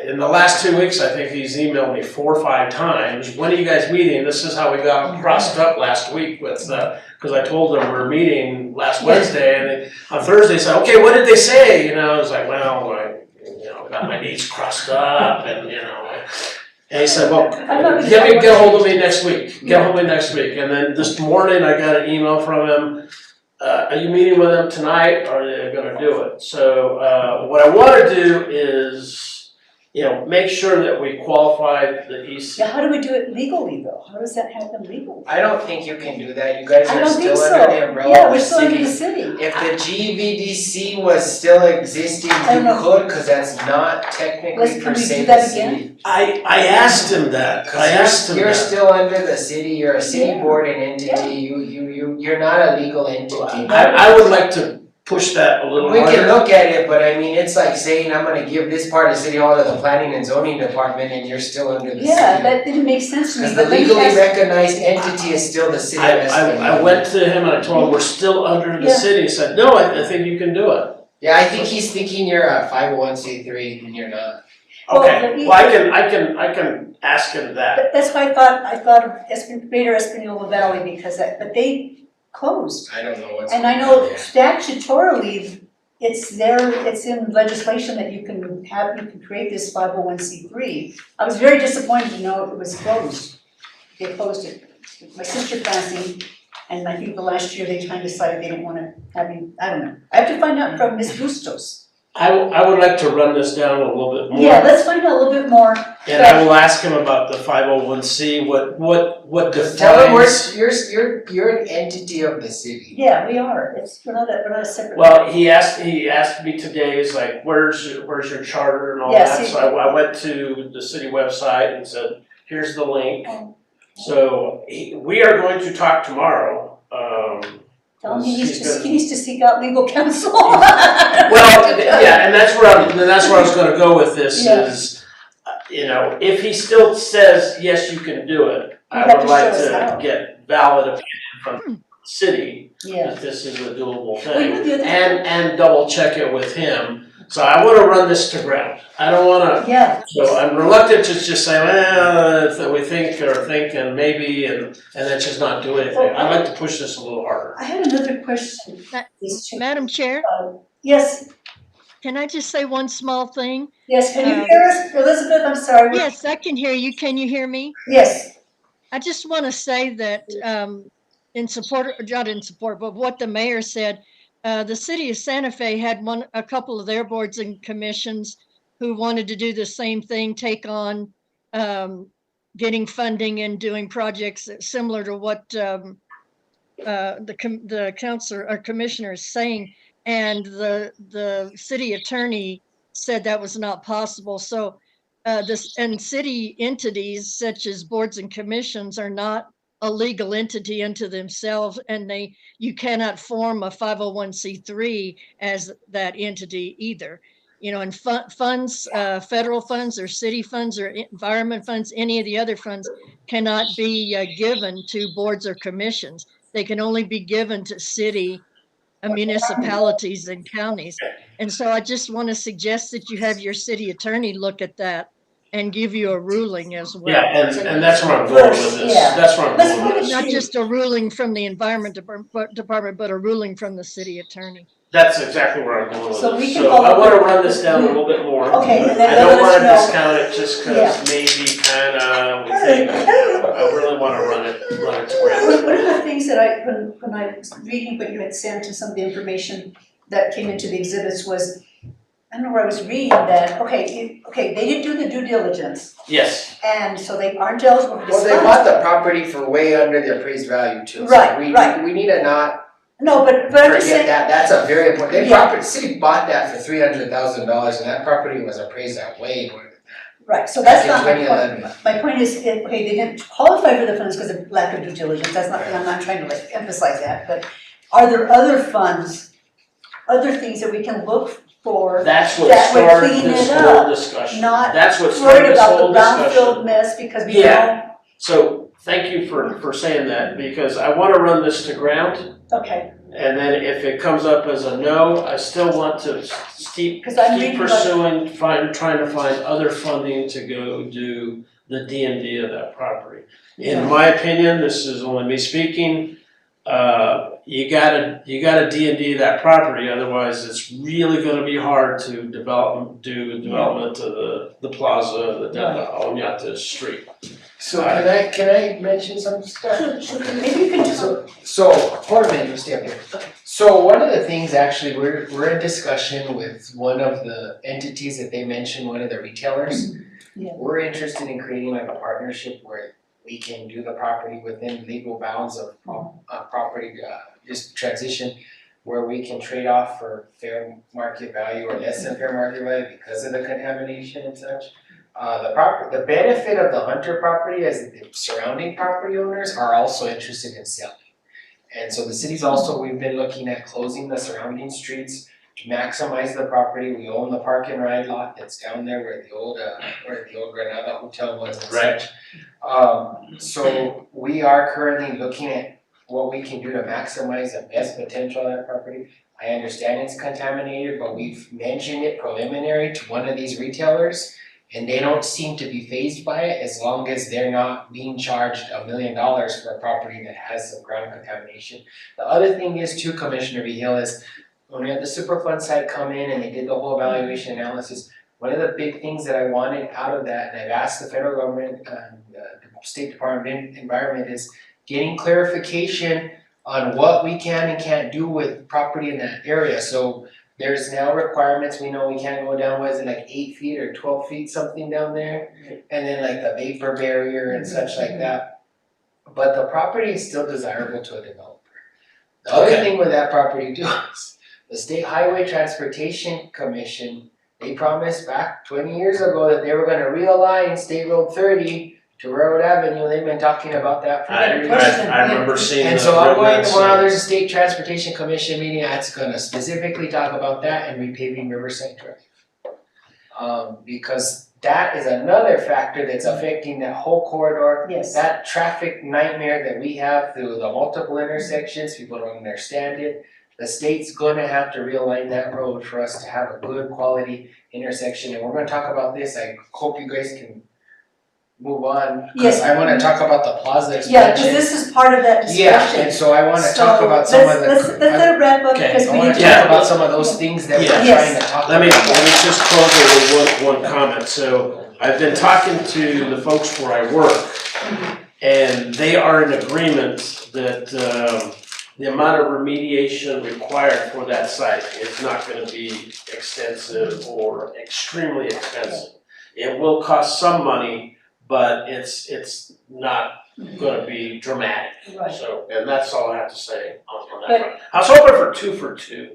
in the last 2 weeks, I think he's emailed me 4 or 5 times. When are you guys meeting? This is how we got crossed up last week with, because I told them we're meeting last Wednesday, and they, on Thursday they said, okay, what did they say? You know, I was like, well, I got my needs crossed up, and and he said, well, get a hold of me next week. Get a hold of me next week. And then this morning I got an email from him. Are you meeting with them tonight, or are they gonna do it? So what I wanna do is, make sure that we qualify the EC. yeah, how do we do it legally though? How does that happen legally? I don't think you can do that. You guys I are don't think still so. under the umbrella Yeah, of we're the still under the city. city. If the GVDC was still existing, I don't you know. could, because that's not technically Can per we se do the that city. again? I asked him that. I asked him You're that. still under the city, you're a city Yeah. board and entity, you're not a legal entity. I would like to push that a little We harder. can look at it, but I mean, it's like saying I'm gonna give this part of City Hall to the planning and zoning department and you're still under the city. Yeah, that didn't make sense to me, Because the but let me legally ask, recognized entity is still the city of Espanola. I went to him and I told him we're still under the Yeah. city. He said, no, I think you can do it. Yeah, I think he's thinking you're a 501c3 and you're not. Well, Okay, let me- well, I can ask him that. that's why I thought of Greater Espanola Valley because but they closed. I don't know what's. And I going know on there. statutorily, it's in legislation that you can create this 501c3. I was very disappointed to know it was closed. They closed it. My sister passing, and I think the last year they kind of decided they didn't want to have me, I don't know. I have to find out from Ms. Bustos. I would like to run this down a little bit more. Yeah, let's find out a little bit more. And I will ask him about the 501c, what defines. Tell him you're an entity of the city. Yeah, we are. We're not a separate. Well, he asked me today, he's like, where's your charter and all Yeah, that? see- So I went to the city website and said, here's the link. So we are going to talk tomorrow. Tell him he he's needs to seek out legal counsel. Well, yeah, and that's where I was gonna go with this Yeah. is, if he still says, yes, you can do it, You I have would to like show us how. to get valid opinion from the city Yeah. that this is a doable Well, you know, thing. the other And double check it with him. So I wanna run this to ground. I don't wanna, Yeah, so I'm reluctant to just say, well, we think and maybe, and then just not do anything. I'd like to push this a little harder. I had another question. Madam Chair, Yes, can I just say one small thing? yes, can you hear us? Elizabeth, I'm sorry. Yes, I can hear you. Can you hear me? Yes, I just want to say that in support, not in support, but what the mayor said, the city of Santa Fe had a couple of their boards and commissions who wanted to do the same thing, take on getting funding and doing projects similar to what the councilor or commissioner is saying. And the city attorney said that was not possible. So and city entities such as boards and commissions are not a legal entity unto themselves, and you cannot form a 501c3 as that entity either. you know, and funds, federal funds or city funds or environment funds, any of the other funds cannot be given to boards or commissions. They can only be given to city municipalities and counties. And so I just want to suggest that you have your city attorney look at that and give you a ruling as well. Yeah, and that's where I'm going with this. Yeah. That's where I'm Let's going with look this. at Not just a ruling from the environment department, but a ruling from the city attorney. That's exactly where I'm going with So we this. can So follow I wanna up. run this down a little bit more. Okay, and I then don't let us wanna know. discount it just cause maybe kinda, we think, I really wanna run it to where it's. One of the things that when I was reading what you had sent and some of the information that came into the exhibits was, I don't know where I was reading that, okay, they didn't do the due diligence, Yes, and so they aren't eligible for this Well, they fund. bought the property for way under the appraised value too. So Right, right. We need to not No, but I'm just forget saying, that, that's a very important, the Yeah. property, city bought that for $300,000 and that property was appraised at way more than right, so that's that. not In my point. 2011. My point is, okay, they didn't qualify for the funds because of lack of due diligence, that's not, I'm not trying to like emphasize that, but are there other funds, other things that we can look for? that's what That would started clean this it whole up, discussion. not That's what Worried started this about whole the brownfield discussion. mess because we Yeah. know, So, thank you for saying that, because I wanna run this to ground. okay, And then if it comes up as a no, I still want to keep 'Cause I'm reading about- pursuing, trying to find other funding to go do the D&D of that property. In my opinion, this is only me speaking, you gotta D&D that property, otherwise it's really gonna be hard to do development to the plaza, the Oñate Street. So can I mention some stuff? sure, maybe you can just, So, hold a minute, you stay up here. So one of the things, actually, we're in discussion with one of the entities that they mentioned, one of the retailers. Yeah. We're interested in creating like a partnership where we can do the property within legal bounds of property, just transition, where we can trade off for fair market value or less than fair market value because of the contamination and such. The benefit of the Hunter property is that the surrounding property owners are also interested in selling. And so the city's also, we've been looking at closing the surrounding streets to maximize the property. We own the park and ride lot that's down there where the old Granada Hotel was and Right. such. So we are currently looking at what we can do to maximize the best potential of that property. I understand it's contaminated, but we've mentioned it preliminary to one of these retailers. And they don't seem to be fazed by it as long as they're not being charged $1 million for a property that has some ground contamination. The other thing is too, Commissioner Vigil, is when we had the Superfund site come in and they did the whole evaluation analysis, one of the big things that I wanted out of that, and I've asked the federal government, the State Department of Environment, is getting clarification on what we can and can't do with property in that area. So there's now requirements, we know we can't go down, was it like 8 feet or 12 feet, something down there? And then like the vapor barrier and such like that. But the property is still desirable to a developer. The other Okay. thing with that property too is the State Highway Transportation Commission, they promised back 20 years ago that they were gonna realign State Road 30 to Railroad Avenue. They've been talking about that for years. I remember seeing the. And so I'm going roadmaps. tomorrow, there's a State Transportation Commission meeting, that's gonna specifically talk about that and repaving Riverside Drive. Because that is another factor that's affecting that whole corridor. yes. That traffic nightmare that we have through the multiple intersections, people don't understand it. The state's gonna have to realign that road for us to have a good quality intersection, and we're gonna talk about this, I hope you guys can move on. 'Cause Yes. I wanna talk about the plaza Yeah, expansion. because this is part of that discussion. Yeah, and so I wanna talk about some of the. Let's let it wrap up Okay, because I we wanna need to. talk about some of those things that we're Yeah. Yes. trying to talk Let me about. just close it with one comment. So I've been talking to the folks where I work, and they are in agreement that the amount of remediation required for that site is not gonna be extensive or extremely expensive. It will cost some money, but it's not gonna be dramatic. Right. So, and that's all I have to say on that But- front. I was hoping for 2 for 2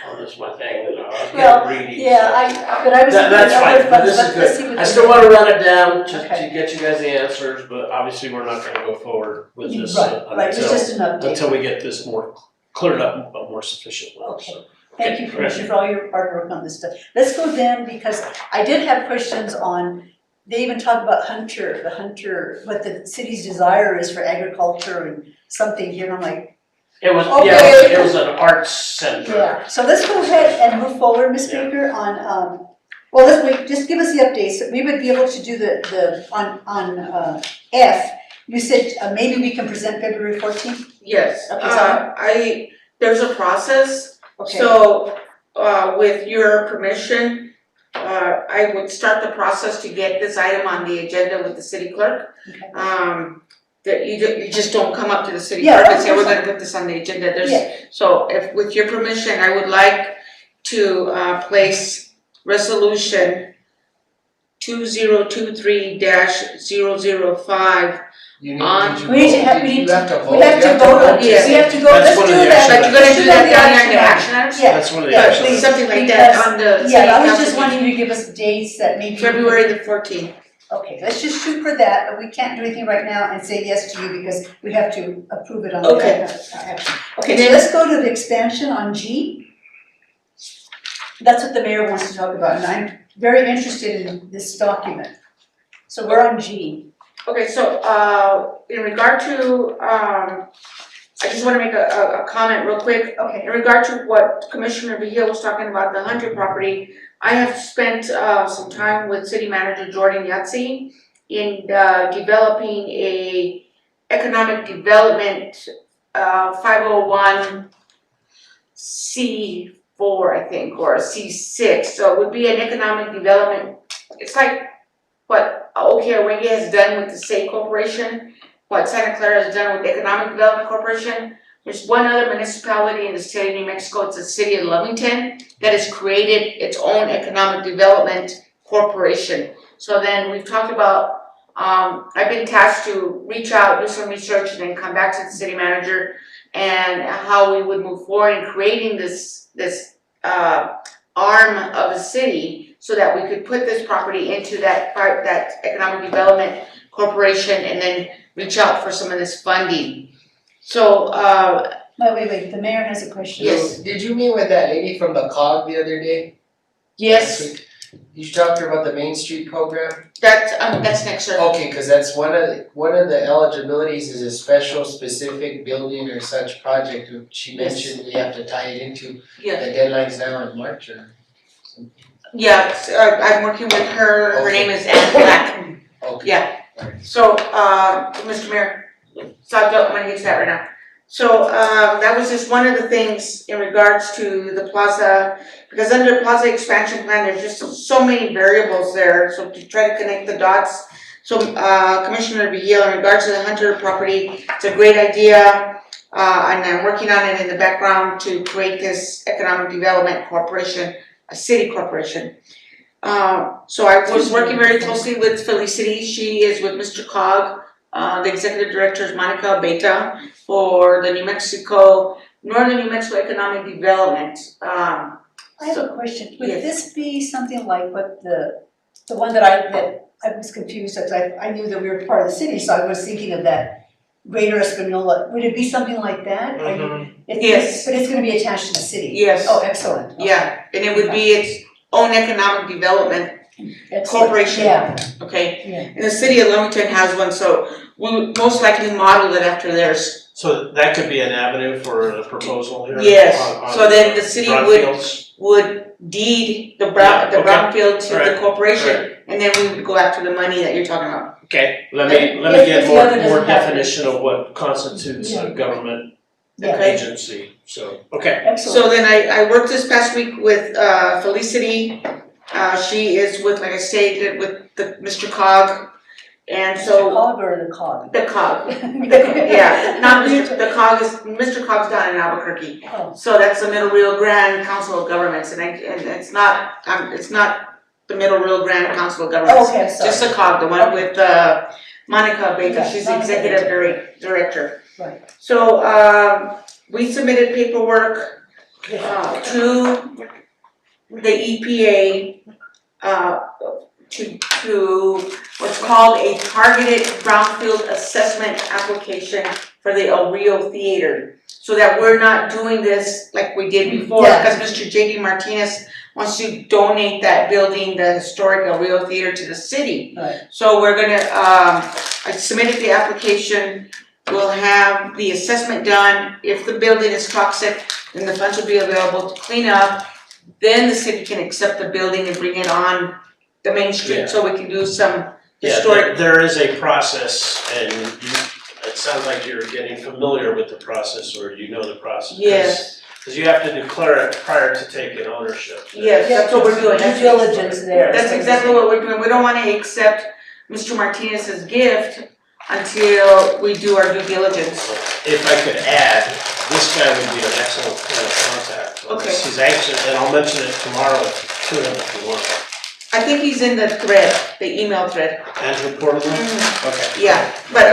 on this one thing, you know, I was Well, getting greedy. Yeah, but I was. That's thinking other fine, but funds, this is let's see good. what I they still do. wanna run it down to Okay. get you guys the answers, but obviously we're not gonna go forward with this Right, it's until, just an update. until we get this more cleared up more sufficiently, Okay. so. Thank you, Commissioner, for all your hard work on this stuff. Let's go then, because I did have questions on, they even talk about Hunter, what the city's desire is for agriculture and something here, and I'm like, It was, Okay. yeah, it was an arts center. yeah. So let's go ahead and move forward, Ms. Yeah. Baker, on, well, let's wait, just give us the updates. We would be able to do on F, you said maybe we can present February 14th? Yes, Okay, so- there's a process, Okay. so, with your permission, I would start the process to get this item on the agenda with the city clerk. Okay. That you just don't come up to the city Yeah, clerk of and say, we're course gonna put this on the agenda, Yeah. so if, with your permission, I would like to, place resolution 2023-005. You need, On- did you We need to vote? have- Did we you need have to vote? We have You to vote on, yes. we have to go, That's let's one do of the that. action But you're gonna do that down here in the item. action items? Yeah. That's one of the Yeah, action please. items. Something like that on the city Yeah, I was council just wanting you to give us dates that maybe. February the 14th. Okay, let's just shoot for that, but we can't do anything right now and say yes to you because we have to approve it on the. Okay. Action. Okay, Okay, so then, let's go to the expansion on G. That's what the mayor wants to talk about, and I'm very interested in this document. So we're on G. okay, so, in regard to, I just wanna make a comment real quick. Okay, In regard to what Commissioner Vehil was talking about, the Hunter property, I have spent, some time with City Manager Jordan Yahtzee in, developing a economic development, 501c4, I think, or a C6, so it would be an economic development, it's like what Okiawenge has done with the SAY Corporation, what Santa Clara has done with the Economic Development Corporation. There's one other municipality in the state of New Mexico, it's the city of Lovington, that has created its own economic development corporation. So then we've talked about, I've been tasked to reach out, do some research, and then come back to the city manager and how we would move forward in creating this arm of the city so that we could put this property into that economic development corporation and then reach out for some of this funding. So, wait, the mayor has a question. Yes. Did you meet with that lady from the COG the other day? yes, You talked to her about the Main Street program? that's next, sir. Okay, cause that's one of the eligibilities is a special specific building or such project, which she Yes. mentioned we have to tie it into. Yeah. The deadline's now in March or something. Yeah, I'm working with her, her Okay. name is Ann Black. Okay. Yeah. So, Mr. Mayor, so I'm gonna get to that right now. So, that was just one of the things in regards to the plaza, because under plaza expansion plan, there's just so many variables there, so to try to connect the dots. So, Commissioner Vehil, in regards to the Hunter property, it's a great idea, and I'm working on it in the background to create this economic development corporation, a city corporation. So I was working very closely with Felicity, she is with Mr. Cog, the executive director is Monica Beta for the Northern New Mexico Economic Development. I have a question, would Yes. this be something like what the one that I was confused, because I knew that we were part of the city, so I was thinking of that Greater Espanola, would it be something like that? Are you- Yes. But it's gonna be attached to the city? Yes. Oh, excellent. Okay. Yeah, and it would be its own economic development, Excellent. corporation. Yeah, okay? yeah. And the city of Lovington has one, so we would most likely model it after theirs. So that could be an avenue for a proposal here? Yes, on so then the city would brownfields? deed the Yeah, okay. brownfield to the Right, corporation, and then we would go after the money that you're talking about. Okay, let me If get the other more doesn't have- definition of what constitutes Yeah. a government Yeah. agency, so, okay. Excellent. So then I worked this past week with Felicity, she is with, like I stated, with the Mr. Cog, and The so cog or the cog? the Cog, yeah, not the Cog is, Mr. Cog's down in Albuquerque. Oh, So that's the Middle Rio Grande Council of Governments, and it's not the Middle Rio Grande Council of Governments. okay, sorry. Just the COG, the one with Monica Baker, Yeah, she's the Monica executive director. Right. So, we submitted paperwork, to the EPA, to what's called a targeted brownfield assessment application for the El Rio Theater. so that we're not doing this like we did before, Yeah. because Mr. J.D. Martinez wants to donate that building, the historic El Rio Theater, to the city. Right. So we're gonna, I submitted the application, we'll have the assessment done. If the building is toxic, then the funds will be available to clean up. Then the city can accept the building and bring it on the main street, so we can do some Yeah, historic. there is a process, and it sounds like you're getting familiar with the process, or you know the process. Yes, Because you have to declare it prior to taking ownership. yes, that's what we're doing. Due diligence there. That's exactly what we're doing. We don't wanna accept Mr. Martinez's gift until we do our due diligence. If I could add, this guy would be an excellent point of contact. on this. Okay. He's anxious, and I'll mention it tomorrow to him if you want. I think he's in the thread, the email thread. Andrew Portland? Okay. Yeah, but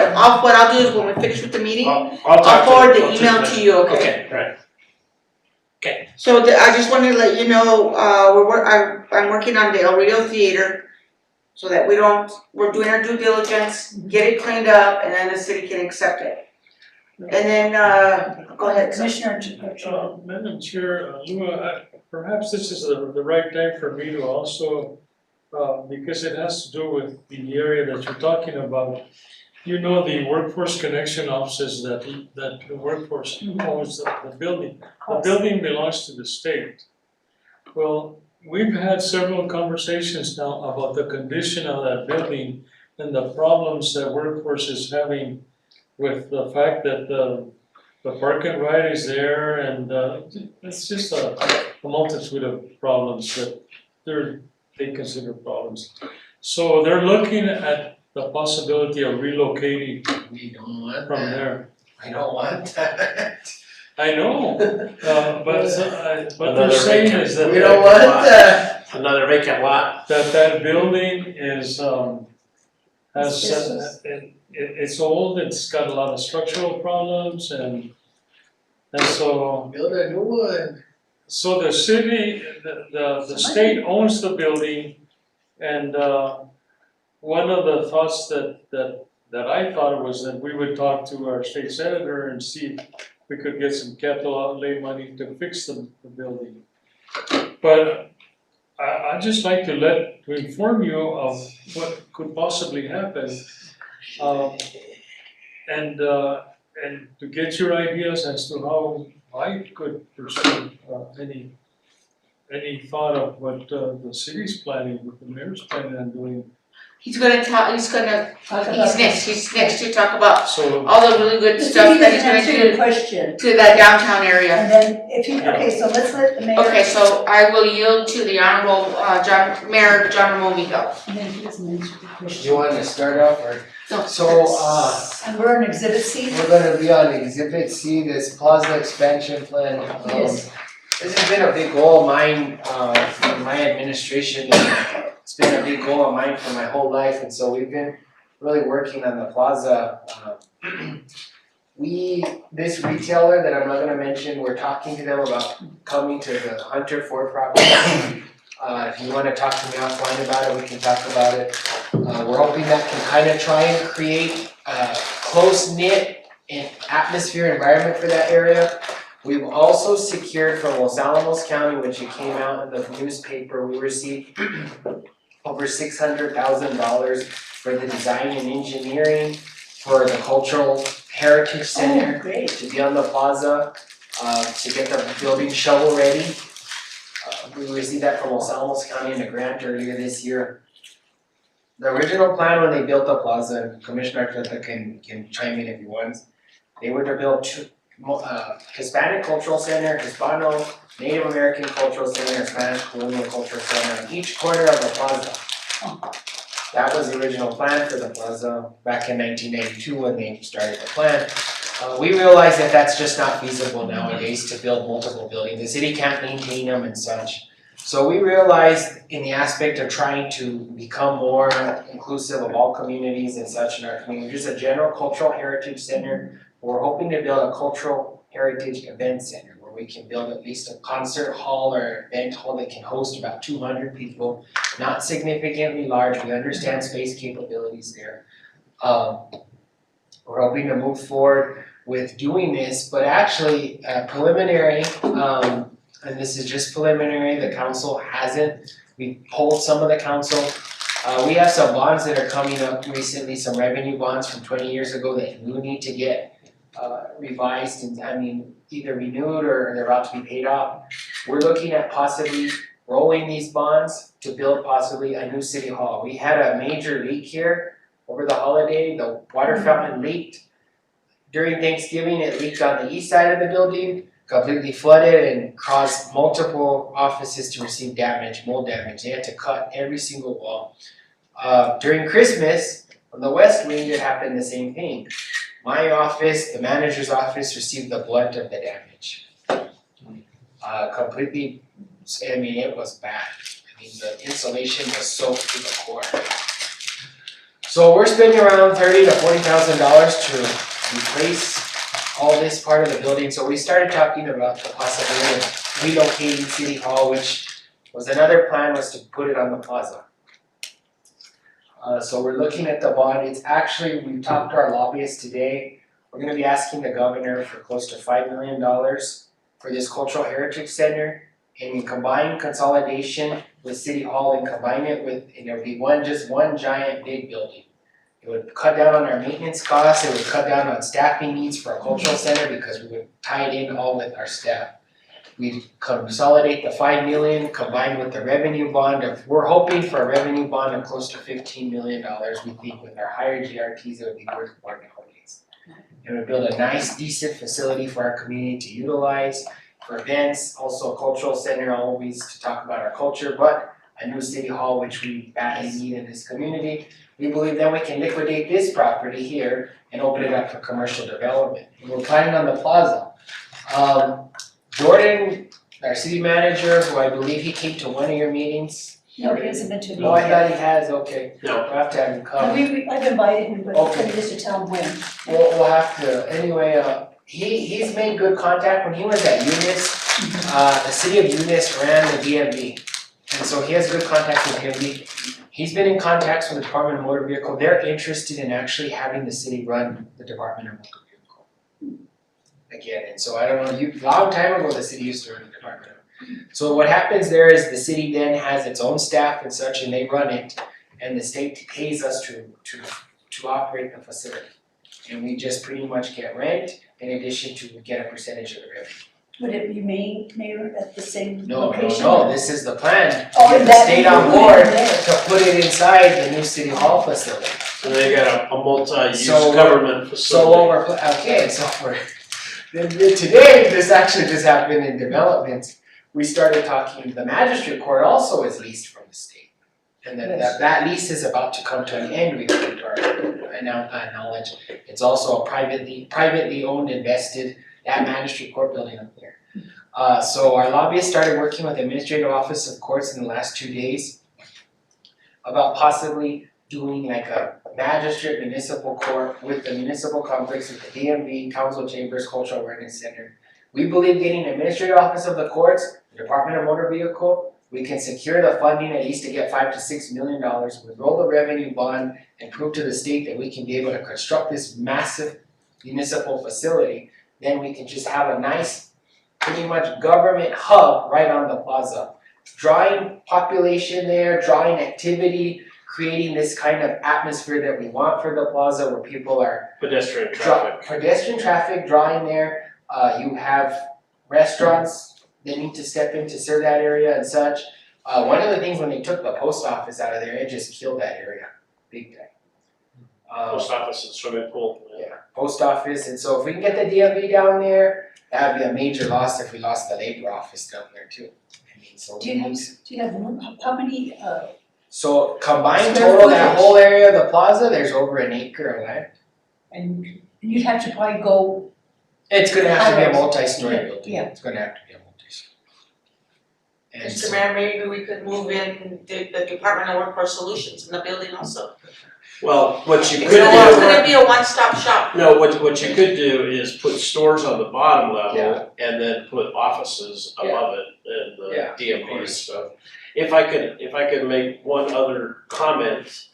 what I'll do is when we finish with the meeting, I'll I'll talk to forward him. the email to you, okay? Okay, right. So I just wanted to let you know, I'm working on the El Rio Theater, so that we're doing our due diligence, get it cleaned up, and then the city can accept it. And then, go ahead. Commissioner. Madam Chair, Lua, perhaps this is the right time for me to also, because it has to do with the area that you're talking about. You know, the workforce connection offices that the workforce owns the building. The building belongs to the state. Well, we've had several conversations now about the condition of that building and the problems that workforce is having with the fact that the park and ride is there, and it's just a multitude of problems that they consider problems. So they're looking at the possibility of relocating We don't want from that. there. I don't want that. I know, but what Another they're saying vacant- is that We don't want that. Another vacant lot. that building is it's old, it's got a lot of structural problems, and so Build a new one. so the city, the state owns the building, and one of the thoughts that I thought was that we would talk to our state senator and see if we could get some capital outlay money to fix the building. But I'd just like to inform you of what could possibly happen. And to get your ideas as to how I could pursue any thought of what the city's planning, what the mayor's planning on doing. He's next to talk about So all the really good The stuff city that he's doesn't gonna answer your do question, to that downtown area. and then if you, okay, so let's let the mayor. Okay, so I will yield to the Honorable, Mayor John Ramondi go. And then he doesn't answer the Do question. you want to start off or? No. So, And we're on exhibit C? we're gonna be on exhibit C, this plaza expansion plan. Yes. This has been a big goal of mine, in my administration. It's been a big goal of mine for my whole life, and so we've been really working on the plaza. This retailer that I'm not gonna mention, we're talking to them about coming to the Hunter Ford property. If you wanna talk to me offline about it, we can talk about it. We're hoping that can kind of try and create a close-knit and atmosphere environment for that area. We've also secured from Los Alamos County, which it came out in the newspaper, we received over $600,000 for the design and engineering for the Cultural Heritage Center Oh, great. to be on the plaza, to get the building shovel ready. We received that from Los Alamos County in a grant earlier this year. The original plan when they built the plaza, and Commissioner Arteta can chime in if he wants, they were to build two, Hispanic Cultural Center, Hispano, Native American Cultural Center, and Spanish Colonial Cultural Center on each corner of the plaza. That was the original plan for the plaza back in 1992 when they started the plan. We realized that that's just not feasible nowadays to build multiple buildings. The city can't maintain them and such. So we realized in the aspect of trying to become more inclusive of all communities and such in our community, just a general cultural heritage center. We're hoping to build a cultural heritage event center where we can build at least a concert hall or event hall that can host about 200 people, not significantly large. We understand space capabilities there. We're hoping to move forward with doing this, but actually preliminary, and this is just preliminary, the council hasn't, we polled some of the council. We have some bonds that are coming up recently, some revenue bonds from 20 years ago that do need to get revised and, I mean, either renewed or they're about to be paid off. We're looking at possibly rolling these bonds to build possibly a new city hall. We had a major leak here over the holiday, the water fountain leaked. During Thanksgiving, it leaked on the east side of the building, completely flooded and caused multiple offices to receive damage, mold damage. They had to cut every single wall. During Christmas, on the west wing, it happened the same thing. My office, the manager's office, received the brunt of the damage. Completely, I mean, it was bad. I mean, the insulation was soaked to the core. So we're spending around $30,000 to $40,000 to replace all this part of the building. So we started talking about the possibility of relocating City Hall, which was another plan, was to put it on the plaza. So we're looking at the bond. It's actually, we talked to our lobbyists today. We're gonna be asking the governor for close to $5 million for this cultural heritage center. And in combined consolidation with City Hall and combine it with, and it'll be just one giant big building. It would cut down on our maintenance costs, it would cut down on staffing needs for a cultural center because we would tie it in all with our staff. We'd consolidate the $5 million combined with the revenue bond of, we're hoping for a revenue bond of close to $15 million. We think with our higher GRTs, it would be worth more nowadays. It would build a nice, decent facility for our community to utilize for events, also a cultural center, always to talk about our culture, but a new city hall, which we badly need in this community. We believe that we can liquidate this property here and open it up for commercial development. And we're planning on the plaza. Jordan, our city manager, who I believe he came to one of your meetings. No, he hasn't been to me Oh, I yet. thought he has, okay. No. We'll have to have him come. I've invited him, but Okay. just to tell him when. We'll have to, anyway, he's made good contact. When he was at Eunice, the city of Eunice ran the DMV. And so he has good contact with DMV. He's been in contact with the Department of Motor Vehicle. They're interested in actually having the city run the Department of Motor Vehicle. Again, and so I don't know, long time ago, the city used to run the Department of. So what happens there is the city then has its own staff and such, and they run it, and the state pays us to operate the facility. And we just pretty much get rent in addition to get a percentage of the revenue. Would it be mayor at the same No, location? no, this is the plan, to Oh, get the that state you on put it board there. to put it inside the new city hall facility. So they got a multi-use So- government So facility. what we're, okay, so for, today, this actually just happened in development. We started talking, the magistrate court also is leased from the state. And that lease is about to come to an end, we come to our knowledge. It's also a privately owned, invested, that magistrate court building up there. So our lobbyists started working with the Administrative Office of Courts in the last 2 days about possibly doing like a magistrate municipal court with the municipal complex with the DMV, Council Chambers, Cultural Awareness Center. We believe getting Administrative Office of the Courts, the Department of Motor Vehicle, we can secure the funding at least to get $5 to $6 million, roll the revenue bond, and prove to the state that we can be able to construct this massive municipal facility. Then we can just have a nice, pretty much government hub right on the plaza. Drawing population there, drawing activity, creating this kind of atmosphere that we want for the plaza where people are Pedestrian traffic. pedestrian traffic drawing there. You have restaurants that need to step in to serve that area and such. One of the things when they took the post office out of there, it just killed that area, big time. Post office and swimming pool. Yeah, post office, and so if we can get the DMV down there, that would be a major loss if we lost the labor office down there too. I mean, so Do you have, how many, so combined Square total, that footage. whole area of the plaza, there's over an acre of land. and you'd have to probably go, It's gonna have to be a Highways. multi-story Yeah, building, yeah. it's gonna have to be a multi-story. And Mr. so- Mayor, maybe we could move in the Department of Workforce Solutions in the building also. Well, what you could It's do, gonna be a one-stop shop. no, what you could do is put stores on the bottom level Yeah. and then put offices above it and the Yeah, of DMV course. stuff. If I could make one other comment,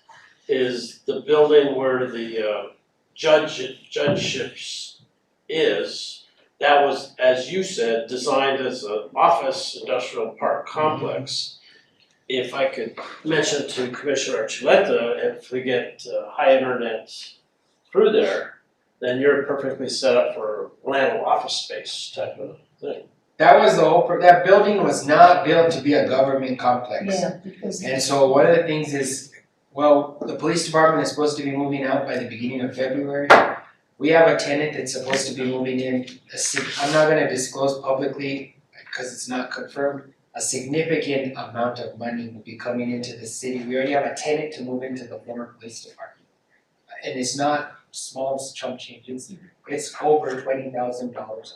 is the building where the judgeships is, that was, as you said, designed as an office industrial park complex. If I could mention to Commissioner Archuleta, if we get high internet through there, then you're perfectly set up for land or office space type of thing. That was the whole, that building was not built to be a government complex. Yeah, because And so one of the things is, well, the police department is supposed to be moving out by the beginning of February. We have a tenant that's supposed to be moving in, I'm not gonna disclose publicly, because it's not confirmed. A significant amount of money will be coming into the city. We already have a tenant to move into the former police department. And it's not small chump changes, it's over $20,000.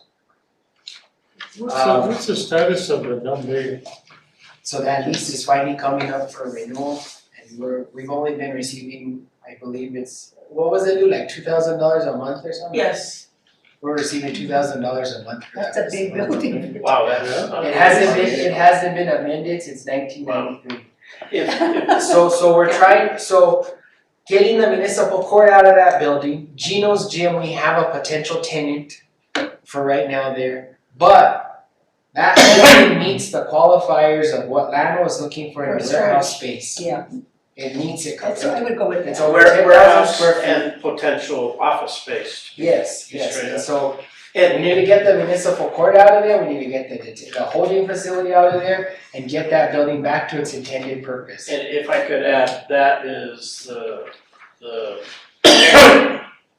What's the status of the number? So that lease is finally coming up for renewal, and we've only been receiving, I believe it's, what was it, like $2,000 a month or something? Yes. We're receiving $2,000 a month for that. that's a big building. Wow, that's. It hasn't been amended since 1993. If, So we're trying, so getting the municipal court out of that building, Gino's Gym, we have a potential tenant for right now there. But that building meets the qualifiers of what Lano is looking for in a For warehouse space. Yeah, It meets it that's, I would go with It's that. over warehouse 10,000 square feet. and potential office space. Yes, Straight yes, and up. so, we need to get the municipal court out of there, we need to get the holding facility out of there, and get that building back to its intended purpose. And if I could add, that is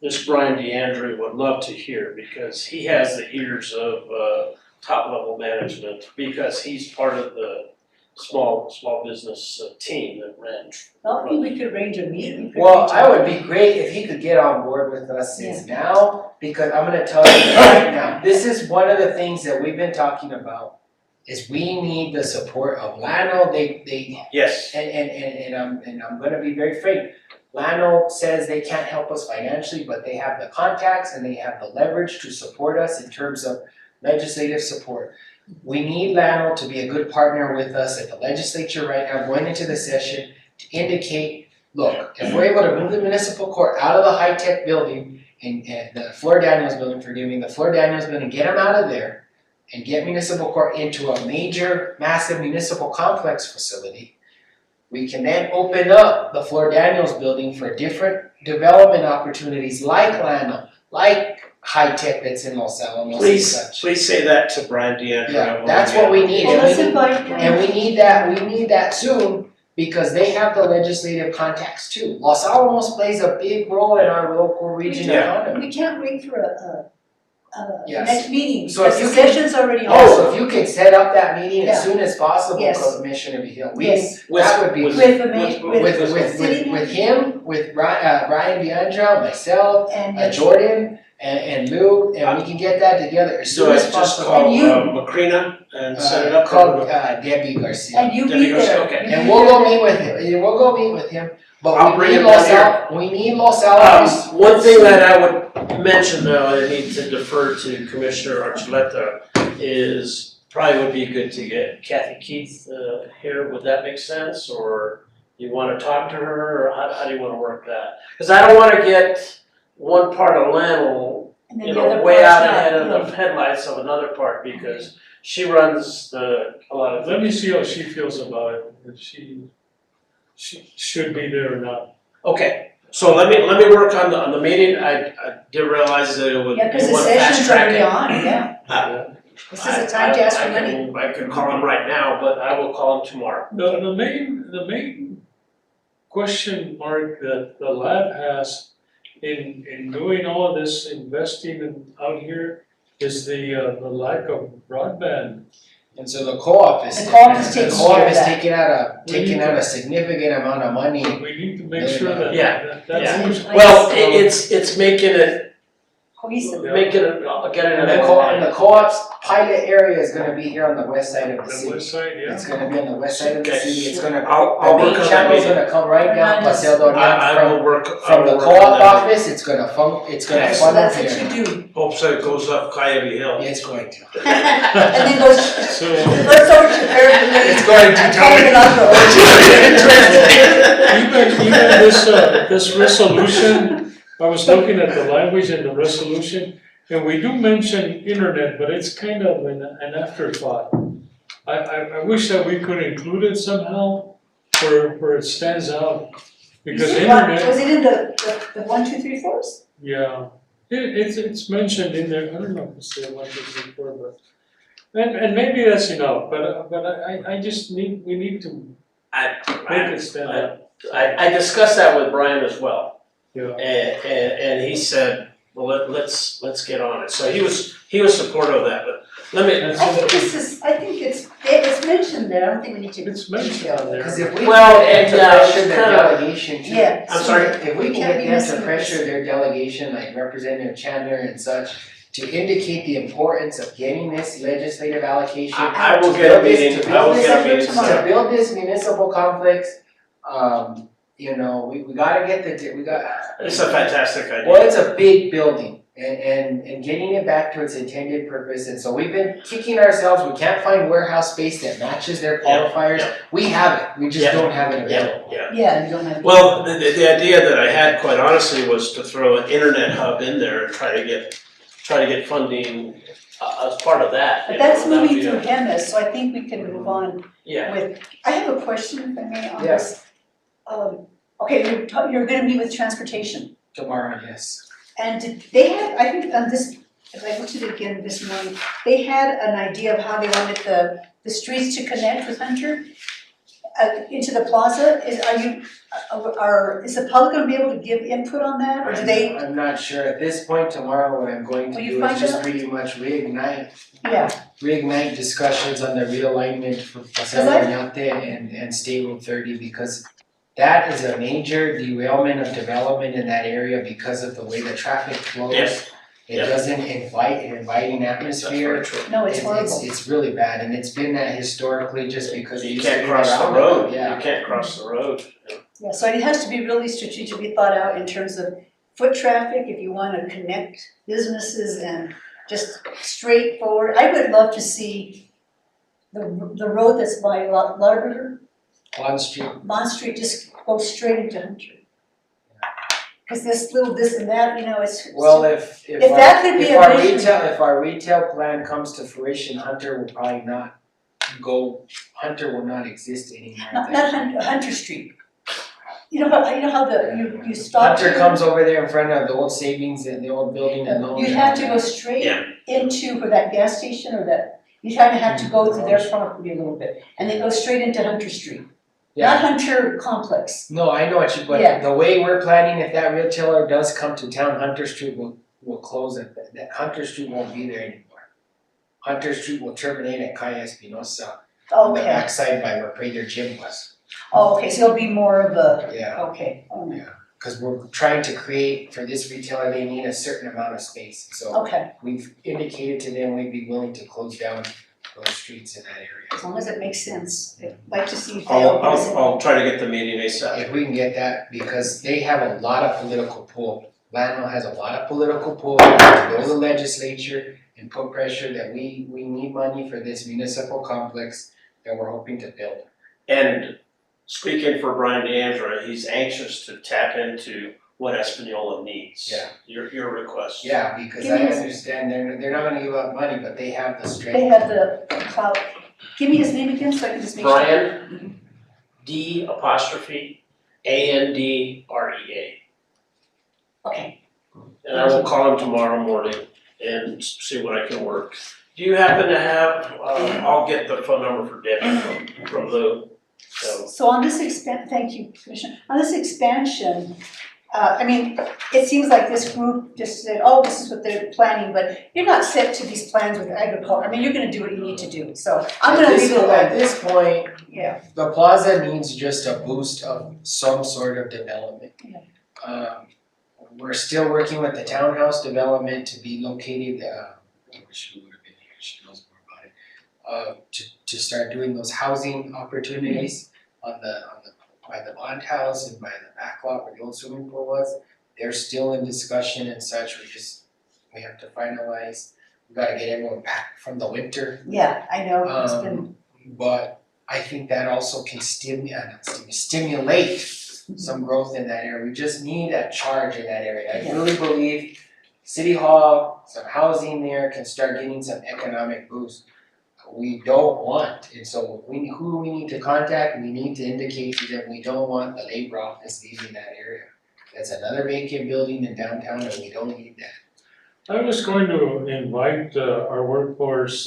this Brian DeAndre would love to hear, because he has the ears of top level management, because he's part of the small business team that ran. Well, I think we could arrange a meeting. Well, I would be great if he could get on board with us since now, because I'm gonna tell you right now, this is one of the things that we've been talking about, is we need the support of Lano, Yes. and I'm gonna be very frank. Lano says they can't help us financially, but they have the contacts and they have the leverage to support us in terms of legislative support. We need Lano to be a good partner with us at the legislature right now, going into the session, to indicate, look, if we're able to move the municipal court out of the high-tech building, and the Fleur Daniels building, get them out of there, and get municipal court into a major, massive municipal complex facility, we can then open up the Fleur Daniels building for different development opportunities like Lano, like high-tech that's in Los Alamos and such. Please say that to Brian DeAndre. Yeah, that's what we need, Well, let's and invite, we need that soon, because they have the legislative contacts too. Los Alamos plays a big role in our local region economy. we can't wait for a Yes. next meeting, So if because you the can- session's already on. Also, if you could set up that meeting as Yeah. soon as possible, Yes. Commissioner Behill, Yes. that would be With- With the mayor, with him, with Brian DeAndre, myself, and Jordan, and Lou, and we can get that together as So soon I as just possible. call And you- Macrina and set it up. Call Debbie Garcia. and you Debbie be Garcia, there. okay. You And be we'll there. go meet with him, I'll but bring we it need Los down we need Los Alamos. One thing that I would mention though, I need to defer to Commissioner Archuleta, is probably would be good to get Kathy Keith here, would that make sense? Or you wanna talk to her, or how do you wanna work that? Cause I don't wanna get one part of Lano, And then you the know, other way part's out not, ahead of yeah. the headlights of another part, because she runs a lot of. Let me see how she feels about it, if she should be there or not. Okay, so let me work on the meeting, I didn't realize that it would, Yeah, because you the wanna fast session's track already it. on, yeah. This is a time to ask for money. I could call him right now, but I will call him tomorrow. The main question mark that the lab has in doing all this investing out here is the lack of broadband. And so the co-op is, The co-op is taking care of is that. taking out a significant amount of money. We need to make sure that Yeah, that's. Well, it's making it, Cohesive. getting it. And the co-op's pilot area is gonna be here on the west side of the The city. west side, yeah. It's gonna be on the west side of the Okay. city, it's gonna, I'll the work main on that channel's meeting. gonna come right down Paseo Dorian I will work, I from will the work co-op on that. office, it's gonna funnel So funnel that's here. what you do. Hopes that it goes up Coyote Hill. It's going to. And then goes, So, let's over to Eric. It's going to, Tony. even this resolution, I was looking at the language in the resolution, And we do mention internet, but it's kind of an afterthought. I wish that we could include it somehow where it stands out. Because Was internet, it in the 1, 2, 3, 4s? yeah, it's mentioned in there, I don't know if it's the 1, 2, 3, 4, but. And maybe that's enough, but I just we need to make it stand out. I discussed that with Brian as well, Yeah. and he said, well, let's get on it. So he was supportive of that, but let me. I think it's mentioned there, I don't think we need to. It's mentioned on there. Cause if we Well, can get and, them to pressure it's their kinda- delegation too. Yeah. I'm sorry? If we can Can't get be them missing to pressure their delegation, like Representative Chandler and such, to indicate the importance of getting this legislative allocation. I will to get a build this- meeting, to I will build get a this- meeting To set. build this municipal complex, you know, we gotta get It's a fantastic idea. well, it's a big building and getting it back to its intended purpose, and so we've been kicking ourselves, we can't find warehouse space that matches their qualifiers. yeah. We have it, we just Yeah. don't have it available. Yeah. Yeah, you don't have. Well, the idea that I had, quite honestly, was to throw an internet hub in there and try to get funding as part of that. But you know, that's and that would moving be a- through HEMIS, so I think we can move on Yeah, with, I have a question, if I may, on Yeah. this. Okay, you're gonna meet with transportation, Tomorrow, yes. and did they had, I think on this, if I looked at it again this morning, they had an idea of how they wanted the streets to connect with Hunter into the plaza. Is the public gonna be able to give input on that, or do they? I'm not sure, at this point tomorrow, what I'm going to Will you do is find just out? pretty much Yeah, reignite discussions on the realignment for Paseo Oñate and State Road 30, because that is a major derailment of development in that area because of the way the traffic flows. Yes. It Yep. doesn't invite an inviting that's atmosphere. very true. no, it's horrible. It's really bad, and it's been that historically just because it You used to can't be cross the around, road, you yeah. can't cross the road. Yeah, so it has to be really strategically thought out in terms of foot traffic, if you wanna connect businesses and just straightforward. I would love to see the road that's by Lauterberger, On street, Bond Street, just go straight into Hunter. Cause this and that, you know, it's. well, if that could be a vision. if our retail plan comes to fruition, Hunter will probably not Hunter will not exist anymore. Not Hunter Street. You know how you stop. Hunter comes over there in front of the old savings and the old building and all. You'd have to go straight Yeah. into where that gas station or that, you'd kind of have to go through their property a little bit, and then go straight into Hunter Street. Not Hunter Complex. No, I know what you, Yeah. but the way we're planning, if that retailer does come to town, Hunter Street will close it, that Hunter Street won't be there anymore. Hunter Street will terminate at Calle Espinosa, on the Okay, backside by where Prater Gym was. okay, so it'll be more of a, Yeah, okay, cause we're trying to create, for this retailer, they need a certain amount of space, so okay, we've indicated to them we'd be willing to close down those streets in that area. as long as it makes sense. I'd like to see if they open this. I'll try to get the meeting ASAP. If we can get that, because they have a lot of political pull. Lano has a lot of political pull, to go to the legislature and put pressure that we need money for this municipal complex that we're hoping to build. And speaking for Brian DeAndrea, he's anxious to tap into what Espanola needs. Yeah. Your request. Yeah, because Give I me his- understand they're not gonna give up money, but they have the strength. They have the clout. Give me his name again so I can just make sure. Brian, D''ANDREA. Okay, And I will call him tomorrow morning and see what I can work. Do you happen to have, I'll get the phone number for Debbie from Lou, so. so on this thank you, Commissioner, on this expansion, I mean, it seems like this group just said, oh, this is what they're planning, but you're not set to these plans with agriculture. I mean, you're gonna do what you need to do, so I'm gonna leave it At alone. this point, Yeah, the plaza needs just a boost of some sort of development. We're still working with the townhouse development to be located, she would have been here, she knows more about it. To start doing those housing opportunities by the bond house and by the back lot where the old swimming pool was. They're still in discussion and such, we have to finalize, we gotta get everyone back from the winter. yeah, I know, it's been, But I think that also can stimulate some growth in that area. We just need a charge in that area. I Yeah. really believe City Hall, some housing there can start getting some economic boost. We don't want, and so who we need to contact, we need to indicate to them we don't want the labor office leaving that area. That's another vacant building in downtown and we don't need that. I was going to invite our workforce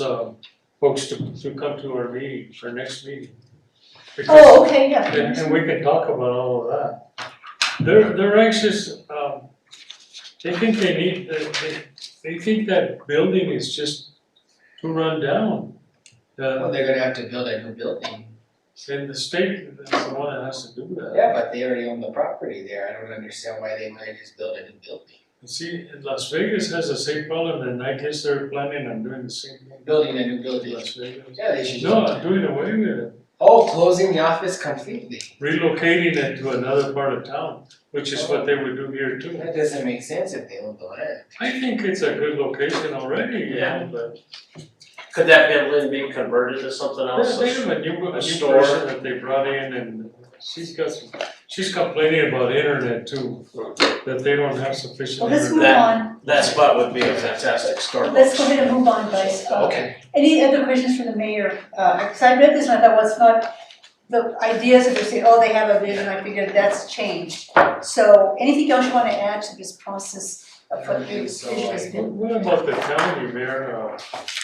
folks to come to our meeting, our next meeting. Because- Oh, okay, yeah. And we can talk about all of that. They're anxious, they think they need, they think that building is just too run down. Well, they're gonna have to build a new building. And the state is the one that has to do that. Yeah, but they already own the property there. I don't understand why they might just build a new building. See, Las Vegas has the same problem, and I guess they're planning on doing the same thing. Building a new building. Las Vegas. Yeah, they should. No, doing away with it, Oh, closing the office completely. relocating it to another part of town, which is what they would do here too. That doesn't make sense if they own the land. I think it's a good location already, you Yeah. know, but Could that building be converted to something else? they have a new store. person that they brought in, and she's complaining about internet too, that they don't have sufficient Well, let's internet. move That- on. That spot would be a fantastic start. Let's go ahead and move on, guys. Okay. Any other questions for the mayor? Because I read this and I thought, well, it's not, the ideas that they say, oh, they have a vision, I figured that's changed. So anything else you want to add to this process of what the vision has been? What about the county, Mayor?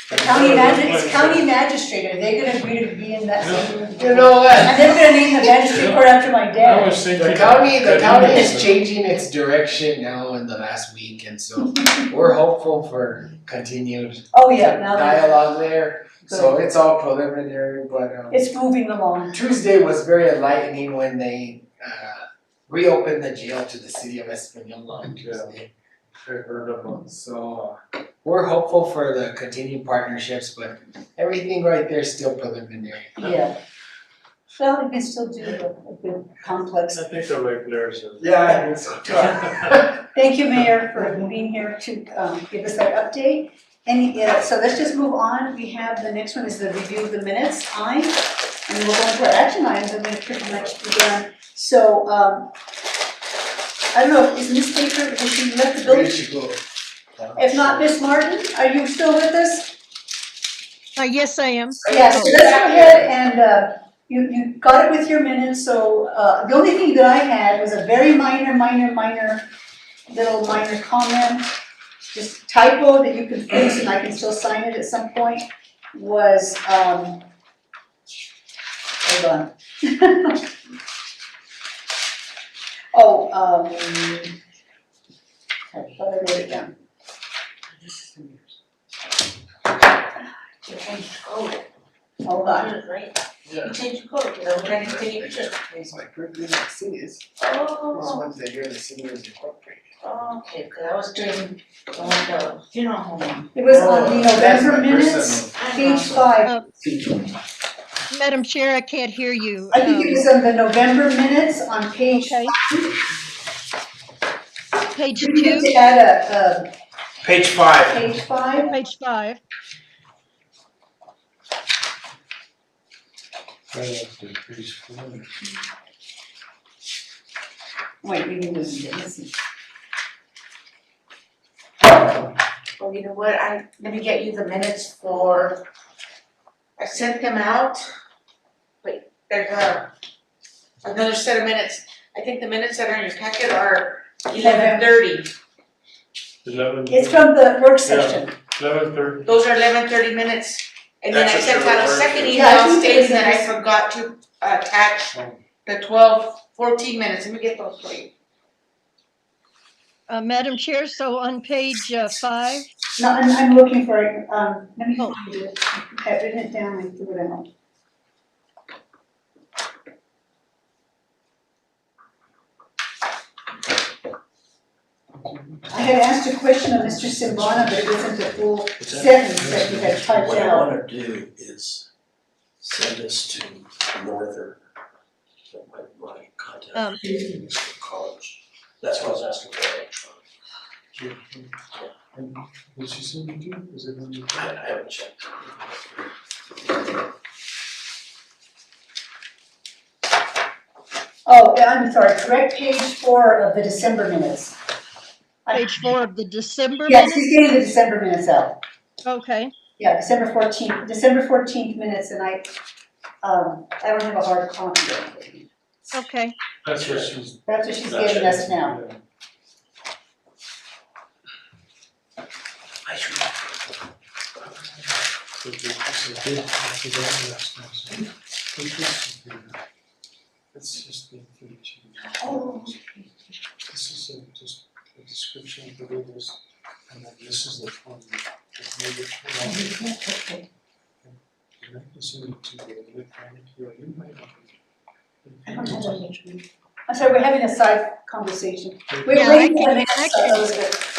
The county magistrate, are they gonna agree to be in that same room? You know what? And they're gonna name the magistrate court after my I dad. was thinking. The county that- is changing its direction now in the last week, and so we're hopeful for continued Oh, yeah, now that dialogue there. So it's all preliminary, but it's moving along. Tuesday was very enlightening when they reopened the jail to the city of Espanola on Tuesday. I heard about. So we're hopeful for the continued partnerships, but everything right there is still preliminary. Yeah. Well, we can still do a good complex. I think the right players are. Yeah, I think so too. Thank you, Mayor, for being here to give us that update. So let's just move on. We have, the next one is the review of the minutes, and we'll go into our action items, and we're pretty much be done. So, I don't know, is Ms. Baker, has she left the building? If not, Ms. Martin, are you still with us? Yes, I am. Yes, so let's go ahead and, you got it with your minutes, so, the only thing that I had was a very minor comment, just typo that you can fix and I can still sign it at some point, was, hold on. Oh, I thought I wrote it down. You changed the code. Hold on. Right? Yeah. You changed the code, you know, we're gonna take a picture. It's like we're doing the cities. This Oh, one's that you're the city was incorporated. okay, because I was doing, the funeral home. It was on the That's November my minutes, personal- page 5. Madam Chair, I can't hear you. I think it was on the November minutes on page. Okay. Page You need 2, to add Page 5. page 5. page 5. Right after page 4. Wait, we can listen. Well, you know what, let me get you the minutes for, I sent them out. Wait, there's another set of minutes. I think the minutes that are in your packet are 11:30. 11. It's from the work session. 11:30. Those are 11:30 minutes. And then I That's what sent you're out a referring second to. Yeah, I email think stating it that I is. forgot to attach the 14 minutes. Let me get those for you. Madam Chair, so on page 5, No, I'm looking for it, let me Oh. find it. I've written it down, I threw it out. I had asked a question of Mr. Simbana, but it wasn't a full sentence that you had typed What I out. wanna do is send this to Northern, my contact, college. That's what I was asking for. Did she send it to you? Is it on your? I haven't checked. Oh, I'm sorry, correct page 4 of the December minutes. Page 4 of the December Yes, minutes? he's getting the December minutes out. Okay, Yeah, December 14th minutes, and I don't have a hard copy of it. okay. That's what she's. That's what she's giving us now. Yeah. It's just the information. Oh, This is just a description of the videos, and then this is the one. okay. And I can send it to the electronic, you might have I don't have that much. I'm sorry, we're having a side conversation. We're Yeah, waiting I for the can- next, I can- Elizabeth.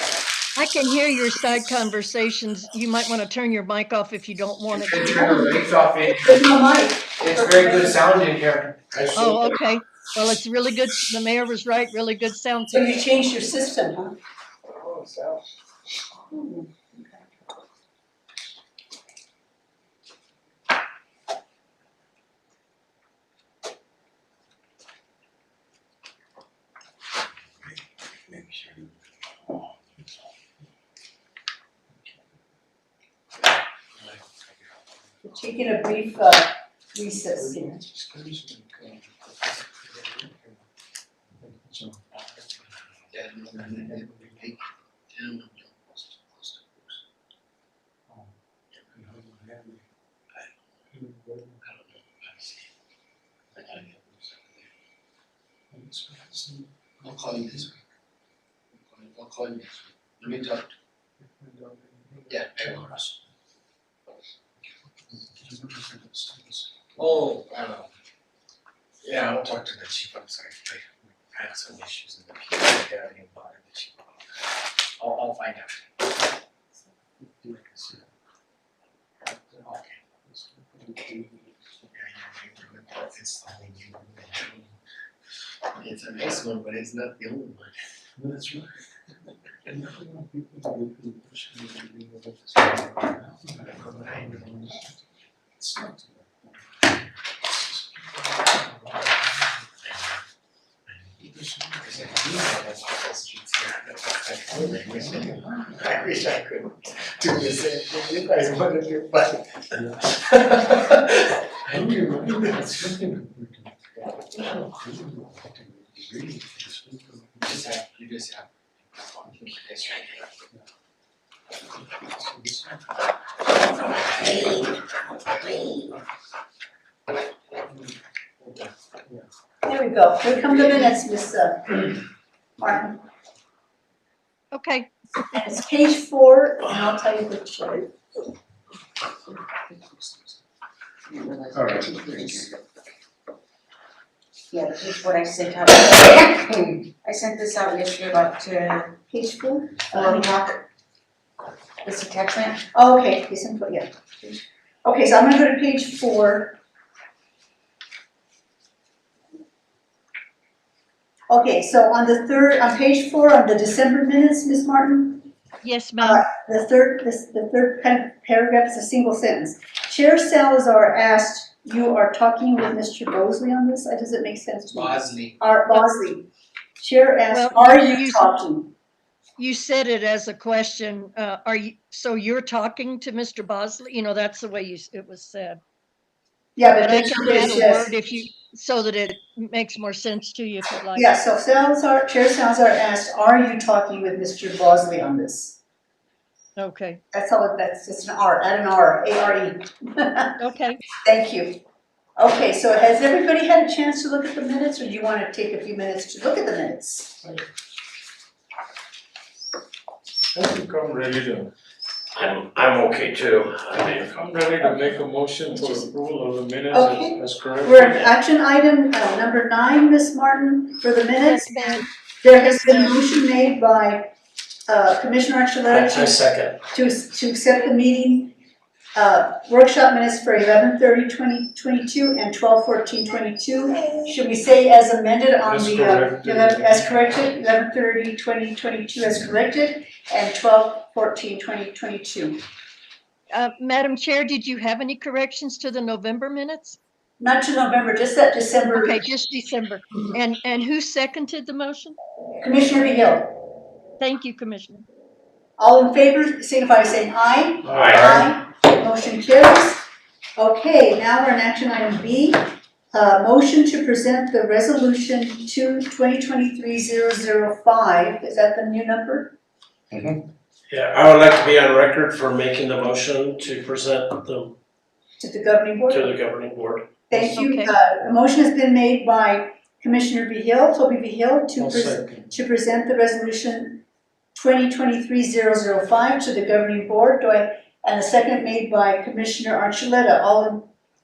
I can hear your side conversations. You might want to turn your mic off if you don't want it to be. Turn the lights off in. There's no mic. It's very good sound in here. Oh, okay. Well, it's really good. The mayor was right. Really good sound. So you changed your system, huh? Oh, so. Hmm. We're taking a brief recess here. I'll call you this week. I'll call you next week. Let me talk to. Yeah, I will. Oh, I don't know. Yeah, I'll talk to the chief. I'm sorry. I had some issues in the PA. I didn't bother the chief. I'll find out. Okay. It's only you. It's a nice one, but it's not the only one. That's right. I wish I could do the same thing you guys want to do, but. You just have. There we go. Here come the minutes, Miss Martin. Okay. It's page 4, and I'll tell you which. All right, thank you. Yeah, this is what I sent out. I sent this out yesterday about Page 4? 4 o'clock. This attachment. Oh, okay, this input, yeah. Okay, so I'm gonna go to page 4. Okay, so on page 4, on the December minutes, Ms. Martin, Yes, ma'am. the third kind of paragraph is a single sentence. Chair Salazar asked, you are talking with Mr. Bosley on this? Does it make sense to you? Bosley. Bosley. Chair asked, Well, are you you- talking? You said it as a question. So you're talking to Mr. Bosley? You know, that's the way it was said. Yeah, but But I then can she add a says, word if you, so that it makes more sense to you if you'd like. yeah, so Chair Salazar asked, are you talking with Mr. Bosley on this? Okay, That's all, that's just an R, add an R, A-R-E. okay. Thank you. Okay, so has everybody had a chance to look at the minutes, or do you want to take a few minutes to look at the minutes? I think I'm ready to, I'm okay too. I mean, I'm ready to make a motion for approval of the minutes Okay. as correct. We're at action item number 9, Ms. Martin, for the minutes. Yes, ma'am. There has been a motion made by Commissioner I Archuleta second. to accept the meeting workshop minutes for 11/30/2022 and 12/14/22. Should we say as amended on As the, corrected. as corrected, 11/30/2022 as corrected, and 12/14/2022? Madam Chair, did you have any corrections to the November minutes? Not to November, just that December. Okay, just December. And who seconded the motion? Commissioner Hill. Thank you, Commissioner. All in favor, signify by saying aye. Aye. Aye. Motion carries. Okay, now we're on action item B. Motion to present the resolution 2023-005. Is that the new number? Yeah, I would like to be on record for making the motion to present them To the governing board? to the governing board. Thank you. Okay. A motion has been made by Commissioner Vihil, Toby Vihil, to present the resolution 2023-005 to the governing board. And a second made by Commissioner Archuleta.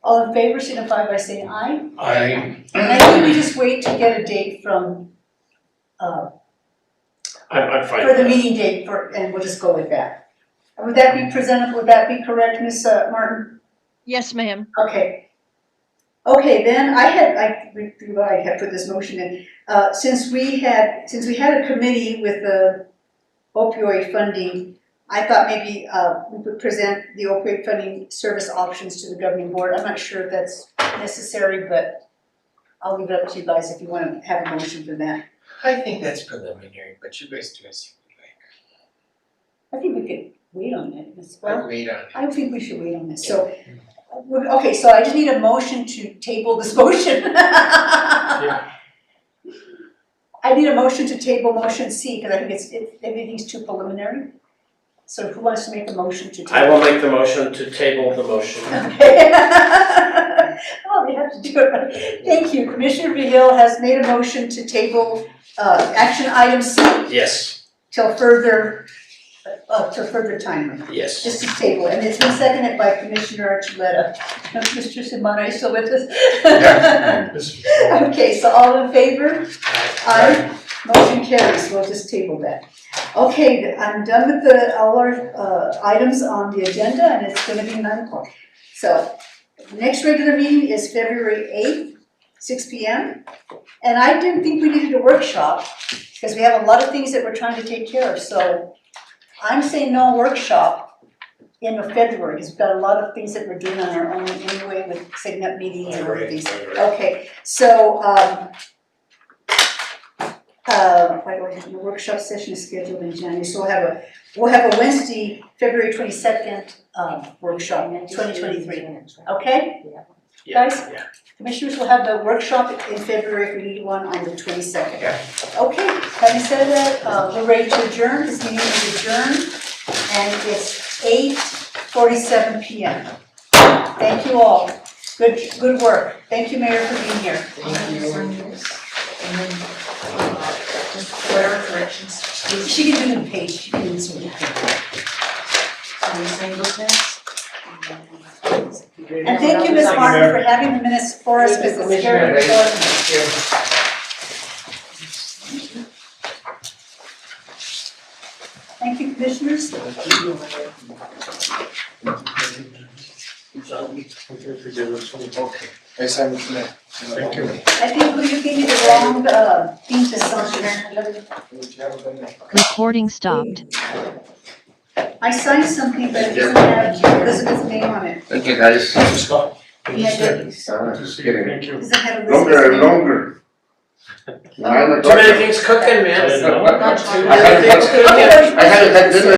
All in favor, signify by saying aye. Aye. And I think we just wait to get a date from, I'm fine for with the that. meeting date and we'll just go with that. Would that be presented, would that be correct, Ms. Martin? Yes, ma'am. Okay. Okay, then I had put this motion in, since we had a committee with the opioid funding, I thought maybe, we would present the opioid funding service options to the governing board. I'm not sure if that's necessary, but I'll leave it up to you guys if you wanna have a motion for that. I think that's preliminary, but you guys do as you would I think we could wait on it as like. well. Wait on it. I think we should wait on this, so, okay, so I just need a motion to table this motion. I need a motion to table motion C, because I think everything's too preliminary. So who wants to make the motion to table? I will make the motion to table the motion. Okay. Oh, we have to do it right. Thank you. Commissioner Vihil has made a motion to table, action item C Yes, till further time. yes. Just to table, and it's been seconded by Commissioner Archuleta. Mr. Simona, are you still with us? Yeah. Okay, so all in favor? Aye. Motion carries, we'll just table that. Okay, I'm done with all our items on the agenda, and it's gonna be 9 o'clock. So, next regular meeting is February 8th, 6 p.m. And I didn't think we needed a workshop, because we have a lot of things that we're trying to take care of, so I'm saying no workshop in February, because we've got a lot of things that we're doing on our own anyway, with setting up meetings and other things. Okay, so, the workshop session is scheduled in January, so we'll have a Wednesday, February 22nd, workshop, 2023, okay? Yeah, Guys? yeah. Commissioners will have the workshop in February if we need one on the 22nd. Yeah. Okay, having said that, we're ready to adjourn, this meeting is adjourned, and it's 8:47 p.m. Thank you all, good work, thank you, Mayor, for being here. Thank you. And then, just what are corrections? She can do the page, she can insert the page. Are you saying those minutes? And thank you, Ms. Martin, for having the minutes for us, because it's very important. Thank you, commissioners. I signed it. Thank you. I think you gave me the wrong, thing to sign. Recording stopped. I signed something, but it doesn't have Elizabeth's name on it. Thank you, guys. Scott? Yeah, it Just kidding. Thank you. doesn't have Longer Elizabeth's and name. longer. 9 Too o'clock. many things cooking, man. I Too haven't many things cooking. had dinner